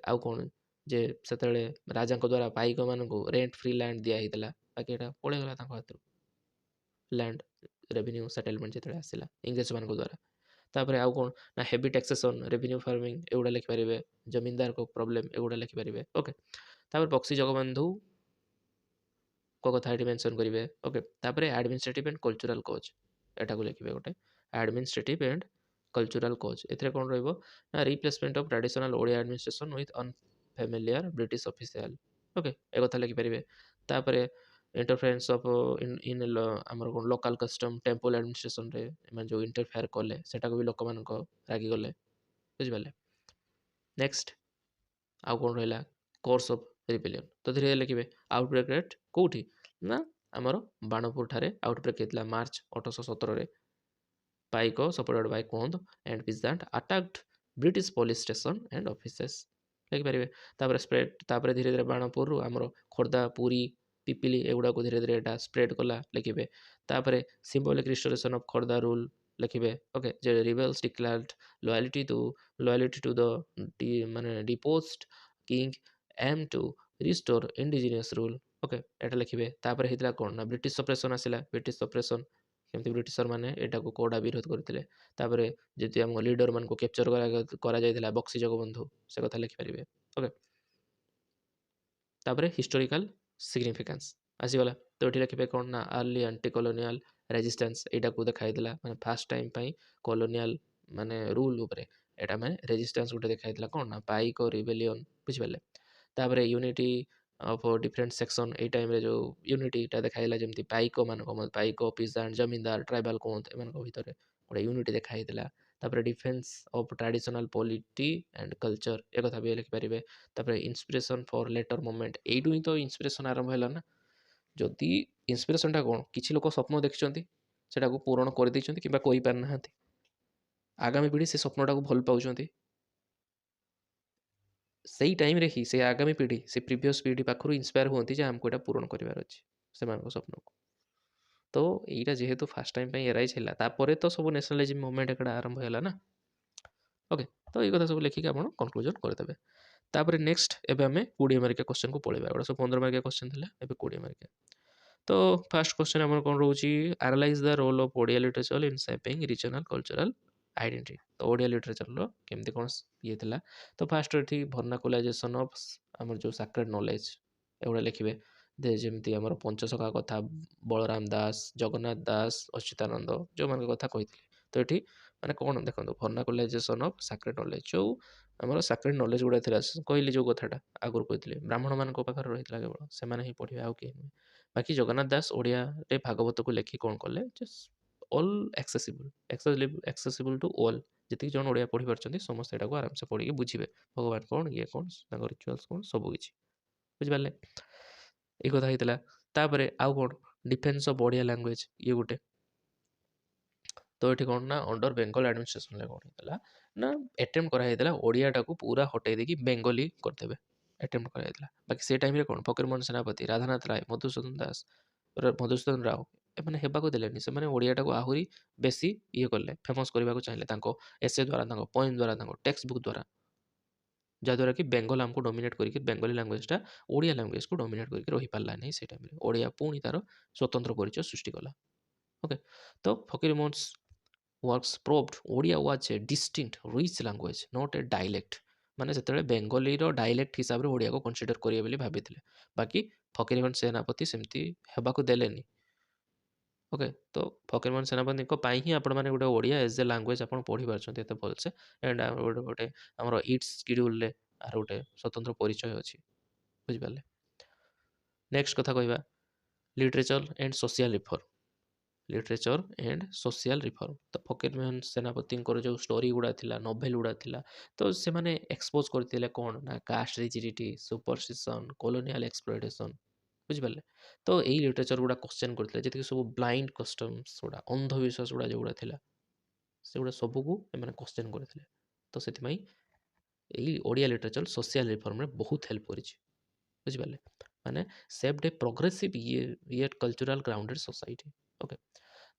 ଆଉ କ'ଣ ଯେ ସେତେବେଳେ ରାଜାଙ୍କ ଦ୍ୱାରା ପାଇକମାନଙ୍କୁ ରେଣ୍ଟ ଫ୍ରି ଲ୍ୟାଣ୍ଡ ଦିଆ ହେଇଥିଲା, ବାକି ଏଇଟା ପଳେଇଗଲା ତାଙ୍କ ହାତରୁ ଲ୍ୟାଣ୍ଡ ରେଭିନ୍ୟୁ ସେଟଲମେଣ୍ଟ ଯେତେବେଳେ ଆସିଲା ଇଂରେଜମାନଙ୍କ ଦ୍ୱାରା। ତାପରେ ଆଉ କ'ଣ ନା ହେଭି ଟ୍ୟାକ୍ସେସନ୍, ରେଭିନ୍ୟୁ ଫାର୍ମିଂ ଏଗୁଡ଼ା ଲେଖିପାରିବେ। ଜମିଦାରଙ୍କ ପ୍ରୋବ୍ଲେମ୍ ଏଗୁଡ଼ା ଲେଖିପାରିବେ। ଓକେ, ତାପରେ ବକ୍ସି ଜଗବନ୍ଧୁଙ୍କ କଥା ଏଠି ମେନସନ୍ କରିବେ। ଓକେ, ତାପରେ ଆଡମିନିଷ୍ଟ୍ରେଟିଭ୍ ଆଣ୍ଡ କଲଚରାଲ କୋଜ୍ ଏଟାକୁ ଲେଖିବେ ଗୋଟେ ଆଡମିନିଷ୍ଟ୍ରେଟିଭ୍ ଆଣ୍ଡ କଲଚରାଲ କୋଜ୍। ଏଥିରେ କ'ଣ ରହିବ ନା replacement of traditional Odia administration with unfamiliar British official. Okay, ଏ କଥା ଲେଖିପାରିବେ। ତାପରେ ଇଣ୍ଟରଫେରେନ୍ସ ଅଫ୍ ଇନ୍ ଆମର କ'ଣ ଲୋକାଲ କଷ୍ଟମ୍ ଟେମ୍ପଲ୍ ଆଡମିନିଷ୍ଟ୍ରେସନରେ ଏମାନେ ଯେଉଁ ଇଣ୍ଟରଫେୟାର କଲେ ସେଟାକୁ ବି ଲୋକମାନଙ୍କ ରାଗିଗଲେ। ବୁଝିପାରିଲେ? ନେକ୍ସଟ ଆଉ କ'ଣ ରହିଲା କୋର୍ସ ଅଫ୍ ରିବେଲିୟନ୍। ତ ଧୀରେ ଧୀରେ ଲେଖିବେ ଆଉଟବ୍ରେକ୍ ରେଟ୍ କେଉଁଠି ନା ଆମର ବାଣପୁର ଠାରେ ଆଉଟବ୍ରେକ୍ ହେଇଥିଲା ମାର୍ଚ୍ଚ 1817ରେ। Paika supported by Kondh and peasant attacked British police station and offices ଲେଖିପାରିବେ। ତାପରେ ଧୀରେ ଧୀରେ ବାଣପୁରରୁ ଆମର ଖୋର୍ଦ୍ଧା, ପୁରୀ, ପିପିଲି ଏଗୁଡ଼ାକୁ ଧୀରେ ଧୀରେ ଏଇଟା ସ୍ପ୍ରେଡ୍ କଲା ଲେଖିବେ। ତାପରେ symbolic restoration of Khordha rule ଲେଖିବେ। ଓକେ, ଯେ rebels declared loyalty to the ମାନେ deposed king aim to restore indigenous rule. Okay, ଏଇଟା ଲେଖିବେ। ତାପରେ ହେଇଥିଲା କ'ଣ ନା ବ୍ରିଟିଶ ସପ୍ରେସନ୍ ଆସିଲା। ବ୍ରିଟିଶ ସପ୍ରେସନ୍ କେମିତି ବ୍ରିଟିଶର ମାନେ ଏଟାକୁ କୋଉଟା ବିରୋଧ କରିଥିଲେ। ତାପରେ ଯଦି ଆମ ଲିଡର ମାନଙ୍କୁ କ୍ୟାପଚର କରାଯାଇଥିଲା ବକ୍ସି ଜଗବନ୍ଧୁ, ସେ କଥା ଲେଖିପାରିବେ। ଓକେ, ତାପରେ ହିଷ୍ଟୋରିକାଲ ସିଗ୍ନିଫିକାନ୍ସ ଆସିଗଲା। ତ ଏଠି ଲେଖିବେ କ'ଣ ନା ଆର୍ଲି ଆଣ୍ଟି କଲୋନିଆଲ ରେଜିଷ୍ଟାନ୍ସ, ଏଇଟାକୁ ଦେଖାଯାଇଥିଲା ମାନେ ଫାଷ୍ଟ ଟାଇମ୍ ପାଇଁ କଲୋନିଆଲ ମାନେ ରୁଲ୍ ଉପରେ ଏଇଟା ମାନେ ରେଜିଷ୍ଟାନ୍ସ ଗୋଟେ ଦେଖାଯାଇଥିଲା କ'ଣ ନା ପାଇକ ରିବେଲିୟନ, ବୁଝିପାରିଲେ। ତାପରେ ୟୁନିଟି ଅଫ୍ ଡିଫରେଣ୍ଟ ସେକ୍ସନ, ଏଇ ଟାଇମ୍ରେ ଯେଉଁ ୟୁନିଟିଟା ଦେଖାଯାଇଥିଲା ଯେମିତି ପାଇକ ପିଜାଣ୍ଡ ଜମିଦାର ଟ୍ରାଇବାଲ କୋନ୍ଥ ଏମାନଙ୍କ ଭିତରେ ଗୋଟେ ୟୁନିଟି ଦେଖାଯାଇଥିଲା। ତାପରେ defence of traditional polity and culture ଏ କଥା ବି ଲେଖିପାରିବେ। ତାପରେ ଇନ୍ସପିରେସନ୍ ଫର୍ ଲେଟର ମୁଭମେଣ୍ଟ, ଏଇଠୁ ହିଁ ତ ଇନ୍ସପିରେସନ୍ ଆରମ୍ଭ ହେଲା ନା। ଯଦି ଇନ୍ସପିରେସନଟା କ'ଣ, କିଛି ଲୋକ ସ୍ୱପ୍ନ ଦେଖିଛନ୍ତି ସେଟାକୁ ପୂରଣ କରିଦେଇଛନ୍ତି କିମ୍ବା କରିପାରିନାହାନ୍ତି, ଆଗାମୀ ପିଢ଼ି ସେ ସ୍ୱପ୍ନଟାକୁ ଭଲ ପାଉଛନ୍ତି, ସେଇ ଟାଇମ୍ରେ ହିଁ ସେ ଆଗାମୀ ପିଢ଼ି ସେ ପ୍ରିଭିୟସ୍ ପିଢ଼ି ପାଖରୁ ଇନ୍ସପାୟାର ହୁଅନ୍ତି ଯେ ଆମକୁ ଏଇଟା ପୂରଣ କରିବାର ଅଛି ସେମାନଙ୍କ ସ୍ୱପ୍ନକୁ। ତ ଏଇଟା ଯେହେତୁ ଫାଷ୍ଟ ଟାଇମ୍ ପାଇଁ ଏରାଇଜ୍ ହେଲା, ତାପରେ ତ ସବୁ ନ୍ୟାସନାଲିଜିମ୍ ମୁଭମେଣ୍ଟ ଏଇଟା ଆରମ୍ଭ ହେଲା ନା। ଓକେ, ତ ଏଇ କଥା ସବୁ ଲେଖିକି ଆପଣ କନକ୍ଲୁଜନ୍ କରିଦେବେ। ତାପରେ ନେକ୍ସଟ ଏବେ ଆମେ 20 ମାର୍କିଆ କ୍ୱେଶ୍ଚନକୁ ପଳେଇବା। ଏଗୁଡ଼ା ସବୁ 15 ମାର୍କିଆ କ୍ୱେଶ୍ଚନ ଥିଲା, ଏବେ 20 ମାର୍କିଆ। ତ ଫାଷ୍ଟ କ୍ୱେଶ୍ଚନ ଆମର କ'ଣ ରହୁଛି, analyse the role of Odia literature in shaping regional cultural identity. ତ ଓଡ଼ିଆ ଲିଟରେଚରର କେମିତି କ'ଣ ଇଏ ଥିଲା। ତ ଫାଷ୍ଟ ଏଠି ଭର୍ନାକୁଲାଇଜେସନ୍ ଅଫ୍ ଆମର ଯେଉଁ ସାକ୍ରେଡ୍ ନଲେଜ ଏଗୁଡ଼ା ଲେଖିବେ। ଯେମିତି ଆମର ପଞ୍ଚସଖା କଥା ବଳରାମ ଦାସ, ଜଗନ୍ନାଥ ଦାସ, ଅଚ୍ୟୁତାନନ୍ଦ ଯେଉଁମାନଙ୍କ କଥା କହିଥିଲେ। ତ ଏଠି ମାନେ କ'ଣ ଦେଖନ୍ତୁ, ଭର୍ନାକୁଲାଇଜେସନ୍ ଅଫ୍ ସାକ୍ରେଡ୍ ନଲେଜ, ଯେଉଁ ଆମର ସାକ୍ରେଡ୍ ନଲେଜ ଗୁଡ଼ା ଥିଲା, କହିଲି ଯେଉଁ କଥାଟା ଆଗରୁ କହିଥିଲି ବ୍ରାହ୍ମଣମାନଙ୍କ ପାଖରେ ରହିଥିଲା କେବଳ, ସେମାନେ ହିଁ ପଢ଼ିବେ, ଆଉ କେହି ନୁହେଁ। ବାକି ଜଗନ୍ନାଥ ଦାସ ଓଡ଼ିଆରେ ଭାଗବତକୁ ଲେଖି କ'ଣ କଲେ, ଯେ ଅଲ୍ ଆକ୍ସେସିବୁଲ୍ ଟୁ ଅଲ୍, ଯେତିକି ଜଣ ଓଡ଼ିଆ ପଢ଼ିପାରୁଛନ୍ତି ସମସ୍ତେ ଏଟାକୁ ଆରାମସେ ପଢ଼ିକି ବୁଝିବେ ଭଗବାନ କ'ଣ, ଇଏ କ'ଣ, ତାଙ୍କ ରିଚୁଆଲ୍ସ କ'ଣ, ସବୁ କିଛି ବୁଝିପାରିଲେ। ଏଇ କଥା ହେଇଥିଲା। ତାପରେ ଆଉ କ'ଣ, ଡିଫେନ୍ସ ଅଫ୍ ଓଡ଼ିଆ ଲାଙ୍ଗୁଏଜ, ଇଏ ଗୋଟେ। ତ ଏଠି କ'ଣ ନା ଅଣ୍ଡର ବେଙ୍ଗଲ ଆଡମିନିଷ୍ଟ୍ରେସନରେ କ'ଣ ହେଇଥିଲା ନା ଆଟେମ୍ପ୍ଟ କରାଯାଇଥିଲା ଓଡ଼ିଆଟାକୁ ପୁରା ହଟେଇ ଦେଇକି ବେଙ୍ଗଲୀ କରିଦେବେ, ଆଟେମ୍ପ୍ଟ କରାଯାଇଥିଲା। ବାକି ସେ ଟାଇମ୍ରେ କ'ଣ ଫକୀରମୋହନ ସେନାପତି, ରାଧାନାଥ ରାୟ, ମଧୁସୂଦନ ରାଓ ଏମାନେ ହେବାକୁ ଦେଲେନି। ସେମାନେ ଓଡ଼ିଆଟାକୁ ଆହୁରି ବେଶୀ ଇଏ କଲେ, ଫେମସ୍ କରିବାକୁ ଚାହିଁଲେ ତାଙ୍କ ଏସେ ଦ୍ୱାରା, ତାଙ୍କ ପଏମ୍ ଦ୍ୱାରା, ତାଙ୍କ ଟେକ୍ସଟ ବୁକ୍ ଦ୍ୱାରା, ଯାହାଦ୍ୱାରା କି ବେଙ୍ଗଲ ଆମକୁ ଡୋମିନେଟ୍ କରିକି ବେଙ୍ଗଲୀ ଲାଙ୍ଗୁଏଜଟା ଓଡ଼ିଆ ଲାଙ୍ଗୁଏଜକୁ ଡୋମିନେଟ୍ କରିକି ରହିପାରିଲା ନାହିଁ। ସେ ଟାଇମ୍ରେ ଓଡ଼ିଆ ପୁଣି ତାର ସ୍ୱତନ୍ତ୍ର ପରିଚୟ ସୃଷ୍ଟି କଲା। ଓକେ, ତ ଫକୀରମୋହନ's works proved Odia was a distinct rich language not a dialect। ମାନେ ସେତେବେଳେ ବେଙ୍ଗଲୀର ଡାଇଲେକ୍ଟ ହିସାବରେ ଓଡ଼ିଆକୁ କନସିଡର କରିବେ ବୋଲି ଭାବିଥିଲେ। ବାକି ଫକୀରମୋହନ ସେନାପତି ସେମିତି ହେବାକୁ ଦେଲେନି। ଓକେ, ତ ଫକୀରମୋହନ ସେନାପତିଙ୍କ ପାଇଁ ହିଁ ଆପଣମାନେ ଗୋଟେ ଓଡ଼ିଆ ଏଜ୍ ଏ ଲାଙ୍ଗୁଏଜ ଆପଣ ପଢ଼ିପାରୁଛନ୍ତି ଏତେ ଭଲସେ। ଆଣ୍ଡ ଗୋଟେ ଆମର ଇଟ୍ସ ସ୍କିଡ୍ୟୁଲରେ ଆର ଗୋଟେ ସ୍ୱତନ୍ତ୍ର ପରିଚୟ ଅଛି, ବୁଝିପାରିଲେ। ନେକ୍ସଟ କଥା କହିବା, literature and social reform. Literature and social reform, ତ ଫକୀରମୋହନ ସେନାପତିଙ୍କର ଯେଉଁ ଷ୍ଟୋରି ଗୁଡ଼ା ଥିଲା, ନୋଭେଲ ଗୁଡ଼ା ଥିଲା, ତ ସେମାନେ ଏକ୍ସପୋଜ କରିଥିଲେ କ'ଣ ନା କାଷ୍ଟ ରିଜିଡିଟି, ସୁପରସିସନ୍, କଲୋନିଆଲ ଏକ୍ସପ୍ଲୋଇଟେସନ୍, ବୁଝିପାରିଲେ। ତ ଏଇ ଲିଟରେଚର ଗୁଡ଼ା କ୍ୱେଶ୍ଚନ୍ କରିଥିଲେ, ଯେତିକି ସବୁ ବ୍ଲାଇଣ୍ଡ କଷ୍ଟମ୍ସ ଗୁଡ଼ା, ଅନ୍ଧବିଶ୍ୱାସ ଗୁଡ଼ା ଯେଉଁଗୁଡ଼ା ଥିଲା, ସେଗୁଡ଼ା ସବୁକୁ ଏମାନେ କ୍ୱେଶ୍ଚନ୍ କରିଥିଲେ। ତ ସେଥିପାଇଁ ଏଇ ଓଡ଼ିଆ ଲିଟରେଚର ସୋସିଆଲ ରିଫର୍ମରେ ବହୁତ ହେଲ୍ପ କରିଛି, ବୁଝିପାରିଲେ। ମାନେ shaped a progressive yet cultural grounded society. Okay,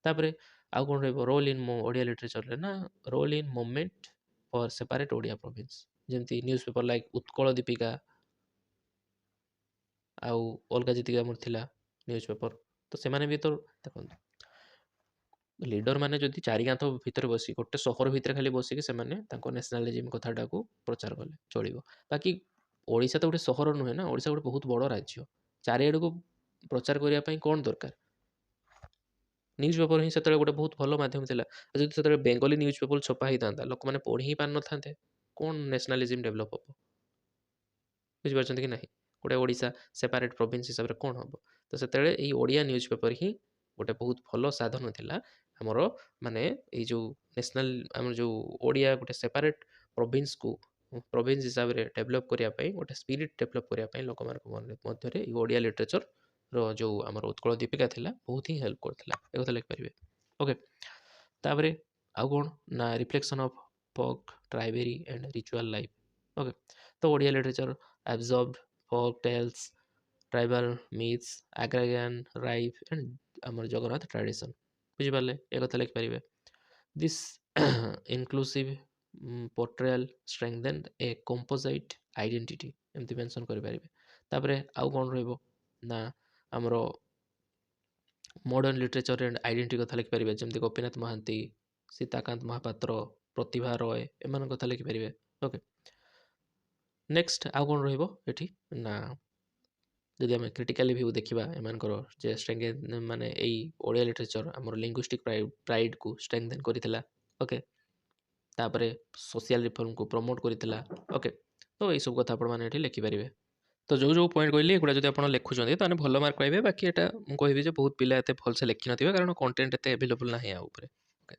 ତାପରେ ଆଉ କ'ଣ ରହିବ, ରୋଲ୍ ଇନ୍ ଓଡ଼ିଆ ଲିଟରେଚରରେ ନା role in movement for separate Odia province, ଯେମିତି news paper like Utkal Dipika ଆଉ ଅଲଗା ଯେତିକି ଆମର ଥିଲା ନ୍ୟୁଜ୍ ପେପର, ତ ସେମାନେ ବି ତ ଦେଖନ୍ତୁ ଲିଡର ମାନେ ଯଦି ଚାରି କାନ୍ଥ ଭିତରେ ବସି ଗୋଟେ ସହର ଭିତରେ ଖାଲି ବସିକି ସେମାନେ ତାଙ୍କ ନ୍ୟାସନାଲିଜିମ୍ କଥାଟାକୁ ପ୍ରଚାର କଲେ ଚଳିବ। ବାକି ଓଡ଼ିଶା ତ ଗୋଟେ ସହର ନୁହେଁ ନା, ଓଡ଼ିଶା ଗୋଟେ ବହୁତ ବଡ଼ ରାଜ୍ୟ, ଚାରିଆଡ଼କୁ ପ୍ରଚାର କରିବା ପାଇଁ କ'ଣ ଦରକାର, ନ୍ୟୁଜ୍ ପେପର ହିଁ ସେତେବେଳେ ଗୋଟେ ବହୁତ ଭଲ ମାଧ୍ୟମ ଥିଲା। ଯଦି ସେତେବେଳେ ବେଙ୍ଗଲୀ ନ୍ୟୁଜ୍ ପେପର ଛପା ହେଇଥାନ୍ତା, ଲୋକମାନେ ପଢ଼ି ହିଁ ପାରିନଥାନ୍ତେ, କ'ଣ ନ୍ୟାସନାଲିଜିମ୍ ଡେଭଲପ୍ ହେବ, ବୁଝିପାରୁଛନ୍ତି କି ନାହିଁ। ଗୋଟେ ଓଡ଼ିଶା ସେପାରେଟ୍ ପ୍ରୋଭିନ୍ସ ହିସାବରେ କ'ଣ ହେବ, ତ ସେତେବେଳେ ଏଇ ଓଡ଼ିଆ ନ୍ୟୁଜ୍ ପେପର ହିଁ ଗୋଟେ ବହୁତ ଭଲ ସାଧନ ଥିଲା ଆମର, ମାନେ ଏଇ ଯେଉଁ ନ୍ୟାସନାଲ ଆମର ଯେଉଁ ଓଡ଼ିଆ ଗୋଟେ ସେପାରେଟ୍ ପ୍ରୋଭିନ୍ସ ହିସାବରେ ଡେଭଲପ୍ କରିବା ପାଇଁ, ଗୋଟେ ସ୍ପିରିଟ୍ ଡେଭଲପ୍ କରିବା ପାଇଁ ଲୋକମାନଙ୍କ ମଧ୍ୟରେ ଏଇ ଓଡ଼ିଆ ଲିଟରେଚରର ଯେଉଁ ଆମର ଉତ୍କଳ ଦୀପିକା ଥିଲା ବହୁତ ହିଁ ହେଲ୍ପ କରିଥିଲା, ଏ କଥା ଲେଖିପାରିବେ। ଓକେ, ତାପରେ ଆଉ କ'ଣ ନା reflection of folk tribal and ritual life. Okay, ତ Odia literature absorbed folk tales tribal myths agrarian life and आमर जगन्नाथ ट्रेडिशन बुझिपारे एक कथा लिखिपारे this inclusive portrayal strengthen a composite identity एमती मेंशन करें तापर आउ कौन रहा आमर मॉडर्न लिटरेचर एंड आइडेंटिटी कथा लिखिपारे जमती गोपीनाथ महांती सीताकांत महापात्र प्रतिभा रॉय एम कथा लिखिपारे ओके नेक्स्ट आउ कौन रही ना जदि आम क्रिटिकाली भ्यू देखा एमर जे स्ट्रेंथ माने यही ओडिया लिटरेचर आमर लिंग्विस्टिक प्राइड को स्ट्रेंथेन करथिला ओके तापर सोशल रिफॉर्म को प्रमोट करथिला ओके तो यही सब कथा आपण माने लिखिपारे तो जो जो पॉइंट कहली एगुड़ा जब आप लिखुंत तो भल मार्क पाइबे बाकी एटा मुझे कहबी बहुत पिला एत भलसे लिखि न कारण कंटेंट एत एभेलेबल ना ओके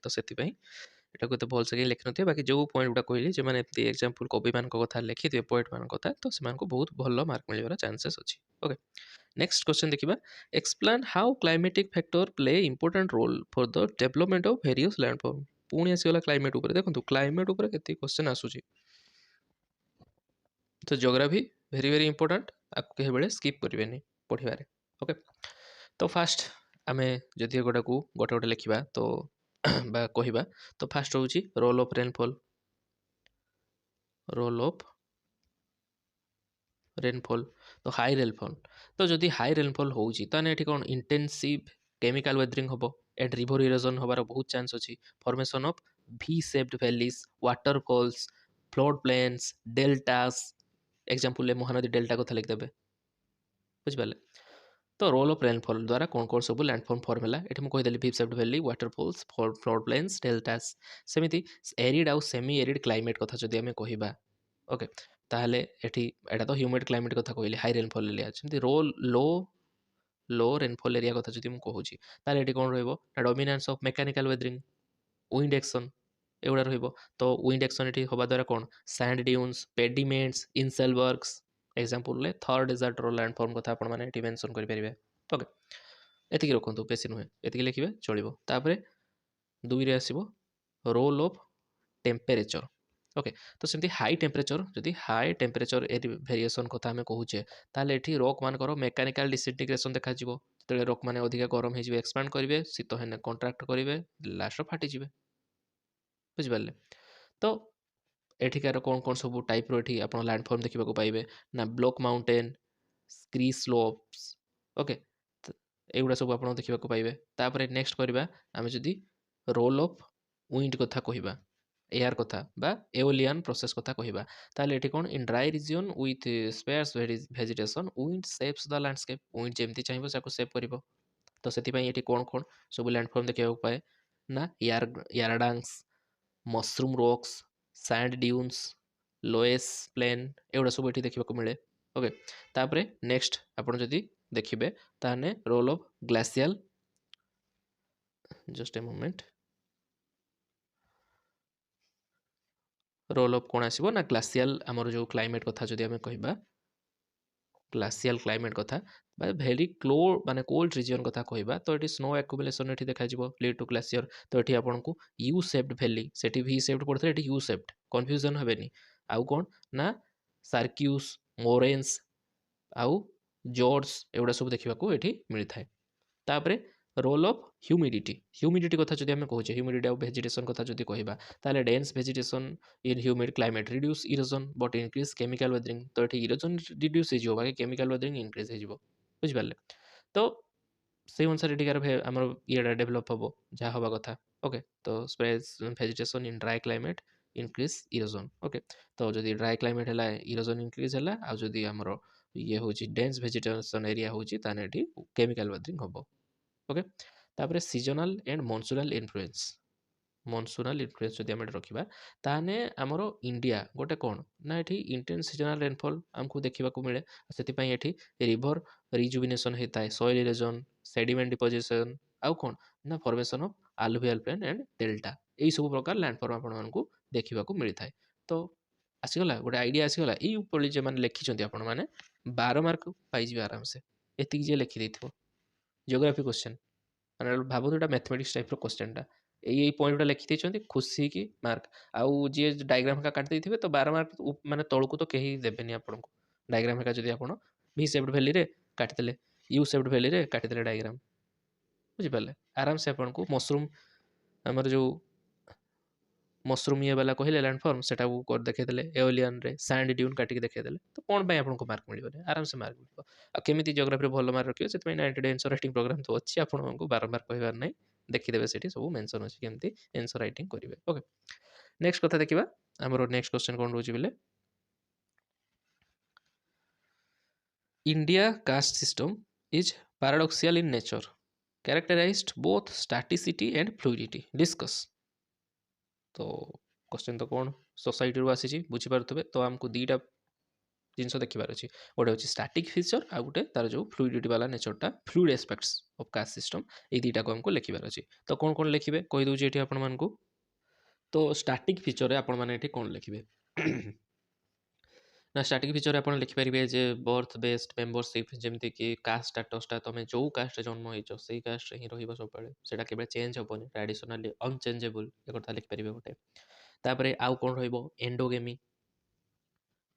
तो से एटा को भलसे कहीं लिखि न बाकी जो पॉइंट गुड़ा कहली जो मैंने एग्जांपल कवि मान कथा लिखिथे पोएट मान कथा तो से बहुत भल मार्क मिलवार चांसेस अच्छी ओके नेक्स्ट क्वेश्चन देखिबा explain how climatic factor play important role for the development of various landform पुणी आसीगला क्लाइमेट उपर देखो क्लाइमेट उपर केते क्वेश्चन आसुची तो ज्योग्राफी वेरी वेरी इंपोर्टेंट आपको कहीं बेले स्किप करेंगे पढ़ारे ओके तो फास्ट आम जदि गोटा को गोटे गोटे लिखा तो कहवा तो फास्ट हूँ रोल ऑफ रेनफॉल तो हाई रेनफॉल तो जदि हाई रेनफॉल होची ताने एठी कौन इंटेंसिव केमिकल वेदरिंग हम एंड रिवर इरोजन होबार बहुत चांस अच्छी formation of V shaped valleys waterfalls flood plains deltas example Mahanadi delta कथा लिखिदेवे बुझिपारे तो रोल ऑफ रेनफॉल द्वारा कौन कौन सब लैंडफॉर्म फॉर्म है ये मुझे कहीदेली V shaped valley waterfalls flood plains deltas सेमिति एरिड आउ सेमी एरिड क्लाइमेट कथा जदि आमे कहिबा ओके ताहले एठी एटा तो ह्यूमिड क्लाइमेट कथा कहली हाई रेनफॉल एरिया सेमति लो रेनफॉल एरिया कथा जदि मुझे कहूँ ताहले एठी कौन रहइबो dominance of mechanical weathering wind action एगुड़ा रहिबो तो विंड एक्शन एठी होबा द्वारा कौन sand dunes pediments inselbergs example ले थर्ड डेजर्ट रो लैंडफॉर्म कथा आपण माने एठी मेंशन करि परिबे ओके एतिकी रखंतु बेसी नुहे एतिकी लिखिबे चलिबो तापरे 2 रे आसीबो रोल ऑफ टेम्परेचर ओके तो सेमती हाई टेम्परेचर जदि हाई टेम्परेचर वेरिएशन कथा आमे कहूचे ताले एठी रॉक मानकर मेकानिकल डिसइंटीग्रेशन देखा जिवो जेतेले रॉक माने अधिक गरम हे जिवे एक्सपैंड करिवे शीत हेने कॉन्ट्रैक्ट करिवे लास्ट फाटी जिवे बुझि पारले तो एठिकार कौन कौन सब टाइप रो एठी आपण लैंडफॉर्म देखिबा को पाइबे ना ब्लॉक माउंटेन स्क्री स्लोप्स ओके एगुड़ा सब आप देखा पाइबे तापर नेक्स्ट करवा आम जदि रोल ऑफ विंड कथा कहवा एयर कथा बा एओलियन प्रोसेस कथा कहवा ताले एठी कौन in dry region with sparse vegetation wind shapes the landscape wind जेमती चाहिए साको शेप करिवो तो सेतिपई एठी कौन कौन सब लैंडफॉर्म देखा पाए ना yardangs mushroom rocks sand dunes loess plain एगुड़ा सब एठी देखा मिले ओके तापरे नेक्स्ट आपण जदि देखिबे ताने role of glacial just a moment role of कौन आसीबो ना ग्लेशियल हमर जो क्लाइमेट कथा जदि आमे कहबा ग्लेशियल क्लाइमेट कथा बा वेरी माने कोल्ड रीजन कथा कहबा तो एटी स्नो एक्युमुलेशन एटी देखा जिवो लीड टू ग्लेशियर तो एटी आपन को यू शेप्ड वैली सेटी वी शेप्ड पड़थे एटी यू शेप्ड कंफ्यूजन हबेनी आउ कौन ना सार्क्यूस मोरेन्स आउ जॉर्ज एगुड़ा सब देखा ये मिलता है तापर रोल ऑफ ह्यूमिडिटी कथा जदि आमे कहूचे ह्यूमिडिटी आउ वेजिटेशन कथा जदि कहबा ताले dense vegetation in humid climate reduce erosion but increase chemical weathering तो ये इरोजन रिड्यूस हो बाकी केमिकल वेदरिंग इंक्रीज हो बुझिपारे तो से अनुसार ये आम ये डेभलप हम जहाँ हवा कथा ओके तो स्प्रेस vegetation in dry climate increase erosion okay तो जदि ड्राई क्लाइमेट है इरोजन इंक्रीज है आ जदि आमर ये हूँ डेन्स वेजिटेशन एरिया हूँ केमिकल वेदरिंग हम ओके तापर सीजनल एंड मॉनसूनल इन्फ्लुएंस जदि आम रखा ताने आमर इंडिया गोटे कौन ना ये इंटेंस सीजनल रेनफॉल आमको देखा मिले से ये रिवर रिजुविनेशन होता है सॉइल इरोजन सेडिमेंट डिपोजिशन आउ कौन ना formation of alluvial plain and delta यही सब प्रकार लैंडफॉर्म आपको देखा मिलता है तो आसीगला गोटे आइडिया आसीगला ये जो मैंने लिखिं आपण मैंने 12 मार्क पाइबे आराम से एतिक जे लिखि देथिबो जियोग्राफी क्वेश्चन मैंने भावतु एटा मैथमेटिक्स टाइप क्वेश्चनटा यही पॉइंटा लिखि खुशी की मार्क आउ जी डायग्राम का काटि देथिबे तो 12 मार्क माने तळकु तो कहीं देबेनी आपनको डायग्राम का जदि आपण वी शेप्ड वैली रे काटिदेले यू शेप्ड वैली रे काटिदेले डायग्राम बुझिपारे आराम से आपन को मशरूम आमर जो मशरूम ये वाला कहले लैंडफॉर्म सेटा को देखैदेले एओलियन रे सैंड ड्यून काटिक देखैदेले तो कोन पय आपन को मार्क मिलिबो आराम से मार्क मिलिबो आ केमिति जियोग्राफी रे भलो मार्क रखियो सेत 90 डे आंसर राइटिंग प्रोग्राम तो अछि आपन को बारंबार कहबार नै देखिदेबे सेठी सब मेंशन अछि केमिति आंसर राइटिंग करिवे ओके नेक्स्ट कथा देखिबा हमरो नेक्स्ट क्वेश्चन कोन रहउछि बिले India caste system is paradoxical in nature characterized both staticity and fluidity discuss तो क्वेश्चन तो कौन सोसाइटी रू आसी बुझी पारुथबे तो हमको दीटा जिनस देखिबार अछि गोटे अछि स्टैटिक फीचर आ गोटे तार जो फ्लूइडिटी वाला नेचरटा fluid aspects of caste system ए दीटा को हमको लिखिबार अछि तो कौन कौन लिखिबे कहि दउछि एठी आपण मानकू तो स्टैटिक फीचर रे आपण माने एठी कौन लिखिबे ना स्टैटिक फीचर आपण लिखिपारे जे बर्थ बेस्ड मेंबरशिप जमती कि कास्ट स्टेटसटा तुम जो कास्ट जन्म हो से कास्ट ही रही सब सेटा केवल चेंज हेनी ट्राडिशनली अनचेंजेबल एक कथा लिखिपारे गोटे तापर आउ कौन रंडोगेमी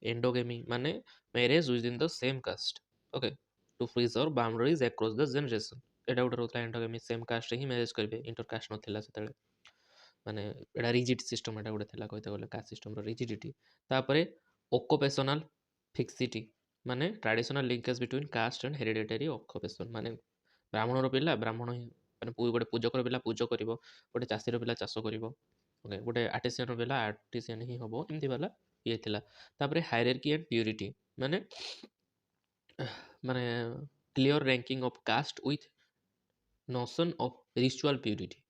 एंडोगेमी माने marriage within the same caste okay to preserve boundaries across the generation एटा गोटे रहता एंडोगेमी सेम कास्ट ही मैरिज करेंगे इंटर कास्ट नथिला सेतले माने एटा रिजिड सिस्टम एटा गोटे थिला कहते गले कास्ट सिस्टम रो रिजिडिटी तापर ओक्युपेशनल फिक्सिटी माने traditional linkage between caste and hereditary occupation माने ब्राह्मण पिला ब्राह्मण माने गोटे पूजक पिला पूजक करिवो गोटे चाषीर पिला चाष करिवो ओके गोटे आर्टिसियन पिला आर्टिसियन ही हबो एमती वाला ये थिला तापर हायरार्की एंड प्यूरिटी माने माने clear ranking of caste with notion of ritual purity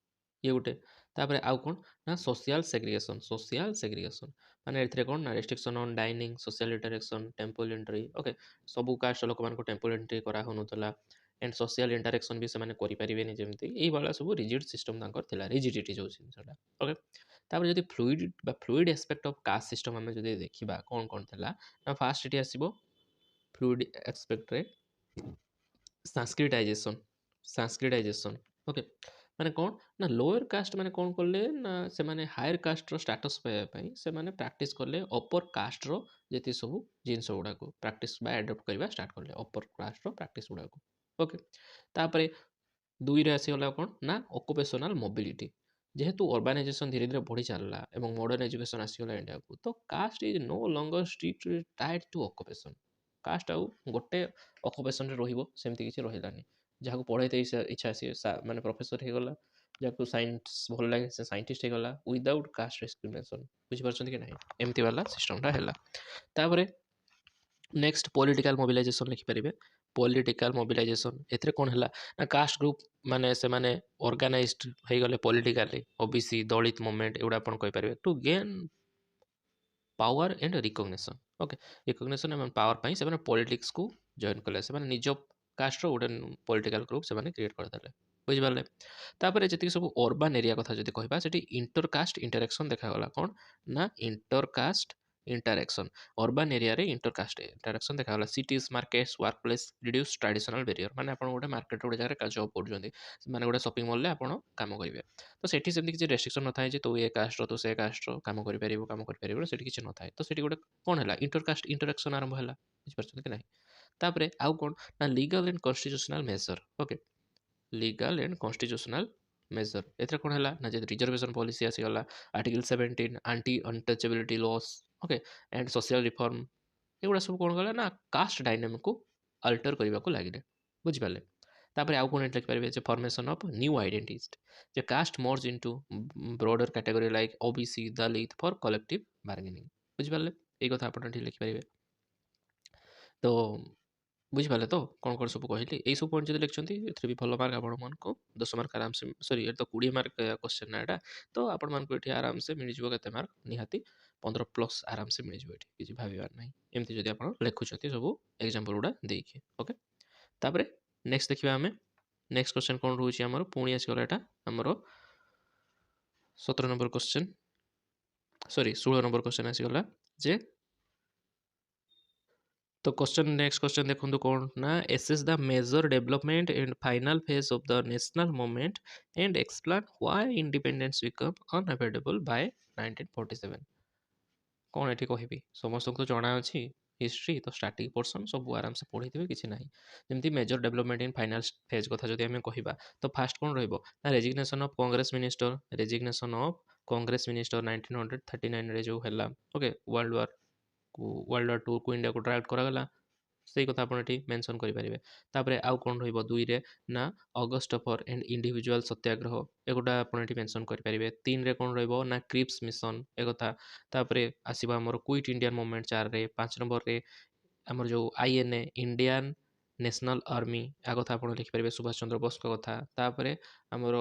ये गोटे तापर आउ कोन ना सोशल सेग्रीगेशन माने एथरे कोन ना restriction on dining social interaction temple entry okay सबु कास्ट लोक मान को टेंपल एंट्री करा होनुतला एंड सोशल इंटरेक्शन भी से माने करि परिबेनी जेमति एई वाला सब रिजिड सिस्टम तांकर थिला रिजिडिटी जो सिनसला ओके तापर जदि fluid aspect of caste system हमें जदि देखिबा कोन कोन थिला ना फास्ट एटी आसीबो फ्लूइड एस्पेक्ट रे सांस्क्रिटाइजेशन ओके माने कौन ना लोअर कास्ट माने कौन करले ना से माने हायर कास्ट रो स्टेटस पाया पई से माने प्रैक्टिस करले अपर कास्ट रो जेति सब जिंस गुडा को प्रैक्टिस बा एडॉप्ट करबा स्टार्ट करले अपर कास्ट रो प्रैक्टिस गुडा को ओके तापरे दुई रे आसी होला कोन ना ऑक्युपेशनल मोबिलिटी जेहेतु अर्बानाइजेशन धीरे धीरे बढ़ी चलला एवं मॉडर्न एजुकेशन आसी होला इंडिया को तो caste is no longer strictly tied to occupation caste आउ गोटे ऑक्युपेशन रे रहिबो सेमति किछि रहिलानी जहाँ को पढ़ाई इच्छा सी माने प्रोफेसर हो गला जहाँ साइंस भल लगे से साइंटिस्ट हो गला विदाउट कास्ट डिस्क्रिमिनेशन बुझी पारछन कि नहीं एमती वाला सिस्टमटा हैला तापरे नेक्स्ट पॉलिटिकल मोबिलाइजेशन लिखि परिबे पॉलिटिकल मोबिलाइजेशन एथरे कोन हैला ना कास्ट ग्रुप माने से माने ऑर्गेनाइज्ड हो गले पॉलिटिकली ओबीसी दलित मूवमेंट एउडा अपन कहि परिबे to gain power and recognition okay recognition and power पई से माने पॉलिटिक्स को जॉइन कले से माने निज कास्ट गोटे पॉलिटिकल ग्रुप से क्रिएट करदे बुझिपारे तापर जी सब अर्बान एरिया कथा जब कहवा इंटर कास्ट इंटरेक्शन देखागला कौन ना inter caste interaction urban area रे इंटर कास्ट इंटरेक्शन देखागला cities markets work place reduce traditional barrier माने आपण गोटे मार्केट गोटे जगह जॉब करूँ माने गोटे शॉपिंग मॉल आपण काम करेंगे तो सेठी सेमती किसी रेस्ट्रिक्शन न थाए जे तो ये कास्ट तो से कास्ट काम कर सेठी किछि न थाए तो सेठी गोटे कोन हैला इंटर कास्ट इंटरेक्शन आरंभ हैला बुझिपारछन कि नहीं तापरे आउ कोन ना legal and constitutional measure okay legal and constitutional measure एथरे कोन हैला ना जे रिजर्वेशन पॉलिसी आसी गला article 17 anti untouchability laws okay and social reform एगुड़ा सब कोन गला ना कास्ट डायनामिक को अल्टर करबा को लागिले बुझि पाले तापरे आउ कोन लिख पारे जे फॉर्मेशन ऑफ न्यू आइडेंटिटीज जे caste merge into broader category like OBC Dalit for collective bargaining बुझि पाले ए कथा आपण ठीक लिखि पारे तो बुझिपारे तो कौन कौन सब कहली यही सब पॉइंट जो लिखते ए भी भल मार्क आपण मन को 10 मार्क आराम से सॉरी ये तो 20 मार्क क्वेश्चन ना एटा तो आपण मन को एठी आराम से मिल जिवो केते मार्क निहाती 15 प्लस आराम से मिल जिवो एठी किछि भाबिबार नै एमती जदि आपण लेखुछथि सब एग्जांपल गुडा देखे ओके तापरे नेक्स्ट देखिबा हमें नेक्स्ट क्वेश्चन कोन रहउछि हमर पुणी आसी गला एटा हमर 17 number question sorry 16 number question आसी गला जे तो क्वेश्चन नेक्स्ट क्वेश्चन देखो कौन ना assess the major development and final phase of the national movement and explain why independence become unavoidable by 1947 कौन एठी कहबी समस्त को तो जाना अछि हिस्ट्री तो स्टार्टिंग पोर्सन सब आराम से पढ़ी किसी ना जमी major development in final phase कथा जदि आम कह तो फास्ट कौन रहा resignation of Congress minister resignation of Congress minister 1939 जो है ओके वर्ल्ड वार टू को इंडिया को ड्राफ्ट करागला ସେଇ କଥା ଆପଣ ଏଠି ମେନସନ୍ କରିପାରିବେ ତାପରେ ଆଉ କ'ଣ ରହିବ ଦୁଇରେ ନା ଅଗଷ୍ଟ ଫର୍ ଏଣ୍ଡ ଇଣ୍ଡିଭିଜୁଆଲ ସତ୍ୟାଗ୍ରହ ଏଗୁଡ଼ା ଆପଣ ଏଠି ମେନସନ୍ କରିପାରିବେ ତିନିରେ କ'ଣ ରହିବ ନା କ୍ରିପ୍ସ ମିଶନ ଏକଥା ତାପରେ ଆସିବ ଆମର କୁଇଟ୍ ଇଣ୍ଡିଆନ୍ ମୁଭମେଣ୍ଟ 4ରେ 5 ନମ୍ବରରେ ଆମର ଯେଉଁ ଆଇଏନ୍ଏ ଇଣ୍ଡିଆନ୍ ନ୍ୟାସନାଲ୍ ଆର୍ମି ଆ କଥା ଆପଣ ଲେଖିପାରିବେ ସୁଭାଷ ଚନ୍ଦ୍ର ବୋଷଙ୍କ କଥା ତାପରେ ଆମର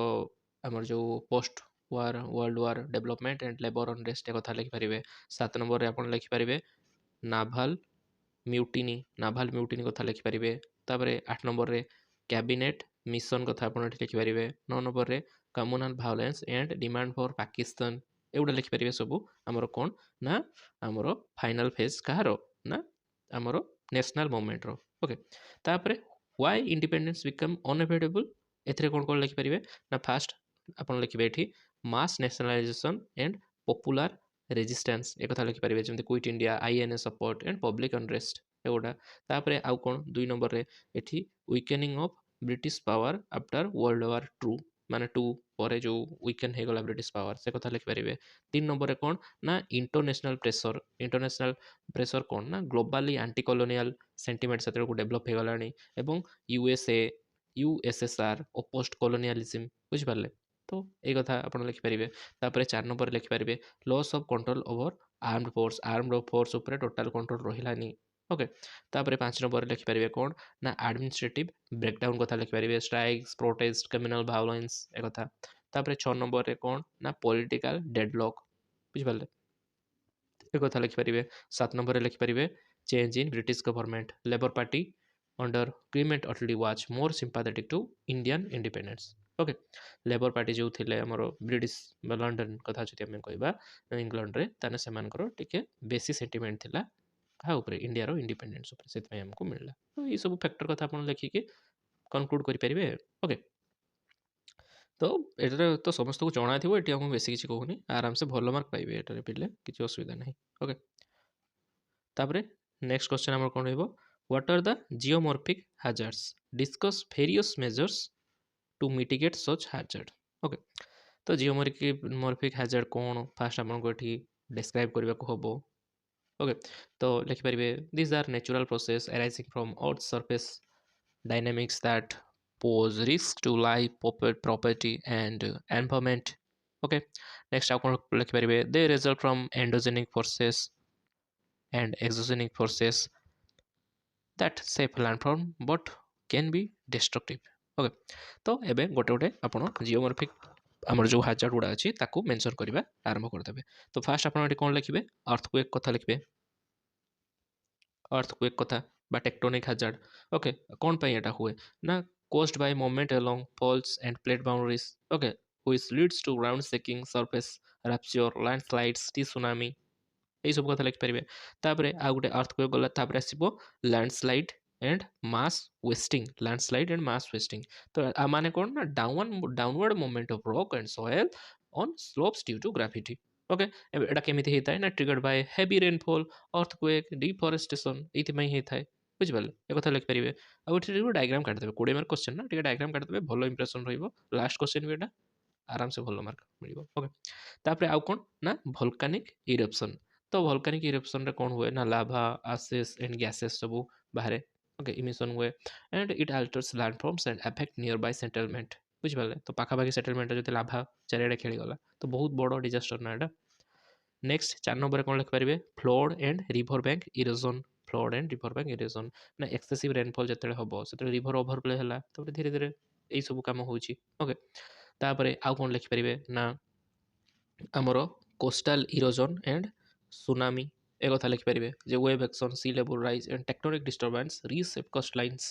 ଆମର ଯେଉଁ post war world war development and labour unrest ଏ କଥା ଲେଖିପାରିବେ 7 ନମ୍ବରରେ ଆପଣ ଲେଖିପାରିବେ ନାଭାଲ ମିଉଟିନି କଥା ଲେଖିପାରିବେ ତାପରେ 8 ନମ୍ବରରେ କ୍ୟାବିନେଟ୍ ମିଶନ କଥା ଆପଣ ଏଠି ଲେଖିପାରିବେ 9 ନମ୍ବରରେ communal violence and demand for Pakistan ଏଗୁଡ଼ା ଲେଖିପାରିବେ ସବୁ ଆମର କ'ଣ ନା ଆମର ଫାଇନାଲ ଫେଜ୍ କାହାର ନା ଆମର ନ୍ୟାସନାଲ ମୁଭମେଣ୍ଟର ଓକେ ତାପରେ ହ୍ୱାଇ ଇଣ୍ଡିପେଣ୍ଡେନ୍ସ ବିକମ୍ ଅନଏଭଏଡେବଲ୍ ଏଥିରେ କ'ଣ କ'ଣ ଲେଖିପାରିବେ ନା ଫାଷ୍ଟ ଆପଣ ଲେଖିବେ ଏଠି mass nationalization and popular resistance ଏ କଥା ଲେଖିପାରିବେ ଯେମିତି Quit India INA support and public unrest ଏଗୁଡ଼ା ତାପରେ ଆଉ କ'ଣ 2 ନମ୍ବରରେ ଏଠି weakening of British power after world war ମାନେ ଟୁ ପରେ ଯେଉଁ ୱିକେନ୍ ହେଇଗଲା ବ୍ରିଟିଶ ପାୱାର ସେ କଥା ଲେଖିପାରିବେ 3 ନମ୍ବରରେ କ'ଣ ନା ଇଣ୍ଟରନ୍ୟାସନାଲ ପ୍ରେସର କ'ଣ ନା ଗ୍ଲୋବାଲି ଆଣ୍ଟି କଲୋନିଆଲ ସେଣ୍ଟିମେଣ୍ଟ ସେତେବେଳକୁ ଡେଭଲପ୍ ହେଇଗଲାଣି ଏବଂ ୟୁଏସ୍ଏସ୍ଆର୍ ଅପୋଷ୍ଟ କଲୋନିଆଲିଜିମ୍ ବୁଝିପାରିଲେ ତ ଏଇ କଥା ଆପଣ ଲେଖିପାରିବେ ତାପରେ 4 ନମ୍ବରରେ ଲେଖିପାରିବେ loss of control over armed force ଉପରେ ଟୋଟାଲ କଣ୍ଟ୍ରୋଲ ରହିଲାନି ଓକେ ତାପରେ 5 ନମ୍ବରରେ ଲେଖିପାରିବେ କ'ଣ ନା ଆଡମିନିଷ୍ଟ୍ରେଟିଭ ବ୍ରେକଡାଉନ୍ କଥା ଲେଖିପାରିବେ ଷ୍ଟ୍ରାଇକ୍ସ ପ୍ରୋଟେଷ୍ଟ କ୍ରିମିନାଲ ଭାଓଲେନ୍ସ ଏ କଥା ତାପରେ 6 ନମ୍ବରରେ କ'ଣ ନା ପଲିଟିକାଲ ଡେଡଲକ୍ ବୁଝିପାରିଲେ ଏ କଥା ଲେଖିପାରିବେ 7 ନମ୍ବରରେ ଲେଖିପାରିବେ change in British government labour party under Clement Attlee which more sympathetic to Indian independence okay labour party ଯେଉଁ ଥିଲେ ଆମର ବ୍ରିଟିଶ ବା ଲଣ୍ଡନ କଥା ଯଦି ଆମେ କହିବା ଇଂଲଣ୍ଡରେ ତାହେଲେ ସେମାନଙ୍କର ଟିକେ ବେଶୀ ସେଣ୍ଟିମେଣ୍ଟ ଥିଲା କାହା ଉପରେ ଇଣ୍ଡିଆର ଇଣ୍ଡିପେଣ୍ଡେନ୍ସ ଉପରେ ସେଥିପାଇଁ ଆମକୁ ମିଳିଲା ତ ଏଇସବୁ ଫ୍ୟାକ୍ଟର କଥା ଆପଣ ଲେଖିକି କନକ୍ଲୁଡ଼ କରିପାରିବେ ଓକେ ତ ଏଠାରେ ତ ସମସ୍ତଙ୍କୁ ଜଣାଥିବ ଏଠି ଆମକୁ ବେଶୀ କିଛି କହୁନି ଆରାମସେ ଭଲ ମାର୍କ ପାଇବେ ଏଠାରେ ପିଲେ କିଛି ଅସୁବିଧା ନାହିଁ ଓକେ ତାପରେ ନେକ୍ସଟ କ୍ୱେଶ୍ଚନ୍ ଆମର କ'ଣ ରହିବ what are the geomorphic hazards discuss various measures to mitigate such hazard okay ତ ଜିଓମର୍ଫିକ୍ ହାଜାର୍ଡ କ'ଣ ଫାଷ୍ଟ ଆପଣଙ୍କୁ ଏଠି ଡେସ୍କ୍ରାଇବ୍ କରିବାକୁ ହେବ ଓକେ ତ ଲେଖିପାରିବେ this are natural process arising from earth's surface dynamics that pose risk to life property and environment okay next ଆପଣ ଲେଖିପାରିବେ they result from endogenic forces and exogenic forces that shape landform but can be destructive okay ତ ଏବେ ଗୋଟେ ଗୋଟେ ଆପଣ ଜିଓମର୍ଫିକ୍ ଆମର ଯେଉଁ hazard ଗୁଡ଼ା ଅଛି ତାକୁ ମେନସନ୍ କରିବା ଆରମ୍ଭ କରିଦେବେ ତ ଫାଷ୍ଟ ଆପଣ ଏଠି କ'ଣ ଲେଖିବେ ଅର୍ଥକ୍ୱେକ୍ କଥା ଲିଖିବେ ଅର୍ଥକ୍ୱେକ୍ କଥା বা ଟେକ୍ଟୋନିକ୍ ହାଜାର୍ଡ ଓକେ କ'ଣ ପାଇଁ ଏଟା ହୁଏ ନା caused by movement along faults and plate boundaries okay which leads to ground shaking surface rupture landslides tsunami এইসব কথা ଲେଖିପାରିବେ ତାପରେ ଆଉ ଗୋଟେ ଅର୍ଥକ୍ୱେକ୍ ଗଲା ତାପରେ ଆସିବ ଲ୍ୟାଣ୍ଡସ୍ଲାଇଡ୍ ଆଣ୍ଡ ମାସ୍ ୱେଷ୍ଟିଂ ତ ମାନେ କ'ଣ ନା downward movement of rock and soil on slopes due to gravity okay ଏବେ ଏଇଟା କେମିତି ହେଇଥାଏ ନା triggered by heavy rainfall earthquake deforestation ଏଇଥିପାଇଁ ହେଇଥାଏ ବୁଝିପାରିଲେ ଏ କଥା ଲେଖିପାରିବେ ଆଉ ଏଠି ଡାଇଗ୍ରାମ୍ କାଟିଦେବେ 20 ମାର୍କ କ୍ୱେଶ୍ଚନ୍ ନା ଟିକେ ଡାଇଗ୍ରାମ୍ କାଟିଦେବେ ଭଲ ଇମ୍ପ୍ରେସନ୍ ରହିବ ଲାଷ୍ଟ କ୍ୱେଶ୍ଚନ୍ ବି ଏଇଟା ଆରାମସେ ଭଲ ମାର୍କ ମିଳିବ ଓକେ ତାପରେ ଆଉ କ'ଣ ନା ଭଲକାନିକ୍ ଇରପ୍ସନ୍ ତ ଭଲକାନିକ୍ ଇରପ୍ସନ୍ରେ କ'ଣ ହୁଏ ନା ଲାଭା ଆସେସ୍ ଆଣ୍ଡ ଗ୍ୟାସେସ୍ ସବୁ ବାହାରେ ଓକେ ଇମିସନ୍ ହୁଏ and it alters landforms and affect nearby settlement ବୁଝିପାରିଲେ ତ ପାଖାପାଖି ସେଟଲମେଣ୍ଟରେ ଯଦି ଲାଭା ଚାରିଆଡ଼େ ଖେଳିଗଲା ତ ବହୁତ ବଡ଼ ଡିଜାଷ୍ଟର ନା ଏଇଟା ନେକ୍ସଟ 4 ନମ୍ବରରେ କ'ଣ ଲେଖିପାରିବେ ଫ୍ଲଡ୍ ଆଣ୍ଡ ରିଭର ବ୍ୟାଙ୍କ ଇରୋଜନ୍ ନା ଏକ୍ସେସିଭ୍ ରେନଫଲ୍ ଯେତେବେଳେ ହେବ ସେତେବେଳେ ରିଭର ଓଭରଫ୍ଲୋ ହେଲା ତାପରେ ଧୀରେ ଧୀରେ ଏଇସବୁ କାମ ହେଉଛି ଓକେ ତାପରେ ଆଉ କ'ଣ ଲେଖିପାରିବେ ନା ଆମର କୋଷ୍ଟାଲ ଇରୋଜନ୍ ଆଣ୍ଡ ସୁନାମି ଏ କଥା ଲେଖିପାରିବେ ଯେ ୱେଭ୍ ଏକ୍ସନ୍ ସି ଲେବୁଲ୍ rise and tectonic disturbance reshape coastlines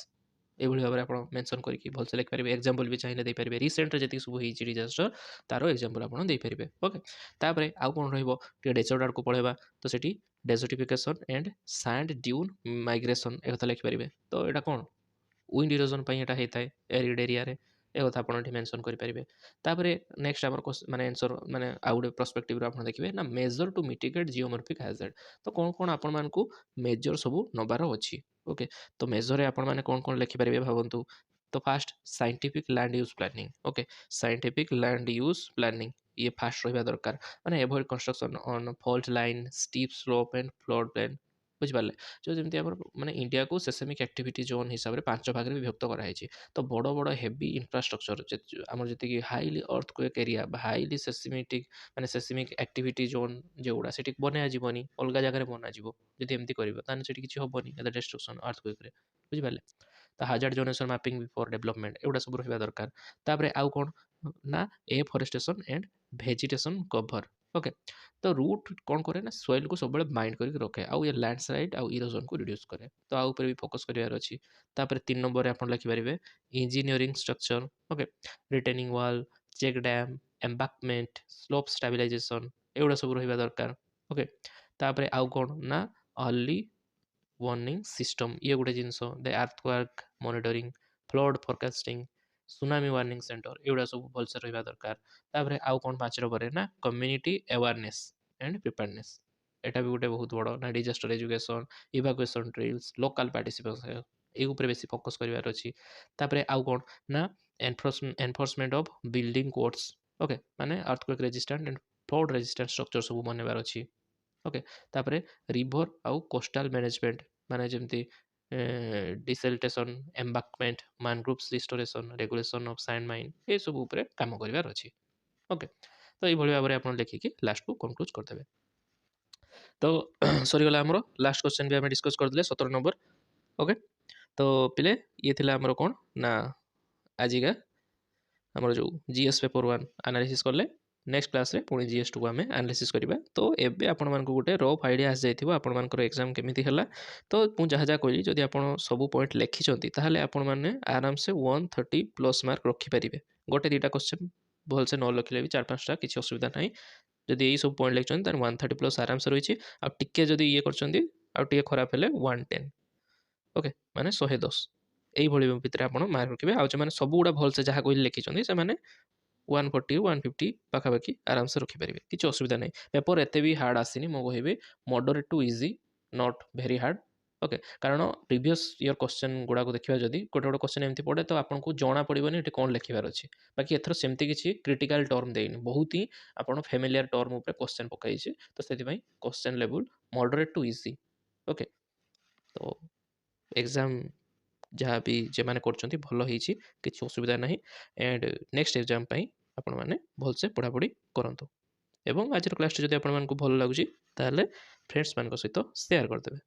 ଏଭଳି ଭାବରେ ଆପଣ ମେନସନ୍ କରିକି ଭଲସେ ଲେଖିପାରିବେ ଏକ୍ଜାମ୍ପଲ୍ ବି ଚାହିଁଲେ ଦେଇପାରିବେ ରିସେଣ୍ଟରେ ଯେତିକି ସବୁ ହେଇଛି ଡିଜାଷ୍ଟର ତାର ଏକ୍ଜାମ୍ପଲ୍ ଆପଣ ଦେଇପାରିବେ ଓକେ ତାପରେ ଆଉ କ'ଣ ରହିବ ଟିକେ ଡେଜର୍ଟ ଆଡ଼କୁ ପଳେଇବା ତ ସେଠି ଡେଜର୍ଟିଫିକେସନ୍ ଆଣ୍ଡ ସାଣ୍ଡ ଡ୍ୟୁନ୍ ମାଇଗ୍ରେସନ୍ ଏ କଥା ଲେଖିପାରିବେ ତ ଏଇଟା କ'ଣ ୱିଣ୍ଡ ଇରୋଜନ୍ ପାଇଁ ଏଇଟା ହେଇଥାଏ ଏରିଡ୍ ଏରିଆରେ ए कथा आपण एठी मेंशन करि परिबे। तापरे नेक्स्ट हमर माने आंसर माने आ गुटे पर्सपेक्टिव रो आपण देखिबे ना major to mitigate geomorphic hazard. तो कोन आपण मानकू मेजर सब नबार अछि। ओके तो मेजर रे आपण माने कोन लिखि परिबे भाबंतु। तो first scientific land use planning. Okay scientific land use planning ये फास्ट रहिबा दरकार माने avoid construction on fault line steep slope and flood plain बुझिपारे जो जमी आम मैंने इंडिया को सेसमिक एक्टिविटी जोन हिसाब से 5 भाग में विभक्त कराई। तो बड़ बड़ हेवी इंफ्रास्ट्रक्चर आम जी हाइली अर्थक्वेक एरिया हाइली सेसमिटिक माने सेसमिक एक्टिविटी जोन जोड़ा से बनाया जीवनी अलग जगह बनाଯିव जब एमती कर किसी हेनी एट डिस्ट्रक्शन अर्थक्वेक बुझिपारे। तो hazard zonation mapping before development एगुड़ा सब रहा दरकार। तापर आउ कौन ना afforestation and vegetation cover. Okay तो रूट कौन करे ना सॉइल को सब बाइंड करके रखे आउ ये लैंडस्लाइड आउ इरोजन को रिड्यूस करे। तो आ ऊपर भी फोकस करार अच्छी। तापर 3 नंबर आप लिखिपारे engineering structure. Okay retaining wall check dam embankment slope stabilization एगुड़ा सब रहा दरकार। ओके तापर आउ कौन ना अर्ली वार्निंग सिस्टम ये गोटे जिनस the earthquake monitoring flood forecasting tsunami warning centre एगुड़ा सब भलसे रहा दरकार। तापर आउ कौन 5 नंबर ना कम्युनिटी अवेयरनेस एंड प्रिपेयरनेस एटा भी गोटे बहुत बड़ ना disaster education evacuation drills local participation ये ऊपर बेसी फोकस करार अच्छी। तापर आउ कौन ना enforcement of building codes. Okay माने earthquake resistant and flood resistant structure सब बनवार अच्छी। ओके तापर रिवर आउ कोस्टाल मैनेजमेंट माने जमती desiltation embankment mangroves restoration regulation of sand mine ये सब ऊपर काम करार अच्छी। ओके तो ये भाव में आप लिखिकी लास्ट को कंक्लूज करदेवे। तो सरीगला आमर लास्ट क्वेश्चन भी आम डिस्कस करदे 17 नंबर। ओके तो पिले ये थिला आमर कौन ना आजिका आमर जो जीएस पेपर 1 एनालिसिस कले नेक्स्ट क्लास रे पुणी जीएस 2 को आम एनालिसिस करवा। तो एबे आपण मानक गोटे रफ आइडिया आसी जाइथिबो आपण मानकर एग्जाम केमिति हला। तो मु जहाँ जहाँ कहली जदि आपण सब पॉइंट लिखिछंती ताहले आपण माने आराम से 130 प्लस मार्क रखि परिबे। गोटे दुटा क्वेश्चन भलसे न लिखले भी 4-5टा किसी असुविधा नहीं। जदि यही सब पॉइंट लिखिछंती तार 130 प्लस आराम से रही। आ टिके जदि ये करछंती आ टिके खराब हेले 110 ओके माने 110 एही भितर आपण मार्क रखिबे। आ जे माने सब गुडा भलसे जहाँ कहली लिखिछंती से माने 140 150 पाखापाखि आराम से रखिपारे किसी असुविधा नहीं। पेपर एत भी हार्ड आसनी मु कहि moderate to easy not very hard. Okay कारण प्रीवियस ईयर क्वेश्चन गुड़ा देखा जदि गोटे गोटे क्वेश्चन एमती पड़े तो आपको जना पड़ोनी ये कौन लिखार अच्छे। बाकी एथर सेमती किसी क्रिटिकल टर्म देनी बहुत ही आप फेमिलियर टर्म उपर क्वेश्चन पकई तो से question level moderate to easy. Okay तो एग्जाम जहाँ भी जे मैंने कर भल हो किसी असुविधा नहीं। एंड नेक्स्ट एग्जाम आपण मैंने भलसे पढ़ापढ़ी करूँ। एवं आज क्लास जब आपको भल लगुच फ्रेंड्स मान सहित सेयार करदे।